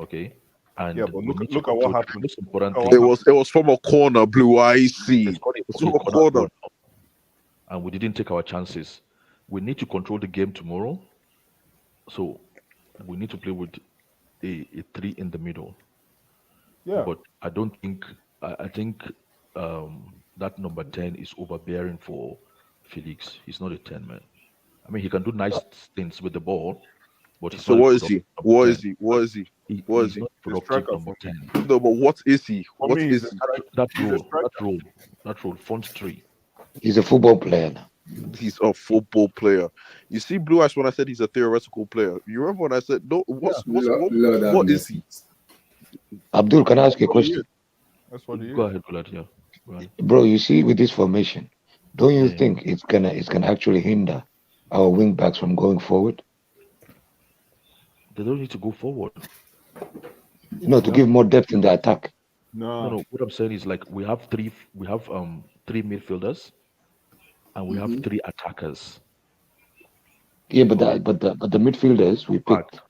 Okay, yeah, and but we look need to at what control the happened. most important Look at thing. what it was from a corner, Blue Eye It's C. called It's a from a corner draw corner. now, and we didn't take our chances. We need to control the game tomorrow, so we need to play with a three in the middle. Yeah. But I don't think I think that number 10 is overbearing for Felix. He's not a 10 man. I mean, he can do nice things with the ball, but he's So not a what is he? productive number What 10. is he? What is he? What is He's he? not He's a productive striker number for me. 10. No, but what is he? For What me, is he? That he's a role, striker. that role, front three. He's a football player now. He's a football player. You see, Blue Eyes when I said he's a theoretical player. You remember when I said no? Lord have What is mercy. he? Abdul, can I ask you a That's what he is. question? That's what he Go is. ahead, Bulat. Yeah, go ahead. Bro, you see with this formation, don't you Yeah. think it's gonna actually hinder our wing backs from going forward? They don't need to go forward. To give more depth in the attack. No. What I'm saying is like we have three midfielders and we have Mm-hmm. three attackers. Yeah, but Okay. the midfielders we But picked.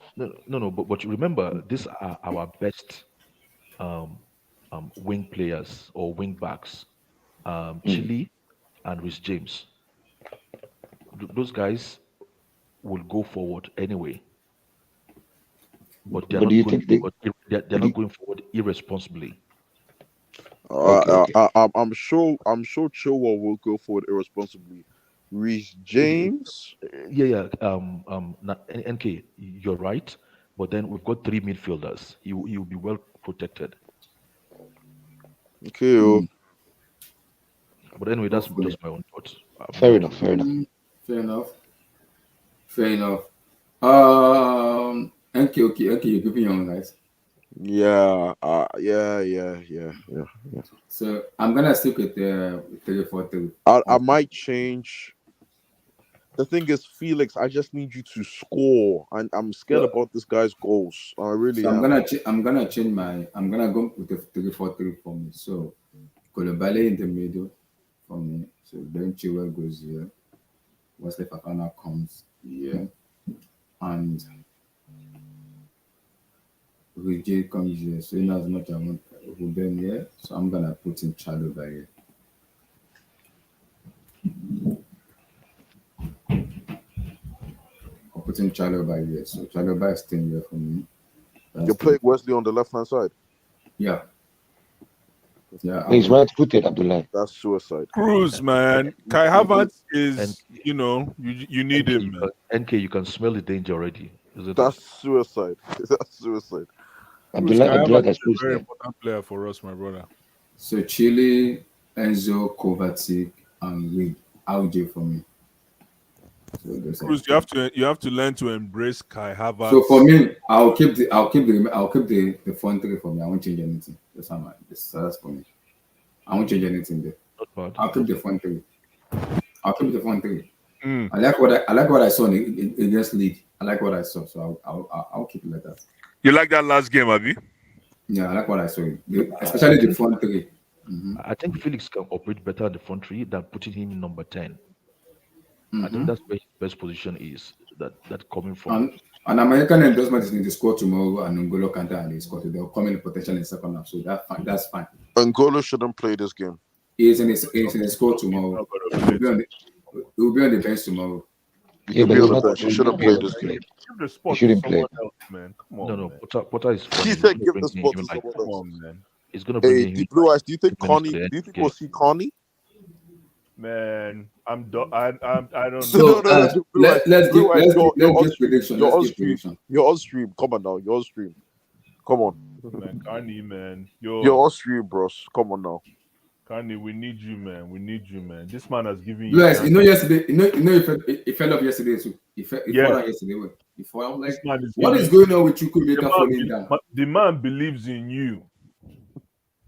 no, but you remember these are our best um wing players or wing backs. Chile and Rhys James. Those guys will go forward anyway, but they're But do not you going think they? forward. They're But do not going forward irresponsibly. okay. I'm sure. I'm sure Chilwell will go forward irresponsibly. Reece It- it- James. yeah. NK, you're right. But then we've got three midfielders. He will be well protected. Okay. But anyway, that's Hopefully. just my own thoughts. I'm Fair not. enough. Fair enough. Fair enough. Fair enough. Okay, you're giving your own guys. Yeah. Yeah. So I'm gonna stick with the 3-4-3. I might change. The thing is, Felix, I just need you to score, and I'm scared So, about this guy's goals. I really so am. I'm gonna change I'm gonna go with the 3-4-3 for me. So Koulibaly in the middle for me. So then Chilwell goes here. Wesley Fafana comes here. And Vijay comes here. So in as much I want Ruben here, so I'm gonna put in Chalobah here. I'll put in Chalobah here. So Chalobah is staying here for me. You're playing Wesley on the left-hand side. Yeah. Yeah. He's right-footed, Abdullah. That's suicide. Cruz, man. Kai Havertz is, you need him, man. NK, you can smell the danger already. That's suicide. That's suicide. Abdullah is a very important player for us, my brother. So Chile, Enzo, Kovacic, and RJ for me. So Cruz, you have to learn to embrace Kai Havertz. So for me, I'll keep the front three for me. I won't change anything. That's for me. I won't change anything there. I'll keep the front three. I like what I saw against League. I like what I saw, so I'll keep it like that. You like that last game, Abi? Yeah, I like what I saw, especially the front three. Mm-hmm. I think Felix can operate better at the front three than putting him in number 10. I think that's where his best position is. That coming from. An American endorsement is in the squad tomorrow, and N'Golo Kante and the squad. They'll come in potential in the second half, so that's fine. That's fine. N'Golo shouldn't play this game. He's in the squad tomorrow. He'll be on the bench tomorrow. He shouldn't play this game. He shouldn't play. Man. Come on, No. Potter is. He said give the spot to someone else. man. He's gonna bring Hey, Blue Eyes, do you think Connie? Do you think we'll see Connie? Man, I don't know. So let's get prediction. You're on stream. Come on now. You're on stream. Come on. Man, Carney, man. You're on stream, bros. Come on now. Carney, we need you, man. We need you, man. This man has given you. Yes, yesterday. He fell off yesterday too. He fell out yesterday. He fell like. What is going on with you? Could make a falling down. The man believes in you.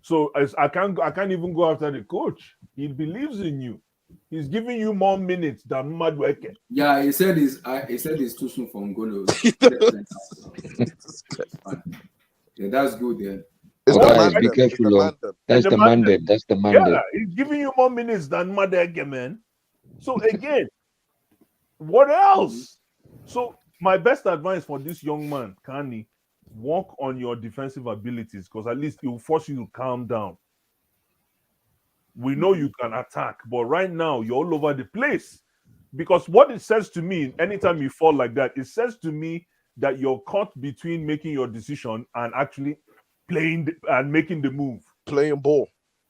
So I can't even go after the coach. He believes in you. He's giving you more minutes than Madueke. Yeah, he said it's too soon for N'Golo. Yeah, that's good then. Be careful. That's the mandate. That's the mandate. Yeah, he's giving you more minutes than Madueke, man. So again, what else? So my best advice for this young man, Kani, work on your defensive abilities, because at least it will force you to calm down. We know you can attack, but right now you're all over the place. Because what it says to me, anytime you fall like that, it says to me that you're caught between making your decision and actually playing and making the move. Playing ball.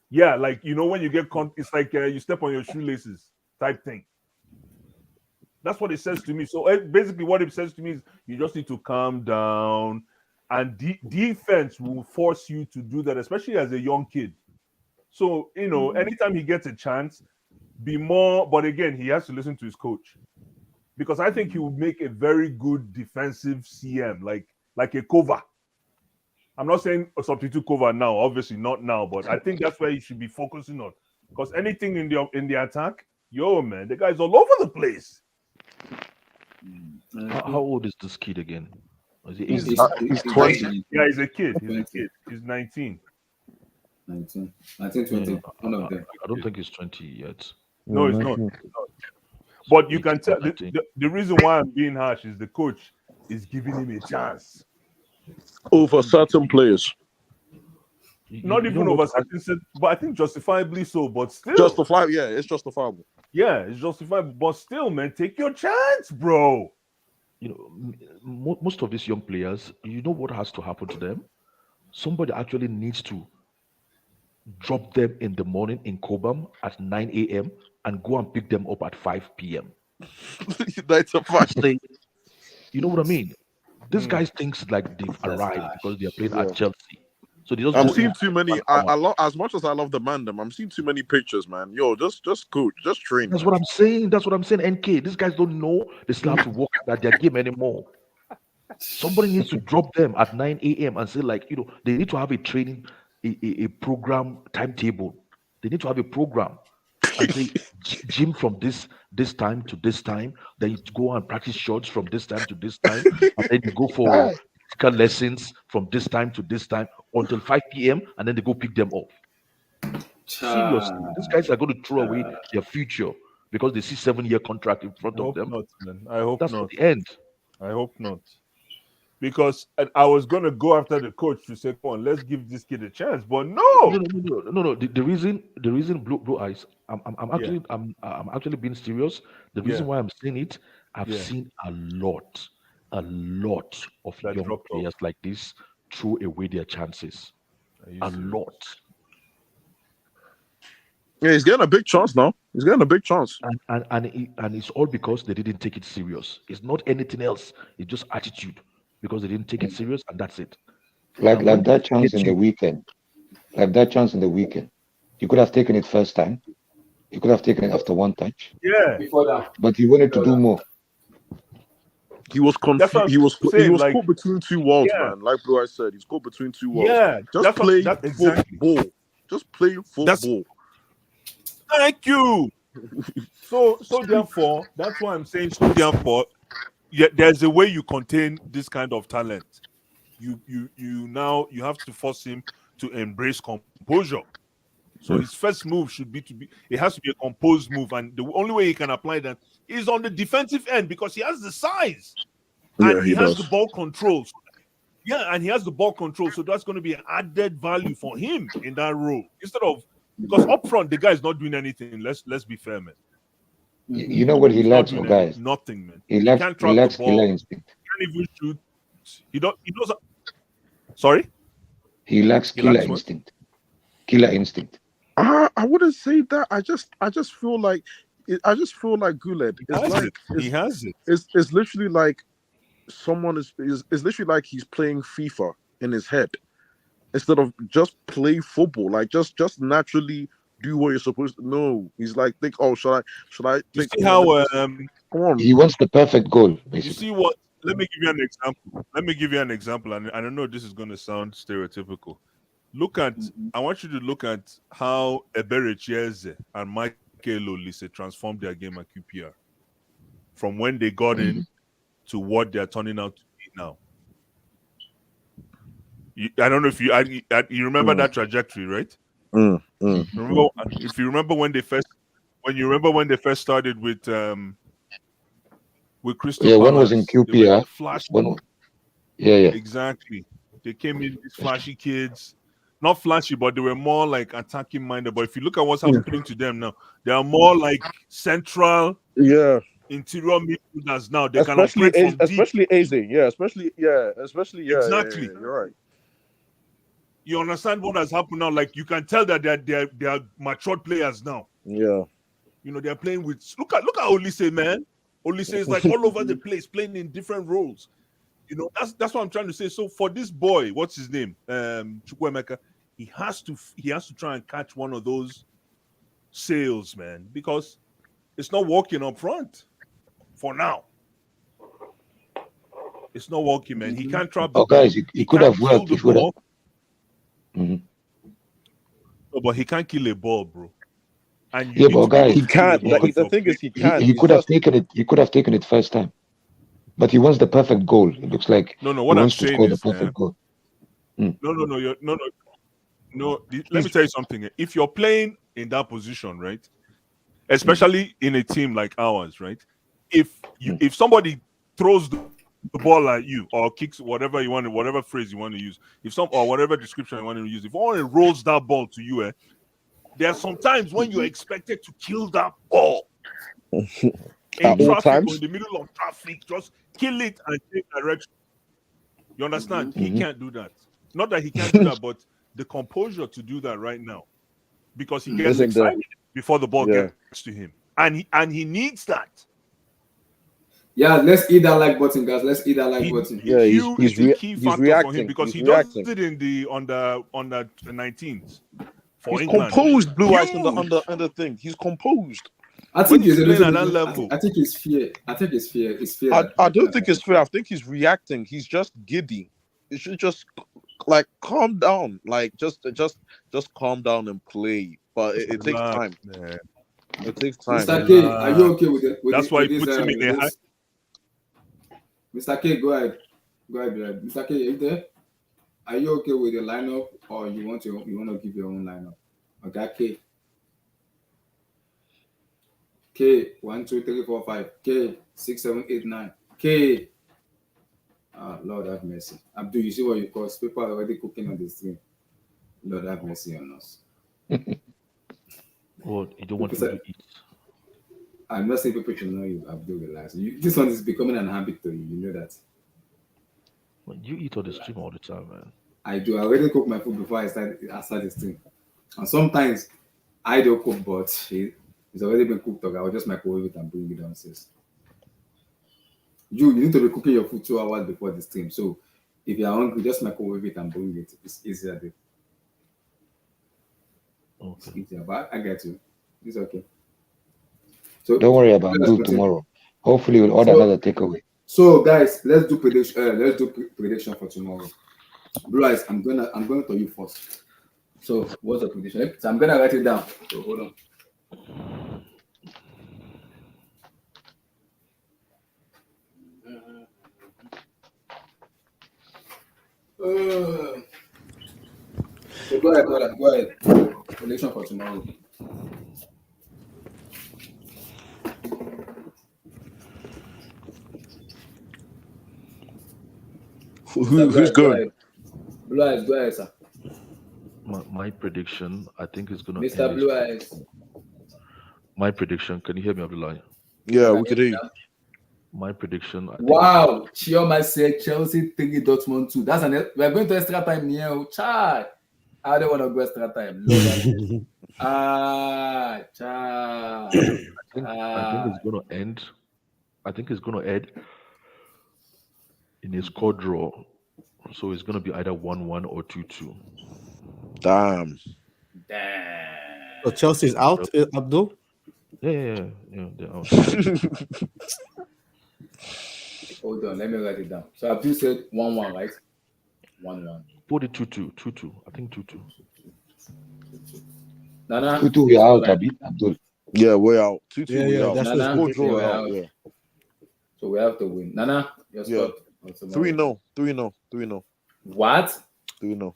Yeah, like, when you get caught, it's like you step on your shoelaces type thing. That's what it says to me. So basically what it says to me is you just need to calm down, and defense will force you to do that, especially as a young kid. So, anytime he gets a chance, be more, but again, he has to listen to his coach. Because I think he would make a very good defensive CM, like a cover. I'm not saying a substitute cover now, obviously not now, but I think that's where he should be focusing on. Because anything in the attack, man, the guy's all over the place. How old is this kid again? He's 20. Yeah, he's a kid. He's 19. 19, 20. One of them. I don't think he's 20 yet. No, it's not. But you can tell the reason why I'm being harsh is the coach is giving him a chance over certain players. Not even over certain, but I think justifiably so. But still, justifiable. Yeah, it's justifiable. Yeah, it's justifiable. But still, man, take your chance, bro. Most of these young players, you know what has to happen to them? Somebody actually needs to drop them in the morning in Cobham at 9 a.m. and go and pick them up at 5 p.m. That's a fact. You know what I mean? These guys think like they've arrived because they're playing at Chelsea. So they I'm seeing too many. I love, as much as I love the Mandem, I'm seeing too many pictures, man. Yo, just coach, just train. That's what I'm saying. NK, these guys don't know they still have to work at their game anymore. Somebody needs to drop them at 9 a.m. and say, like, they need to have a training, a program timetable. They need to have a program and say gym from this time to this time. Then you go and practice shots from this time to this time, and then you go for physical lessons from this time to this time until 5 p.m. and then they go pick them up. Seriously, these guys are going to throw away their future because they see 7-year contract in front of them. Not, man. I hope that's not. The end. I hope not. because I was going to go after the coach to say, come on, let's give this kid a chance. But no. No. The reason blue eyes. I'm actually being serious. The reason why I'm saying it, I've seen a lot of That young dropped off. players like this throw away their chances. A lot. Yeah, he's getting a big chance now. He's getting a big chance. And it's all because they didn't take it serious. It's not anything else. It's just attitude because they didn't take it serious, and that's it. Like And when that they chance hit in the you, weekend. Like that chance in the weekend. You could have taken it first time. You could have taken it after one touch. Yeah. Before that. But he wanted to do more. He was That's what confused. I'm saying, He was like, caught between two worlds, yeah. man. Like Blue Eye said, he's caught between two worlds. Yeah. Just play exactly. football. Just play football. Thank you. So therefore, that's why I'm saying so therefore, there's a way you contain this kind of talent. You have to force him to embrace composure. So his first move should be it has to be a composed move, and the only way he can apply that is on the defensive end because he has the size and he has the ball control. Yeah, and he has the ball control, so that's going to be an added value for him in that role instead of because up front the guy is not doing anything. Let's be fair, man. You know what he lacks, guys? Nothing, man. He can't track lacks the ball. killer instinct. He can't even shoot. He knows. Sorry. He lacks killer what? instinct. Killer instinct. I wouldn't say that. I just feel like Guled. He has it. It's literally like someone is literally like he's playing FIFA in his head instead of just play football. Like just naturally do what you're supposed to. No, he's like think. Oh, should I? You see how come on. He wants the perfect goal. Basically. You see what? Let me give you an example. And I don't know if this is going to sound stereotypical. I want you to look at how Ebere Chieze and Michael Olise transformed their game at QPR from when they got in to what they're turning out to be now. I don't know if you remember that trajectory, right? Remember, if you remember when they first started with Crystal Palace. One was in QPR. Exactly. They came in these flashy kids. Not flashy, but they were more like attacking minded. But if you look at what's happening to them now, they are more like central interior midfielders now. They can operate from deep. Especially Eze. Especially Exactly. You're right. You understand what has happened now? Like you can tell that they are matured players now. Yeah. You know, they're playing with look at Olise, man. Olise is like all over the place, playing in different roles. You know, that's what I'm trying to say. So for this boy, what's his name? Chukwuemeka, he has to try and catch one of those sails, man, because it's not working up front for now. It's not working, man. He can't trap the ball. Guys, he could have worked if no, but he can't kill a ball, bro. And but guys, he can't. The thing is, he can't. He could have taken it. He could have taken it first time. But he wants the perfect goal. It looks like what I'm saying is, the perfect goal. No. Let me tell you something. If you're playing in that position, right, especially in a team like ours, right, if somebody throws the ball at you or kicks whatever you want, whatever phrase you want to use, or whatever description you want to use, if someone rolls that ball to you, there are some times when you're expected to kill that ball. In traffic, or in the middle of traffic, just kill it and take direction. You understand? He can't do that. Not that he can't do that, but the composure to do that right now, because he gets excited before the ball gets to him, and he needs that. Yeah, let's hit that like button, guys. Let's hit that like button. Yeah, he's a key factor reacting for him because he's he reacting. does it in the under 19s. For He's England. composed, Blue Eyes on the thing. He's composed. I think he's playing at that level. I think it's fear. It's fear. I don't think it's fear. I think he's reacting. He's just giddy. You should just like calm down. Like just calm down and play. But it takes time. Man. It takes time. Mr. K, are you okay with it? That's why he puts him in a high. Mr. K, go ahead. Mr. K, are you there? Are you okay with the lineup, or you want to give your own lineup? Okay, K 1 2 3 4 5 K 6 7 8 9 K. Lord have mercy. Abdul, you see what you cause? People are already cooking on the stream. Lord have mercy on us. Well, you don't want people to eat. I'm not saying people should know you, Abdul, relax. This one is becoming an habit to you. You know that. Well, you eat on the stream all the time, man. I do. I already cook my food before I start the stream. And sometimes I don't cook, but it's already been cooked up. I will just microwave it and bring it downstairs. You need to be cooking your food 2 hours before the stream. So if you're hungry, just microwave it and bring it. It's easier. Okay. It's easier, but I get you. It's okay. So don't worry about Abdul tomorrow. Hopefully, we'll order another takeaway. So guys, let's do prediction. Let's do prediction for tomorrow. Blue Eyes, I'm going to you first. So what's the prediction? So I'm gonna write it down. So hold on. So go ahead, brother. Go ahead. Prediction for tomorrow. Who's good? Blue Eyes, go ahead, sir. My prediction, I think, is gonna. Mr. Blue Eyes. My prediction. Can you hear me, Abdullah? Yeah, we could hear you. My prediction. Wow, Chioma said Chelsea 3, Dortmund 2. We are going to extra time here. Chad, I don't want to go extra time. Chad. I think it's gonna end. I think it's gonna end in a score draw. So it's gonna be either 1-1 or 2-2. Damn. So Chelsea's out, Abdul? Yeah, they're out. Hold on, let me write it down. So Abdul said 1-1, right? 1-1. Put it 2-2. I think 2-2. Nana, 2-2, we're out, Abdul. Yeah, we're out. 2-2, yeah, we're out. that's Nana, Score draw, we're out. out. Yeah. So we have to win. Nana, your score. 3-0. What? 3-0.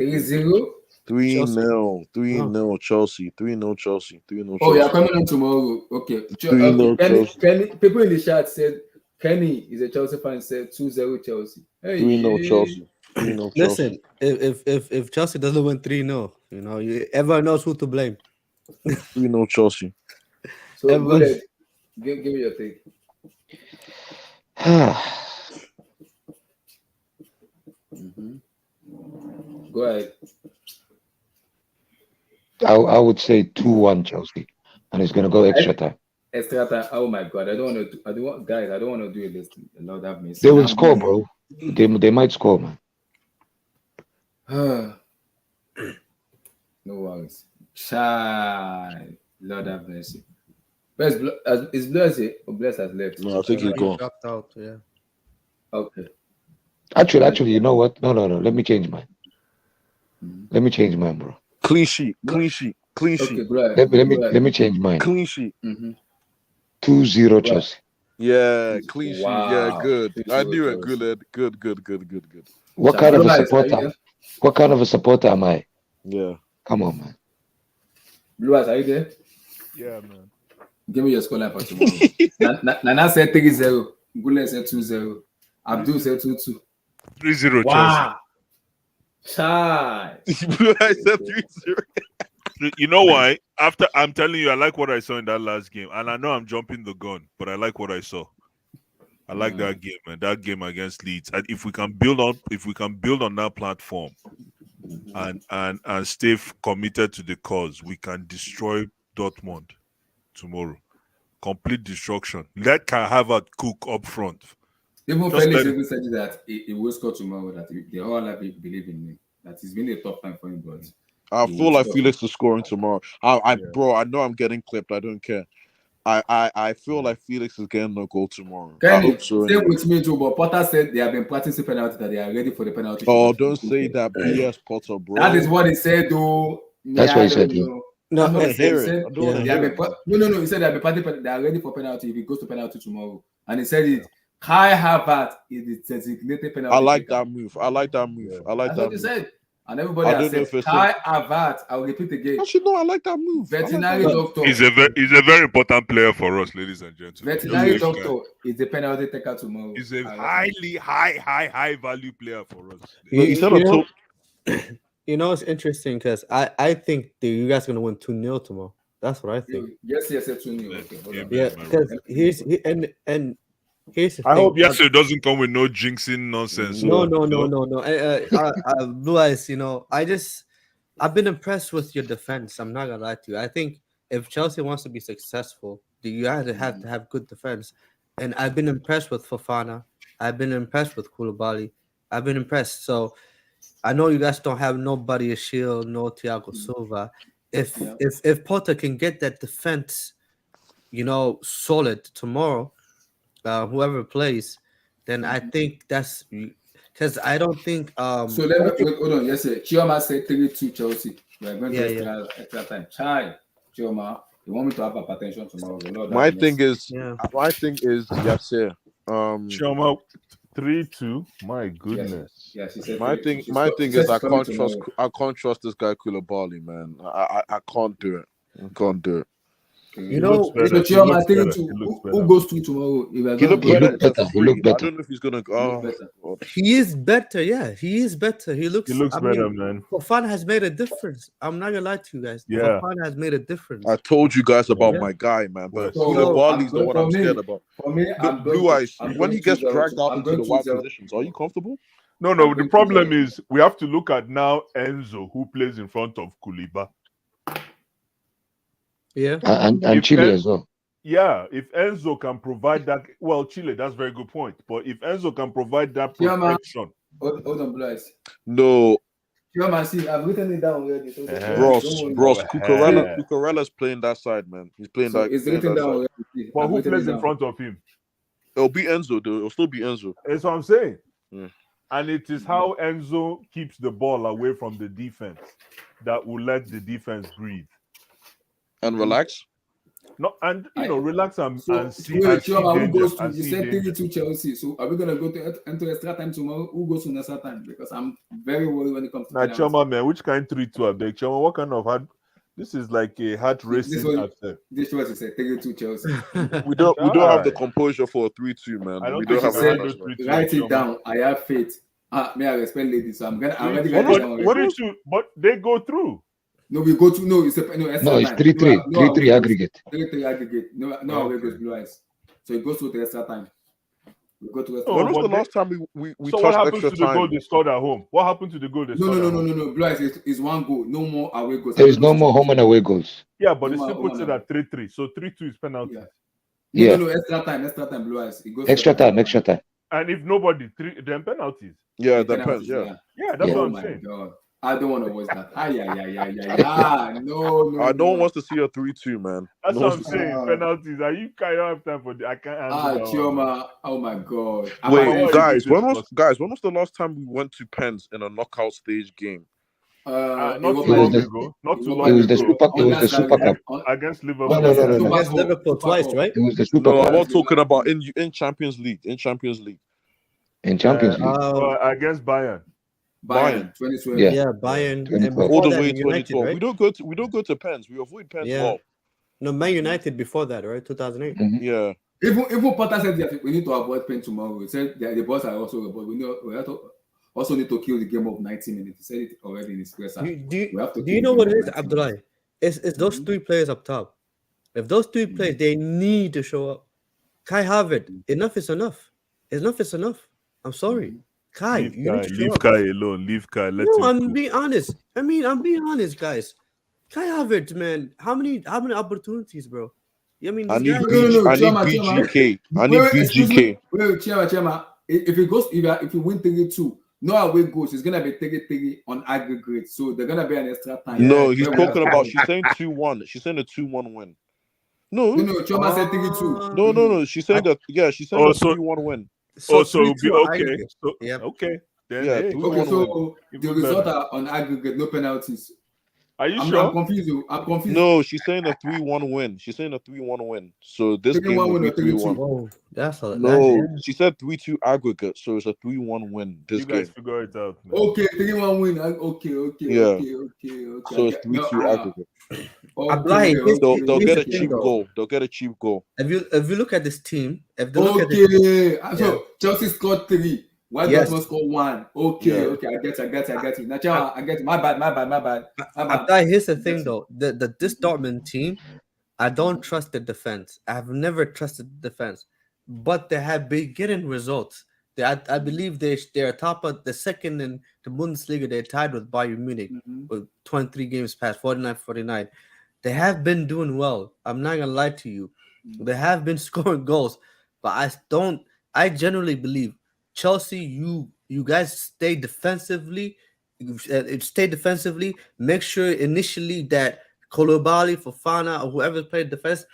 3-0? 3-0 Chelsea. 3-0 Chelsea. 3-0 Chelsea. Oh, you're coming on tomorrow. Okay. 3-0 Kenny, people in the chat said Kenny is a Chelsea fan, said 2-0 Chelsea. Hey, 3-0 Chelsea. 3-0 Listen, if Chelsea doesn't win 3-0, everyone knows who to blame. 3-0 Chelsea. So go ahead. Give me your take. Go ahead. I would say 2-1 Chelsea, and it's gonna go extra time. Extra time. Oh my God! I don't want to. Guys, I don't want to do this. Lord have mercy. They will score, bro. They might score, man. No worries. Child, Lord have mercy. Is Bless has left? No, I think he's gone. Dropped out, yeah. Okay. Actually, you know what? No. Let me change mine. Let me change mine, bro. Clean sheet. Okay, Let me change mine. Clean sheet. 2-0 Chelsea. Yeah, clean sheet. Wow. Yeah, good. I knew it. Chelsea. Good. What kind of a supporter? What kind of a supporter am I? Yeah. Come on, man. Blue Eyes, are you there? Yeah, man. Give me your scoreline for tomorrow. Nana said 3-0. Gule said 2-0. Abdul said 2-2. 3-0 Wow. Child. Chelsea. I said 3-0. You know why? After I'm telling you, I like what I saw in that last game, and I know I'm jumping the gun, but I like what I saw. I like that game, man. That game against Leeds. And if we can build on that platform, and stay committed to the cause, we can destroy Dortmund tomorrow. Complete destruction. Let Kai Havertz cook up front. Even Felix even said that he will score tomorrow. That they all believe in me. That it's been a tough time for him, but I feel like Felix is scoring tomorrow. Bro, I know I'm getting clipped. I don't care. I feel like Felix is getting a goal tomorrow. Kenny, same with me too, but Potter said they have been practicing penalty, that they are ready for the penalty. Oh, don't say that BS, Potter, bro. That is what he said, though. That's what he said. No, he said no. He said they are ready for penalty if he goes to penalty tomorrow. And he said it. Kai Havertz is the designated penalty. I like that move. I like that move. That's what he said. And everybody I has don't know said, if it's Kai Havertz, I will repeat again, Actually, no, I like that move. I like veterinary that move. doctor. He's a very important player for us, ladies and gentlemen. Veterinary Just leave doctor is the penalty taker tomorrow. He's a highly high value player for us. No, he said a top. You know, it's interesting because I think that you guys are gonna win 2-0 tomorrow. That's what I think. Yes, 2-0. Okay, yeah, because here's the I thing. hope yesterday doesn't come with no jinxing nonsense. No. Blue Eyes, you know, I've been impressed with your defense. I'm not gonna lie to you. I think if Chelsea wants to be successful, you have to have good defense. And I've been impressed with Fofana. I've been impressed with Koulibaly. I've been impressed. So I know you guys don't have nobody a shield, no Thiago Silva. If Potter can get that defense, you know, solid tomorrow, whoever plays, then I think that's because I don't think. So let me hold on. Yes, sir. Chioma said 3-2 Chelsea. We're going to extra time. Chai, Chioma, you want me to have hypertension tomorrow? My thing is, yes, sir. Chioma 3-2. My goodness. Yes, she said my thing is I can't trust this guy Koulibaly, man. I can't do it. You know, Chioma 3-2. Who goes through tomorrow? He looked better. I don't know if he's gonna go. He is better. Yeah, he is better. He looks better, man. Fofana has made a difference. I'm not gonna lie to you guys. Yeah. Fofana has made a difference. I told you guys about my guy, man. But Koulibaly's the one I'm scared about. For me, Blue Eyes. When he gets dragged out into the wide positions, are you comfortable? No. The problem is we have to look at now Enzo, who plays in front of Koulibaly. Yeah, and Chile as well. Yeah, if Enzo can provide that, well, Chile, that's a very good point. But if Enzo can provide that protection, hold on, Blythe. No. Chioma, see, I've written it down already. So Ross, Cucurella's playing that side, man. He's playing that. It's written down already. But who plays in front of him? It'll be Enzo, though. It'll still be Enzo. That's what I'm saying. Yeah. And it is how Enzo keeps the ball away from the defense that will let the defense breathe. And relax. No, and relax and see. Chioma, who goes to? You said 3-2 Chelsea. So are we gonna go into extra time tomorrow? Who goes to extra time? Because I'm very worried when it comes to. Now, Chioma, man, which kind 3-2 I beg? Chioma, what kind of hard? This is like a heart racing after. This was said 3-2 Chelsea. we don't have the composure for a 3-2, man. I don't we don't have a write it down. I have faith. May I respect ladies? So I'm already writing down. What is you? But they go through. No, we go to it's 3-3. 3-3 aggregate. 3-3 aggregate. No, away goes Blue Eyes. So it goes to the extra time. We go to extra time. When was the last time we so touched what happens extra to the time? goal they scored at home? What happened to the goal they scored at home? No. Blue Eyes is one goal. No more away goals. There is no more home and away goals. Yeah, but it still puts it at 3-3. So 3-2 is penalty. Yeah. No, extra time, Blue Eyes. It goes extra time. And if nobody, then penalties. Yeah, depends. Yeah, that's what I'm saying. God. I don't want to watch that. No. I don't want to see a 3-2, man. That's what I'm saying. Penalties. Are you kind of have time for? I can't answer. Chioma. Oh my God. Wait, guys. When was the last time we went to pens in a knockout stage game? Not too long ago. It was the Super Cup against Liverpool. No. Against Liverpool twice, right? It was the Super Cup. I'm not talking about in Champions League. In Champions League. Against Bayern. 2012. Yeah, Bayern. And all the way United, 2012. right? We don't go to pens. We avoid pens. Yeah. No, Man United before that, right? 2008. Mm-hmm. Yeah. Even Potter said that we need to avoid pen tomorrow. He said that the boss are also, but we also need to kill the game of 90 minutes. He said it already in his press. Do you know what it is, Abdullah? It's those three players up top. If those three players, they need to show up. Kai Havertz, enough is enough. Enough is enough. I'm sorry. Kai, leave Kai alone. Leave Kai. I'm being honest. I'm being honest, guys. Kai Havertz, man, how many opportunities, bro? I need BGK. I need BGK. Wait, Chema. If you win 3-2, no away goals, it's gonna be 3-3 on aggregate. So they're gonna be an extra time. No, he's talking about. She's saying 2-1. She's saying a 2-1 win. No, Chema said 3-2. No. She's saying that. Yeah, she's saying a 3-1 win. So it'll be okay. So, okay. Then, so the result are on aggregate, no penalties. Are you I'm sure? confused. I'm confused. No, she's saying a 3-1 win. She's saying a 3-1 win. So this game 3-1 will win be or 3-2? 3-1. Whoa, that's a No, she said 3-2 aggregate, so it's a 3-1 win this You guys game. figure it out, man. Okay, 3-1 win. Okay. Yeah. Okay. So it's 3-2 aggregate. Abdullahi, They'll here's get the a thing, cheap though. goal. They'll get a cheap goal. If you look at this team, if they look at Okay. this, So Chelsea scored 3. Why Yes. Dortmund score 1? Okay. Yeah. I get you. Now, I get it. My bad. Abdullahi, here's the thing, though. This Dortmund team, I don't trust the defense. I've never trusted the defense, but they have been getting results. I believe they're top of the second in the Bundesliga. They're tied with Bayern Munich with 23 games past, 49. They have been doing well. I'm not gonna lie to you. They have been scoring goals, but I generally believe Chelsea, you guys stay defensively. Stay defensively. Make sure initially that Koulibaly, Fofana, or whoever played defense,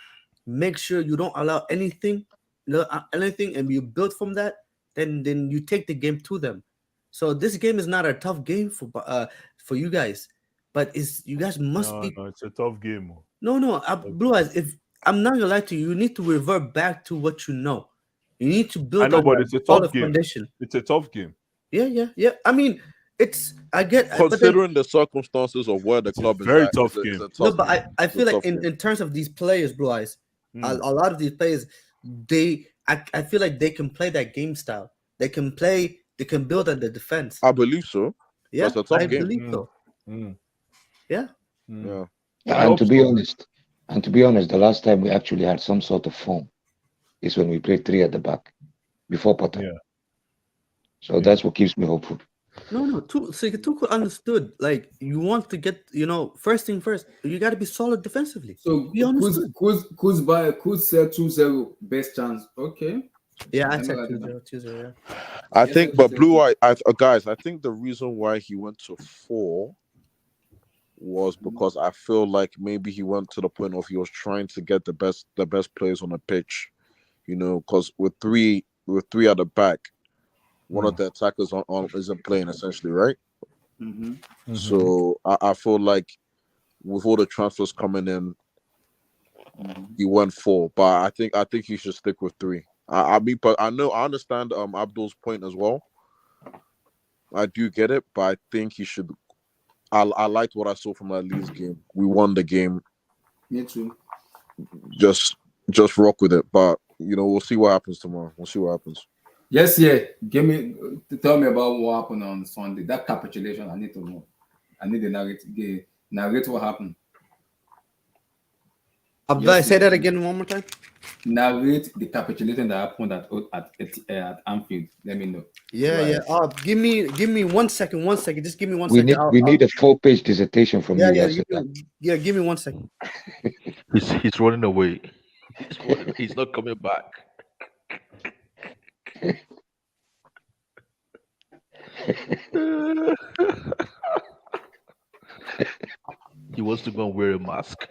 make sure you don't allow anything, and you build from that. Then you take the game to them. So this game is not a tough game for you guys, but you guys must be. No, it's a tough game. No, Blue Eyes. If I'm not gonna lie to you, you need to revert back to what you know. You need to build. I know, but it's a tough game. Foundation. It's a tough game. Yeah. I mean, I get Considering the circumstances of where the club is very at, tough it's game. a tough no, but game. I feel It's a like tough game. in terms of these players, Blue Eyes, a lot of these players, I feel like they can play that game style. They can build on the defense. I believe so. Yeah, That's a tough I game. believe so. Yeah. Yeah. And to be honest, the last time we actually had some sort of form is when we played 3 at the back before Potter. Yeah. So that's what keeps me hopeful. No. Tuchel understood. Like, you want to get, first thing first, you got to be solid defensively. So be honest. Kuz said 2-0 best chance. Okay. Yeah, I said 2-0. Yeah. I think, but Blue Eye, guys, I think the reason why he went to 4 was because I feel like maybe he went to the point of he was trying to get the best players on the pitch, because with three at the back, one of the attackers isn't playing essentially, right? So I feel like with all the transfers coming in, he went 4, but I think he should stick with 3. I understand Abdul's point as well. I do get it, but I think he should. I liked what I saw from that Leeds game. We won the game. Me too. Just rock with it, but we'll see what happens tomorrow. We'll see what happens. Yes, tell me about what happened on Sunday. That capitulation, I need to know. I need the narrate what happened. Abdullah, say that again one more time. Narrate the capitulation that happened at Anfield. Let me know. Yeah. Give me 1 second. 1 second. Just give me 1 We second. we need a 4-page dissertation from you guys. Give me 1 second. He's running away. He's not coming back. He wants to go and wear a mask.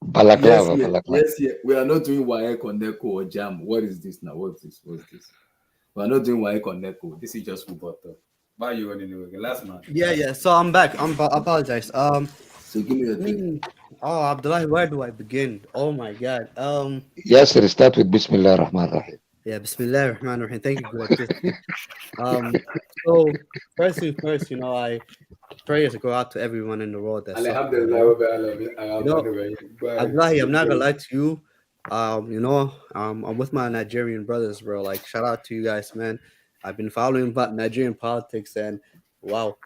Balaclava. Yes. We are not doing WAEC on Neko or Jam. What is this now? What's this? We are not doing WAEC on Neko. This is just football talk. Why are you running away? Last man. Yeah. So I'm back. I apologize. So give me the thing. Oh, Abdullah, where do I begin? Oh my God. Yes, sir. Start with Bismillah Rahman Rahim. Yeah, Bismillah Rahman Rahim. Thank you for that. So first thing first, prayers go out to everyone in the world. Abdullahi, I'm not gonna lie to you. I'm with my Nigerian brothers, bro. Like, shout out to you guys, man. I've been following about Nigerian politics, and wow,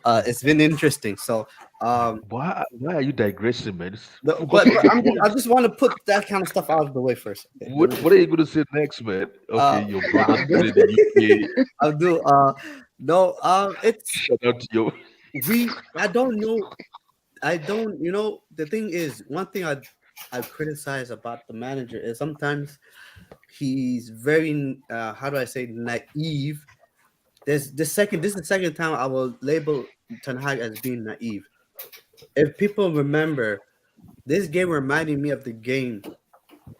it's been interesting. So, why are you digressing, man? But I just want to put that kind of stuff out of the way first. Okay? What are you going to say next, man? Okay, your brother's in the UK. I'll do. No. It's shout out to you. I don't know. The thing is, one thing I criticize about the manager is sometimes he's very how do I say, naive. This is the second time I will label Ten Hag as being naive. If people remember, this game reminded me of the game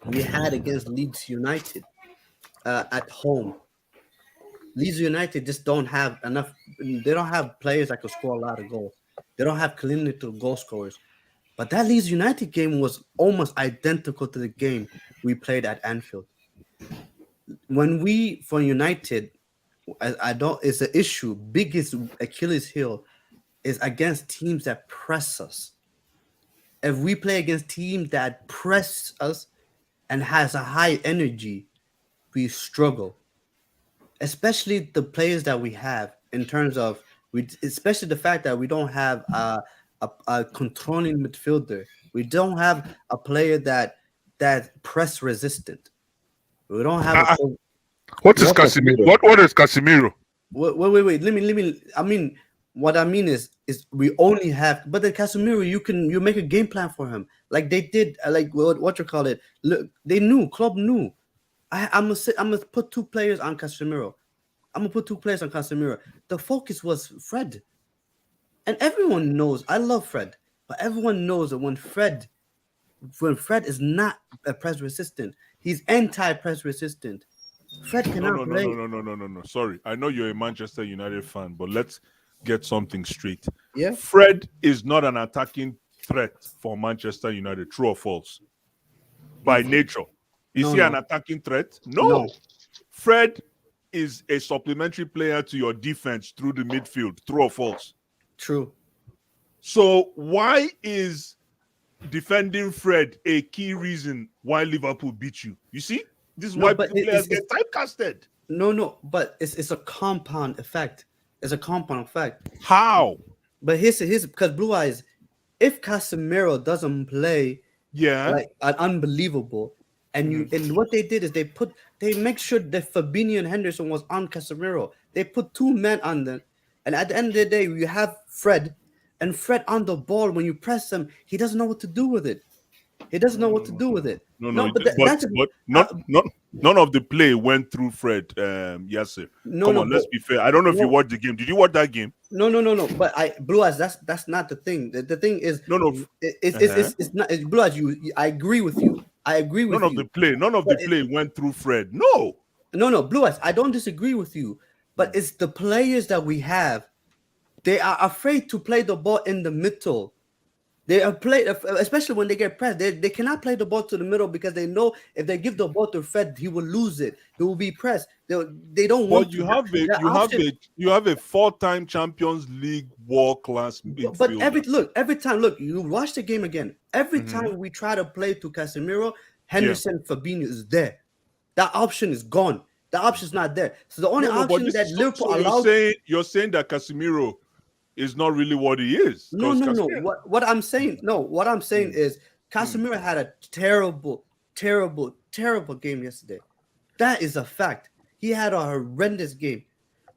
we had against Leeds United at home. Leeds United just don't have enough. They don't have players that can score a lot of goals. They don't have clinical goal scorers. But that Leeds United game was almost identical to the game we played at Anfield. When we, for United, I don't, it's an issue. Biggest Achilles heel is against teams that press us. If we play against teams that press us and has a high energy, we struggle. Especially the players that we have in terms of especially the fact that we don't have a controlling midfielder. We don't have a player that press resistant. We don't have. What is Casemiro? What is Casemiro? Wait. Let me. I mean, what I mean is we only have. But the Casemiro, you make a game plan for him, like they did. Like what you call it? Look, they knew. Club knew. I'm gonna put 2 players on Casemiro. The focus was Fred, and everyone knows. I love Fred, but everyone knows that when Fred is not a press resistant, he's anti-press resistant. Fred cannot play. No. Sorry, I know you're a Manchester United fan, but let's get something straight. Yeah, Fred is not an attacking threat for Manchester United. True or false? By nature, is he an attacking threat? No. Fred is a supplementary player to your defense through the midfield. True or false? True. So why is defending Fred a key reason why Liverpool beat you? You see? This is why players get typecasted. No, but it's a compound effect. It's a compound effect. How? But here's because Blue Eyes, if Casemiro doesn't play, like an unbelievable, and what they did is they make sure that Fabinho and Henderson was on Casemiro. They put 2 men on them, and at the end of the day, you have Fred, and Fred on the ball. When you press him, he doesn't know what to do with it. None of the play went through Fred. Yasser. Let's be fair. I don't know if you watched the game. Did you watch that game? No. But Blue Eyes, that's not the thing. The thing is, it's not. Blue Eyes, I agree with you. None of the play went through Fred. No, Blue Eyes, I don't disagree with you. But it's the players that we have. They are afraid to play the ball in the middle. They are played, especially when they get pressed. They cannot play the ball to the middle because they know if they give the ball to Fred, he will lose it. He will be pressed. They don't want. You have a 4-time Champions League world class midfielder. But every time, you watch the game again. Every time we try to play to Casemiro, Henderson, Fabinho is there. That option is gone. The option is not there. So the only option that Liverpool allows. You're saying that Casemiro is not really what he is. No. What I'm saying is Casemiro had a terrible game yesterday. That is a fact. He had a horrendous game.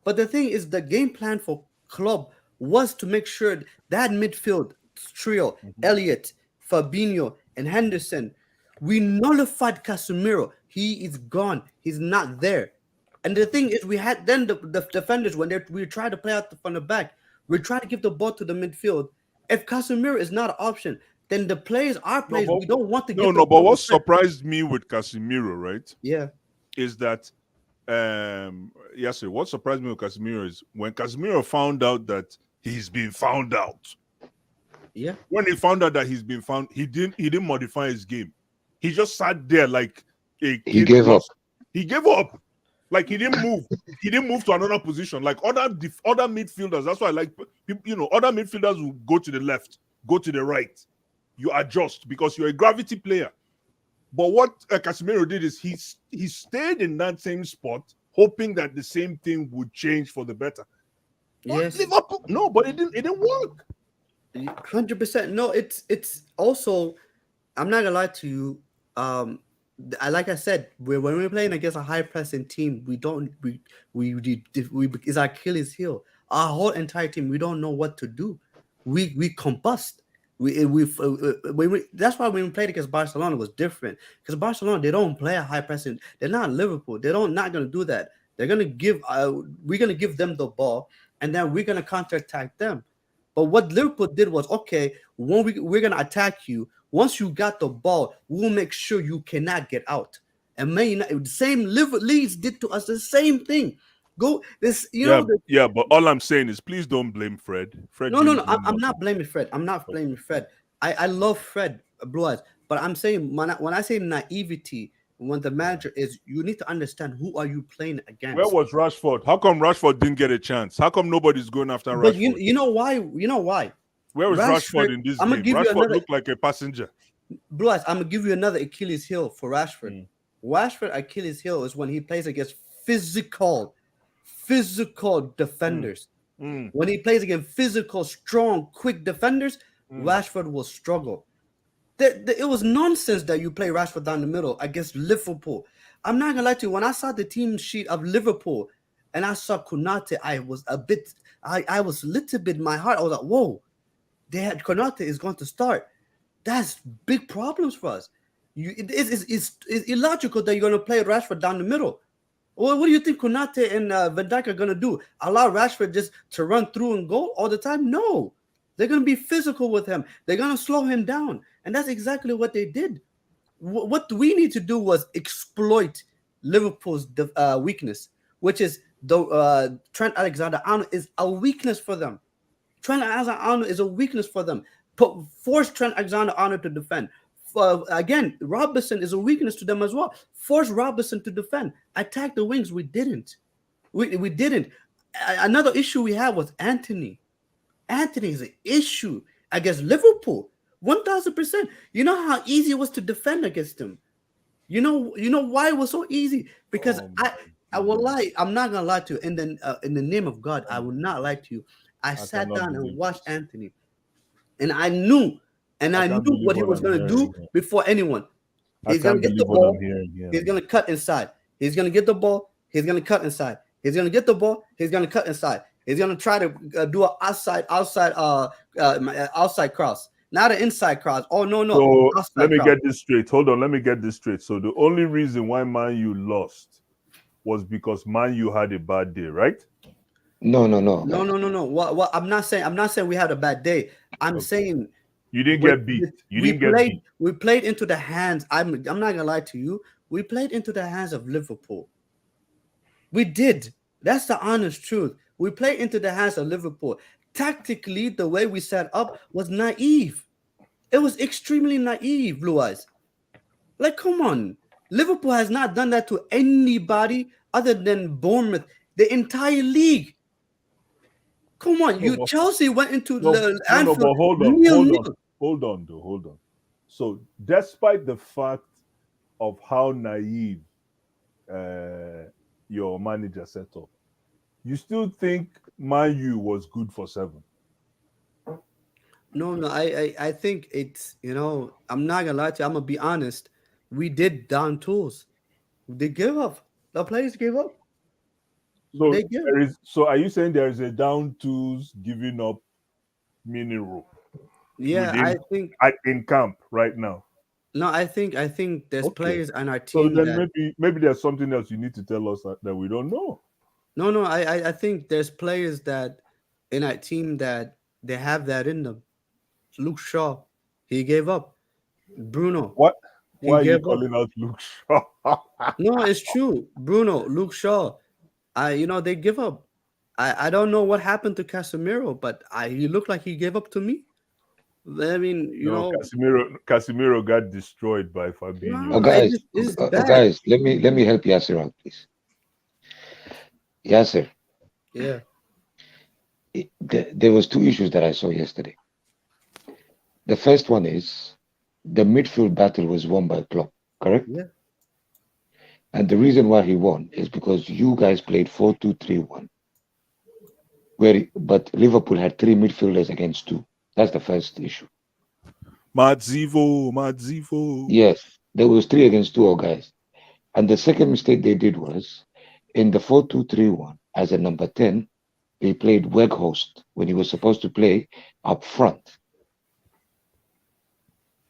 But the thing is, the game plan for club was to make sure that midfield trio, Elliott, Fabinho, and Henderson, we nullified Casemiro. He is gone. He's not there. And the thing is, we had then the defenders when we tried to play out from the back. We try to give the ball to the midfield. If Casemiro is not an option, then the players are players. We don't want to give the but ball what to Fred. surprised me with Casemiro, right? Yeah. Is that what surprised me with Casemiro is when Casemiro found out that he's been found out. Yeah. When he found out that he's been found, he didn't modify his game. He just sat there like a kid. He gave up. He gave up. Like he didn't move. He didn't move to another position. Like other midfielders. That's why I like, other midfielders will go to the left, go to the right. You adjust because you're a gravity player. But what Casemiro did is he stayed in that same spot, hoping that the same thing would change for the better. Yes. Liverpool, no, but it didn't work. 100%. No, it's also, I'm not gonna lie to you. Like I said, when we're playing against a high pressing team, we it's our Achilles heel. Our whole entire team, we don't know what to do. We combust. That's why when we played against Barcelona, it was different because Barcelona, they don't play a high pressing. They're not Liverpool. Not gonna do that. They're gonna give. We're gonna give them the ball, and then we're gonna counterattack them. But what Liverpool did was, okay, when we're gonna attack you. Once you got the ball, we'll make sure you cannot get out. And Man United, the same Leeds did to us the same thing. Go this, but all I'm saying is please don't blame Fred. Fred. No. I'm not blaming Fred. I'm not blaming Fred. I love Fred, Blue Eyes, but I'm saying when I say naivety, when the manager is, you need to understand who are you playing against. Where was Rashford? How come Rashford didn't get a chance? How come nobody's going after Rashford? But you know why? You know why? Where was Rashford in this game? Rashford looked like a passenger. Blue Eyes, I'm gonna give you another Achilles heel for Rashford. Rashford Achilles heel is when he plays against physical defenders. When he plays against physical, strong, quick defenders, Rashford will struggle. It was nonsense that you play Rashford down the middle against Liverpool. I'm not gonna lie to you. When I saw the team sheet of Liverpool and I saw Konate, I was a little bit. My heart, I was like, whoa, Konate is going to start. That's big problems for us. It's illogical that you're going to play Rashford down the middle. Well, what do you think Konate and Van Dijk are going to do? Allow Rashford just to run through and go all the time? No. They're going to be physical with him. They're going to slow him down. And that's exactly what they did. What we need to do was exploit Liverpool's weakness, which is Trent Alexander-Arnold is a weakness for them. Trent Alexander-Arnold is a weakness for them. Force Trent Alexander-Arnold to defend. Again, Robertson is a weakness to them as well. Force Robertson to defend. Attack the wings. We didn't. We didn't. Another issue we have was Anthony. Anthony is an issue against Liverpool. 1,000%. You know how easy it was to defend against him. You know why it was so easy? Because I will lie. I'm not gonna lie to you. In the name of God, I will not lie to you. I sat down and watched Anthony, and I knew what he was gonna do before anyone. He's gonna get the ball. He's gonna cut inside. He's gonna get the ball. He's gonna cut inside. He's gonna get the ball. He's gonna cut inside. He's gonna try to do an outside cross. Not an inside cross. Oh, no. So let me get this straight. Hold on. Let me get this straight. So the only reason why Man U lost was because Man U had a bad day, right? No. What I'm not saying we had a bad day. I'm saying you didn't get beat. We played into the hands. I'm not gonna lie to you. We played into the hands of Liverpool. We did. That's the honest truth. We played into the hands of Liverpool. Tactically, the way we set up was naive. It was extremely naive, Blue Eyes. Like, come on. Liverpool has not done that to anybody other than Bournemouth, the entire league. Come on. Chelsea went into the Anfield. But hold on. So, despite the fact of how naive your manager set up, you still think Man U was good for 7? No. I think it's, I'm not gonna lie to you. I'm gonna be honest. We did down tools. They gave up. The players gave up. So are you saying there is a down tools giving up mini rule? Yeah, I think in camp right now. No, I think there's players on our team. So then maybe there's something else you need to tell us that we don't know. No, I think there's players that in our team that they have that in them. Luke Shaw, he gave up. Bruno. What? Why are you calling out Luke Shaw? No, it's true. Bruno, Luke Shaw. They give up. I don't know what happened to Casemiro, but he looked like he gave up to me. I mean, Casemiro got destroyed by Fabinho. Guys, let me help Yasser out, please. Yasser. Yeah. There was 2 issues that I saw yesterday. The first one is the midfield battle was won by Klopp, correct? Yeah. And the reason why he won is because you guys played 4-2-3-1. But Liverpool had 3 midfielders against 2. That's the first issue. Madzivo. Yes, there was 3 against 2, guys. And the second mistake they did was in the 4-2-3-1 as a number 10, he played Weghorst when he was supposed to play up front.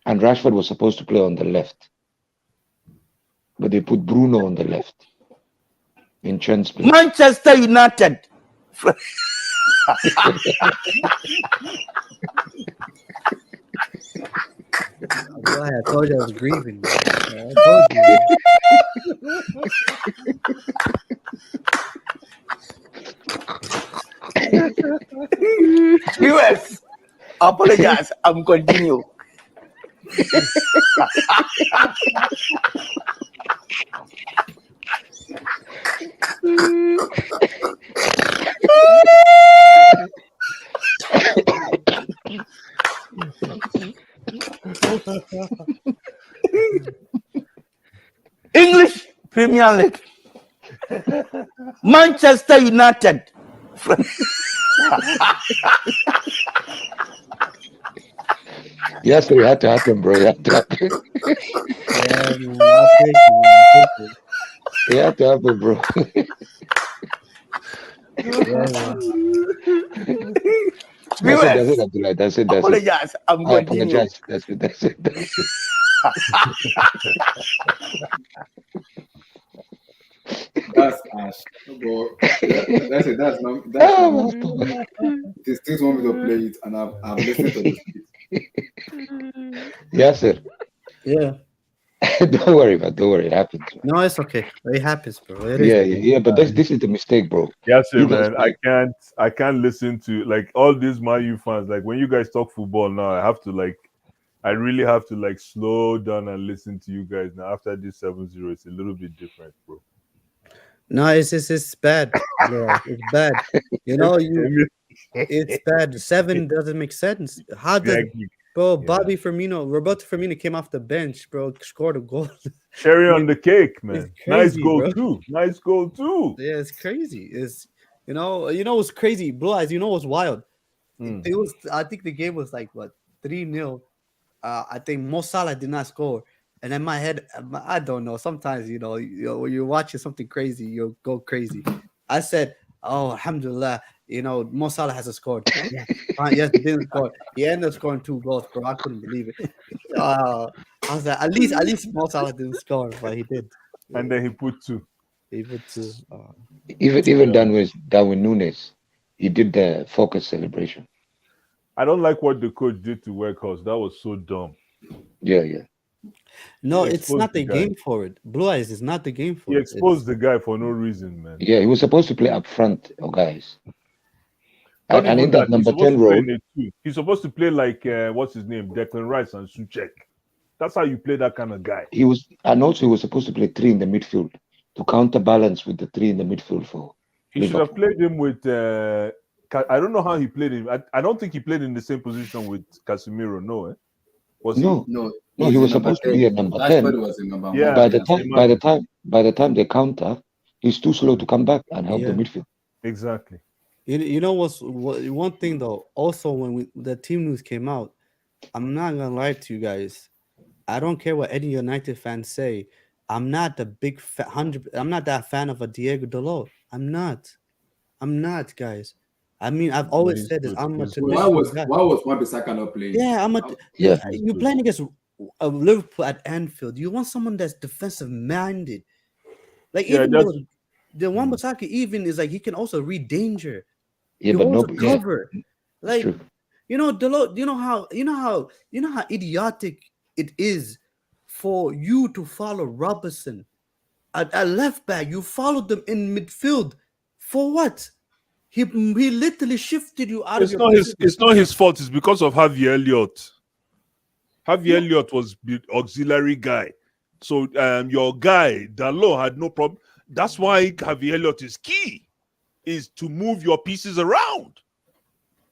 And Rashford was supposed to play on the left. But they put Bruno on the left. In Trent's place. Manchester United. I told you I was grieving. I told you. Viewers, apologize. I'm continue. English Premier League. Manchester United. Yes, it had to happen, bro. It had to happen. Yeah, man. I'll take it, man. It had to happen, bro. Yeah, man. That's it, Abdullah. That's it. Apologize. I'm I continue. apologize. That's it. That's it. That's Ash. That's it. That's not. Oh, They still want me to play it, and I've listened to this. yes, sir. Yeah. Don't worry, man. Don't worry. It happens. Man. No, it's okay. It happens, bro. Yeah. But this is the mistake, bro. Yes, sir, You guys man. I can't listen to like all these Man U fans. Like when you guys talk football now, I really have to slow down and listen to you guys now. After this 7-0, it's a little bit different, bro. No, it's bad. Yeah, it's bad. It's bad. 7 doesn't make sense. How does Bobby Firmino, Roberto Firmino came off the bench, bro, scored a goal. Cherry on the cake, man. Crazy, nice goal bro. too. Nice goal too. Yeah, it's crazy. It's what's crazy, Blue Eyes. You know what's wild? It was. I think the game was 3-0. I think Mo Salah did not score. And in my head, I don't know. Sometimes, when you're watching something crazy, you'll go crazy. I said, oh, alhamdulillah, Mo Salah hasn't scored. Yes, he didn't score. He ended up scoring 2 goals, bro. I couldn't believe it. I was like, at least Mo Salah didn't score, but he did. And then he put 2. He put 2. Even Darwin Nunes, he did the focus celebration. I don't like what the coach did to Weghorst. That was so dumb. Yeah. No, it's not the game for it. Blue Eyes is not the game for it. He exposed the guy for no reason, man. Yeah, he was supposed to play up front, guys. And in that number 10 role, he's supposed to play like what's his name, Declan Rice and Suchek. That's how you play that kind of guy. He was supposed to play 3 in the midfield to counterbalance with the 3 in the midfield for. He should have played him with. I don't know how he played him. I don't think he played in the same position with Casemiro. No, Was no, he? no, no. He was supposed to be at number 10. Was in number Yeah. By the time they counter, he's too slow to come back and help the midfield. Exactly. You know what's one thing though? Also, when the team news came out, I'm not gonna lie to you guys. I don't care what any United fans say. I'm not the big I'm not that fan of a Diego Dalot. I'm not, guys. I mean, I've always said this. I'm a why was Wan-Bissaka not playing? Yeah, you're playing against Liverpool at Anfield. You want someone that's defensive minded. Even though the Wan-Bissaka even is he can also read danger. Yeah, but no cover. Dalot, you know how idiotic it is for you to follow Robertson at left back. You followed them in midfield for what? He literally shifted you out of your position. It's not his fault. It's because of Harvey Elliott. Harvey Elliott was the auxiliary guy. So your guy, Dalot, had no problem. That's why Harvey Elliott is key, is to move your pieces around.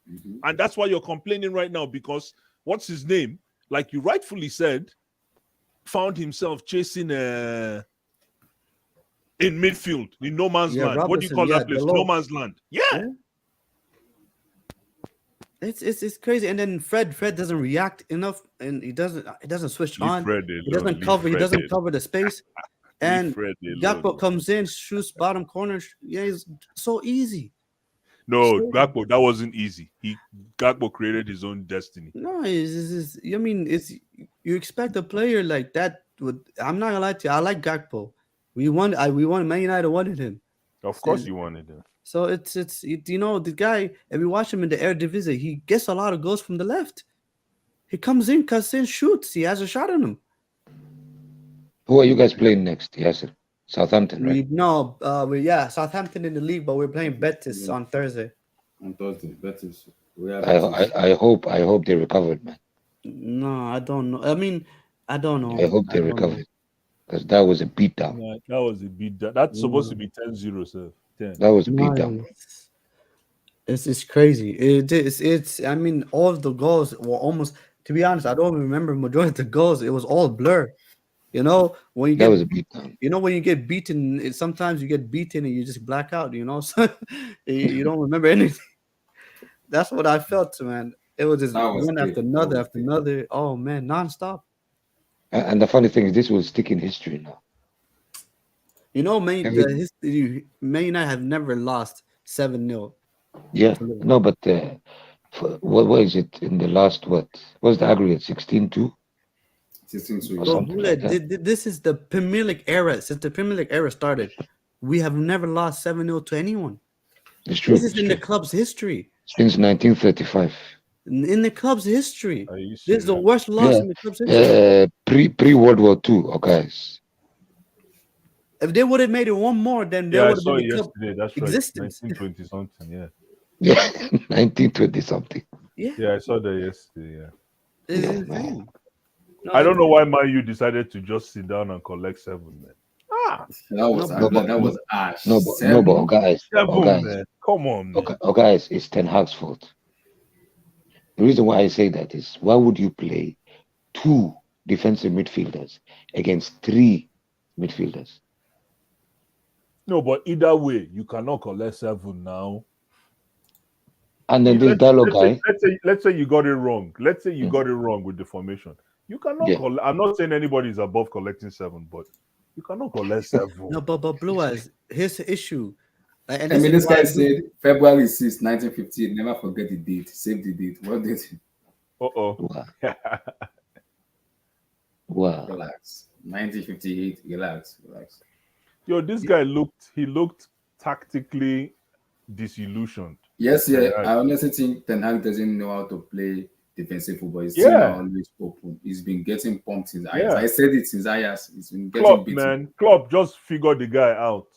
Mm-hmm. And that's why you're complaining right now, because what's his name? Like you rightfully said, found himself chasing in midfield, in no man's land. Robertson, what do you call that place? Dalot. No man's land. Yeah. It's crazy. And then Fred doesn't react enough, and he doesn't switch on. He doesn't cover the space. And Gakpo comes in, shoots bottom corner. Yeah, it's so easy. No, Gakpo, that wasn't easy. Gakpo created his own destiny. No, you expect a player like that. I'm not gonna lie to you. I like Gakpo. We won. Man United wanted him. Of course, you wanted him. So it's the guy. If you watch him in the Eredivisie, he gets a lot of goals from the left. He comes in, cuts in, shoots. He has a shot on him. Who are you guys playing next? Yes, Southampton, right? Southampton in the league, but we're playing Betis on Thursday. On Thursday, Betis. I hope they recovered, man. No, I don't know. I mean, I don't know. I hope I they don't know. recovered because that was a beatdown. Yeah, that was a beat. That's supposed to No, be 10-0, sir. 10. That was a no, beatdown, bro. it's crazy. It's. I mean, all of the goals were almost. To be honest, I don't remember majority of the goals. It was all blur. You know, when you That get was a beatdown. you know when you get beaten, sometimes you get beaten and you just black out. You know, so you don't remember anything. That's what I felt, man. It was just That was one after painful. That another was after painful. another. Oh man, nonstop. And the funny thing is, this will stick in history now. You know, Man, Every, the history, Man United have never lost 7-0 yeah, to Liverpool. no, but what is it in the last what's the aggregate 16-2 16-2, or Bro, yeah. something like that? This is the Premier League era. Since the Premier League era started, we have never lost 7-0 to anyone. It's true. This is It's in the true. club's history. Since 1935. In the club's history. Are you This is the serious? worst loss Yeah. in the club's history. Pre World War II, guys. If they would have made it one more, then there Yeah, I would have saw been it the club yesterday. That's right. existence. 1920 something. Yeah. Yeah, 1920 something. Yeah, Yeah, I saw that yesterday. Yeah. it's Yeah, man. insane. No, I don't know why Man U decided to just sit down and collect 7, man. Ah, That was no, but that was ash. no, Seven. guys, 7, man. Come on, man. guys, it's Ten Hag's fault. The reason why I say that is, why would you play 2 defensive midfielders against 3 midfielders? No, but either way, you cannot collect 7 now. And then this dialogue guy, Let's say you got it wrong. Let's say you Mhm. got it wrong with the formation. You cannot Yeah. collect. I'm not saying anybody is above collecting 7, but you cannot collect 7. no, but Blue Eyes, here's the issue. And I this mean, is this why guy said February 6, 1958. Never forget the date. Save the date. What date? Uh-oh. wow, wow. Relax. 1958. Relax. Yo, this guy looked tactically disillusioned. Yes, Ten yeah. Hag. I honestly think Ten Hag doesn't know how to play defensive football. His team are always open. He's been getting pumped since Ajax. Yeah. I said it since Ajax. He's been getting Klopp, beaten. man. Klopp just figured the guy out.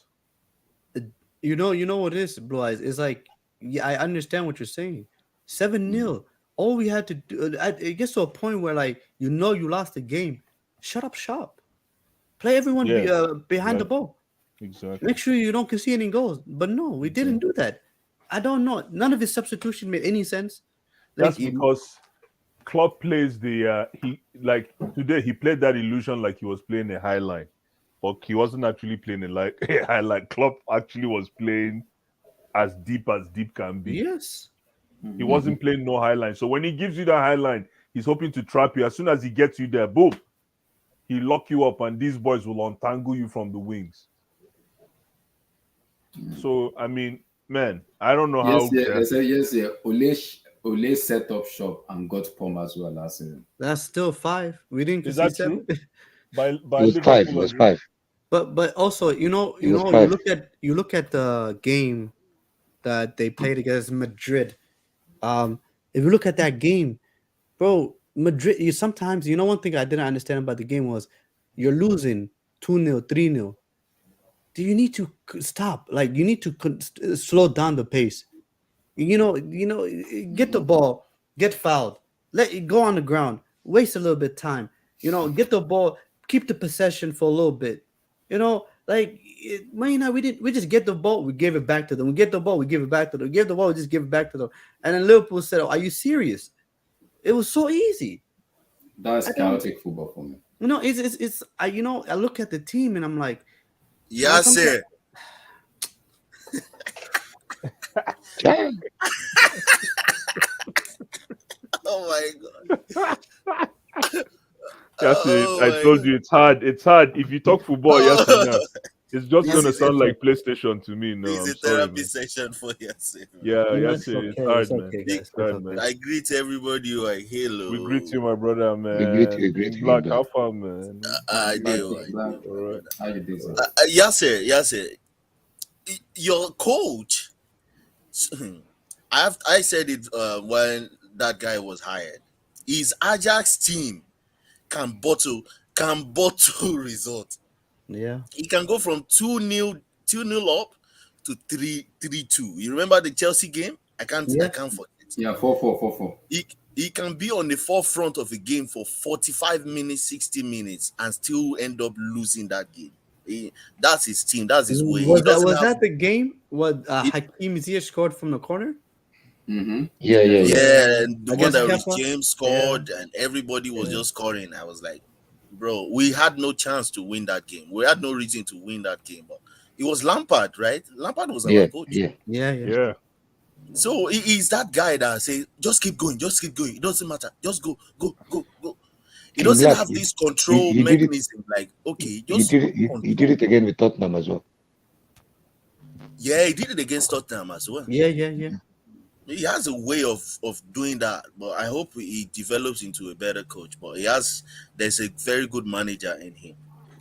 you know what it is, Blue Eyes. It's like, yeah, I understand what you're saying. 7-0. All we had to do, it gets to a point where, like, you lost the game. Shut up shop. Play everyone behind the ball. Exactly. Make sure you don't concede any goals. But no, we didn't do that. I don't know. None of his substitution made any sense. That's because Klopp plays today he played that illusion like he was playing a high line, but he wasn't actually playing a high line. Klopp actually was playing as deep can be. Yes. He wasn't playing no high line. So when he gives you that high line, he's hoping to trap you. As soon as he gets you there, boom, he lock you up, and these boys will untangle you from the wings. So I mean, man, I don't know how. Yes, yeah. Ole set up shop and got Pom as well last season. That's still 5. We didn't Is concede that 7. By It was Liverpool, 5. It was 5. But also, It was you 5. look at the game that they played against Madrid. If you look at that game, bro, Madrid. Sometimes one thing I didn't understand about the game was you're losing 2-0, 3-0. Do you need to stop? Like, you need to slow down the pace. Get the ball, get fouled, let it go on the ground, waste a little bit of time. Get the ball, keep the possession for a little bit. We just get the ball, we give it back to them. We get the ball, we give it back to them. We give the ball, we just give it back to them. And then Liverpool said, "Oh, are you serious?" It was so easy. That's chaotic football for me. I look at the team and I'm like, yes, sir. Oh my god. That's it. I told you it's hard. It's hard. If you talk football, it's just gonna sound like PlayStation to me. No, it's I'm a sorry, therapy man. section for Yasser. Yeah, it's Yasser, okay, it's hard, it's man. okay, It's guys, hard, man. I greet everybody like hello. We greet you, my brother, man. We greet you, Black, Black. how far, man? I do. All right. How you doing, sir? Yasser, your coach. I said it when that guy was hired. His Ajax team can bottle result. Yeah. He can go from 2-0 up to 3-2. You remember the Chelsea game? I can't forget Yeah, 4-4. He can be on the forefront of a game for 45 minutes, 60 minutes, and still end up losing that game. That's his team. That's his way. He Was doesn't have. that the game? What Hakim Ziyech scored from the corner? Mm-hmm. Yeah. The one Against that Rich Kepa? James scored, and everybody was just scoring. I was like, bro, we had no chance to win that game. We had no reason to win that game. But it was Lampard, right? Lampard was our coach. Yeah. So he's that guy that say, just keep going. It doesn't matter. Just go. He doesn't Black, have this control he did it. mechanism. Like, okay, just he did it again with Tottenham as well. Yeah, he did it against Tottenham as well. Yeah. He has a way of doing that, but I hope he develops into a better coach. But there's a very good manager in him.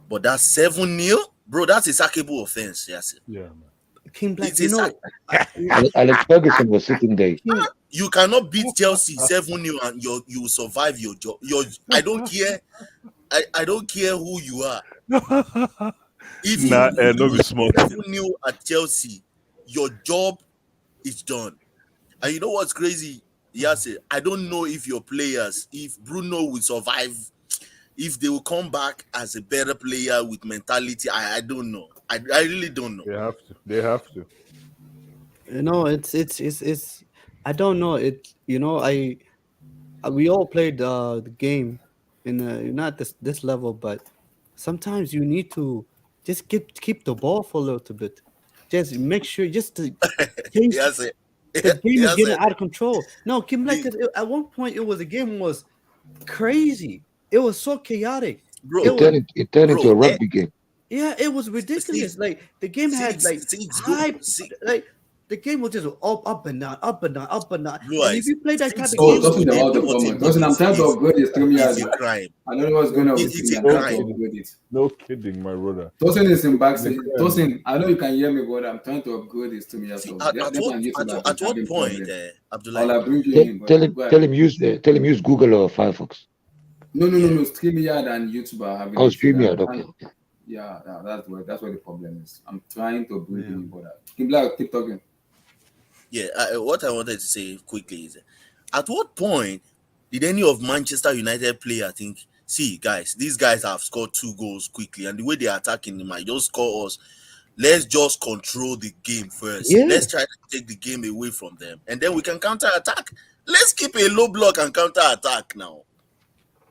But that 7-0, bro, that's a sackable offense. Yes. Yeah, man. King Black, Alex Ferguson was sitting there. You cannot beat Chelsea 7-0 and you will survive your job. I don't care. I don't care who you are. If you no be small. 7-0 at Chelsea, your job is done. And you know what's crazy? Yes, I don't know if your players, if Bruno will survive, if they will come back as a better player with mentality. I don't know. I really don't know. They have to. You know, it's I don't know. We all played the game in not this level, but sometimes you need to just keep the ball for a little bit. Just make sure just to change. The game is getting out of control. No, Kim, like at one point the game was crazy. It was so chaotic. Bro, it turned into a rugby game. Yeah, it was ridiculous. Like the game had hype. Like the game was just up and down. And if you play that kind of game, I'm trying to upgrade this It's a crime. I don't know what's going on. It's a crime. No kidding, my brother. Tosin is in back. Tosin, I know you can hear me, but I'm trying to upgrade this to me. At what point, Abdullah? I'll bring you in. Tell him use Google or Firefox. No. StreamYard and YouTube are having. Oh, StreamYard. Okay. Yeah, that's where the problem is. I'm trying to bring you in, but keep talking. Yeah, what I wanted to say quickly is, at what point did any of Manchester United player think, see, guys, these guys have scored 2 goals quickly, and the way they're attacking, they might just score us. Let's just control the game first. Yeah. Let's try to take the game away from them, and then we can counter-attack. Let's keep a low block and counter-attack now.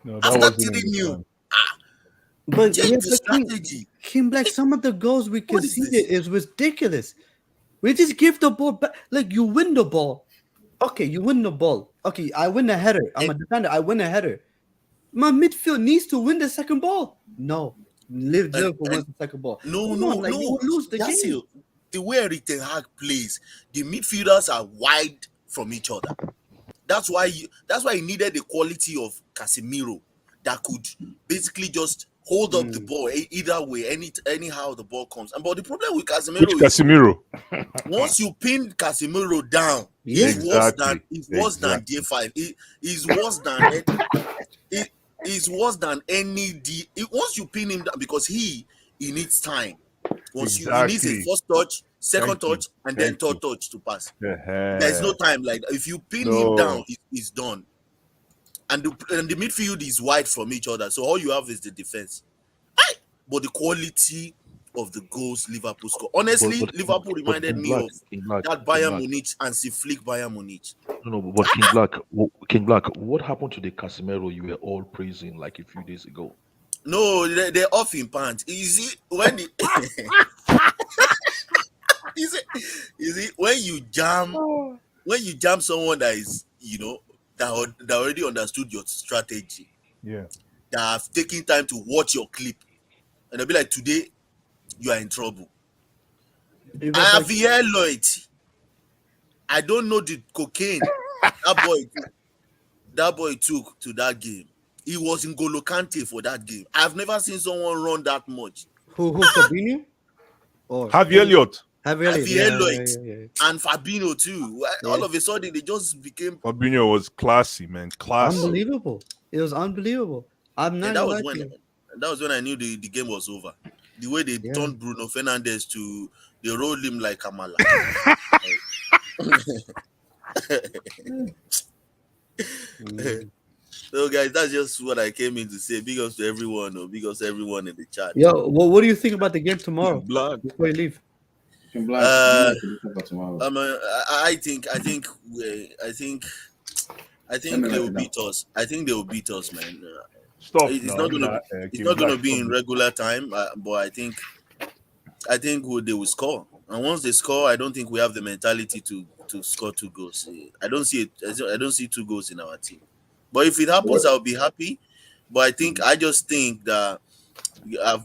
No, after telling you, but change the strategy. Kim Black, some of the goals we conceded is ridiculous. We just give the ball back. Like, you win the ball. Okay, you win the ball. Okay, I win the header. I'm a defender. I win a header. My midfield needs to win the second ball. No. Liverpool wins the second ball. No. You lose the That's game. the way Erik Ten Hag plays, the midfielders are wide from each other. That's why he needed the quality of Casemiro that could basically just hold up the ball either way, anyhow the ball comes. But the problem with Casemiro Which Casemiro? Once you pin Casemiro down, Yes, it's worse than D5. It's worse than it's worse than any once you pin him down, because he needs time. Once he needs a first touch, second touch, and then third touch to pass. There's no time. Like, if you pin him down, it's done. And the midfield is wide from each other, so all you have is the defense. But the quality of the goals Liverpool score, honestly, Liverpool reminded me of that Bayern Munich and Flick Bayern Munich. No, but King Black, what happened to the Casemiro you were all praising like a few days ago? No, they're off in pants. Is it when is it when you jam someone that is, that already understood your strategy, that have taken time to watch your clip, and they'll be like, today you are in trouble. I have here loyalty. I don't know the cocaine that boy took to that game. He was in N'Golo Kante for that game. I've never seen someone run that much. Who Fabinho? Or Harvey Elliott. Harvey Elliott and Fabinho too. All of a sudden, they just became. Fabinho was classy, man. Classy. Unbelievable. It was unbelievable. I'm not. That was when I knew the game was over. The way they turned Bruno Fernandes they rolled him like Kamala. So guys, that's just what I came in to say. Big ups to everyone, big ups to everyone in the chat. Yo, what do you think about the game tomorrow? Blood. Before you leave. I think they will beat us. I think they will beat us, man. Stop. It's not gonna be in regular time, but I think they will score. And once they score, I don't think we have the mentality to score 2 goals. I don't see it. I don't see 2 goals in our team. But if it happens, I'll be happy. But I just think that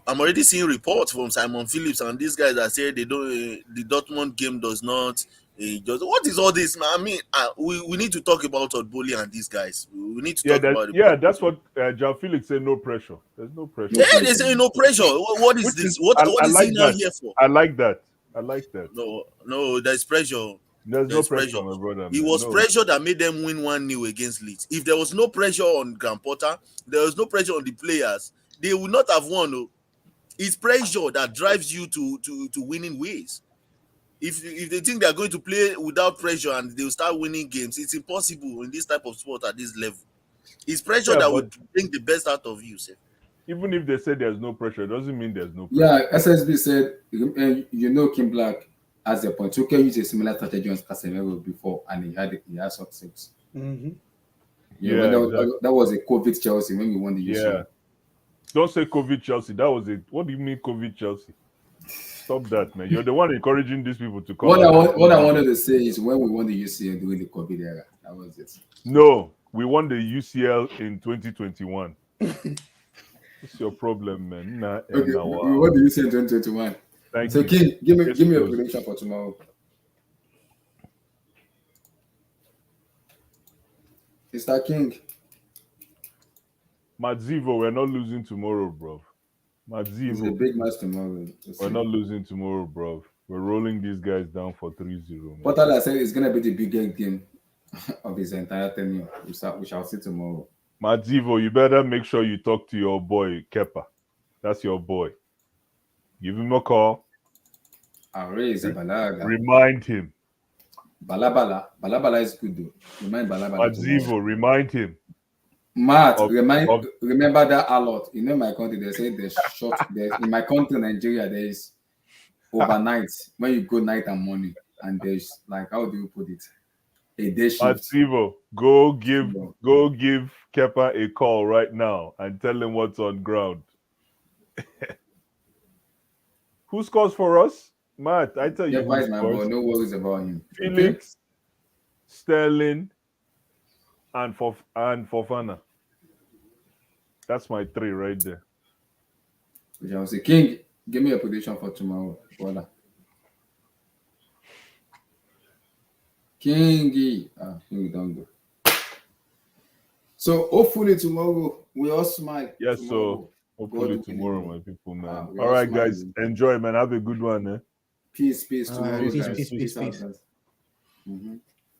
I'm already seeing reports from Simon Phillips and these guys that say they don't. The Dortmund game does not. Just what is all this, man? I mean, we need to talk about Odboli and these guys. We need to talk about it. Yeah, that's what John Felix said. No pressure. There's no pressure. Yeah, they say no pressure. What is this? What is he now here for? I like that. No, there's pressure. There's no pressure, my brother. It was pressure that made them win 1-0 against Leeds. If there was no pressure on Graham Potter, there was no pressure on the players, they would not have won. It's pressure that drives you to winning ways. If they think they're going to play without pressure and they'll start winning games, it's impossible in this type of sport at this level. It's pressure that would bring the best out of you, sir. Even if they say there's no pressure, it doesn't mean there's no pressure. Yeah, SSB said, Kim Black has a point. Tuchel used a similar strategy on Casemiro before, and he had success. Mm-hmm. Yeah, that was a COVID Chelsea when we won the UCL. Yeah. Don't say COVID Chelsea. That was it. What do you mean COVID Chelsea? Stop that, man. You're the one encouraging these people to come. What I wanted to say is when we won the UCL during the COVID era, that was it. No, we won the UCL in 2021. What's your problem, man? Okay, we won the UCL in 2021. Thank you. So, King, give me a prediction for tomorrow. Mr. King. Madzivo, we're not losing tomorrow, bro. Madzivo. It's a big match tomorrow. We're not losing tomorrow, bro. We're rolling these guys down for 3-0. What I said is going to be the biggest game of his entire tenure. We shall see tomorrow. Madzivo, you better make sure you talk to your boy, Kepa. That's your boy. Give him a call. Remind him. Balabala is good, though. Remind Balabala. Madzivo, remind him. Matt, remember that a lot. You know, my country, they say there's short. In my country, Nigeria, there is overnight when you go night and morning, and there's like, how do you put it? A day shift. Matsivo, go give Kepa a call right now and tell him what's on ground. Who scores for us? Matt, I tell you. Kepa is my boy. No worries about him. Felix, Sterling, and Fofana. That's my 3 right there. We shall see. King, give me a prediction for tomorrow. Voila. Kingy. Here we don't go. So hopefully tomorrow we all smile. Yes, so hopefully tomorrow, my people, man. All right, guys. Enjoy, man. Have a good one, eh? Peace tomorrow. Peace.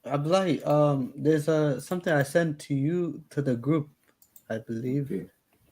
Abdullahi, there's something I sent to you to the group, I believe. Okay.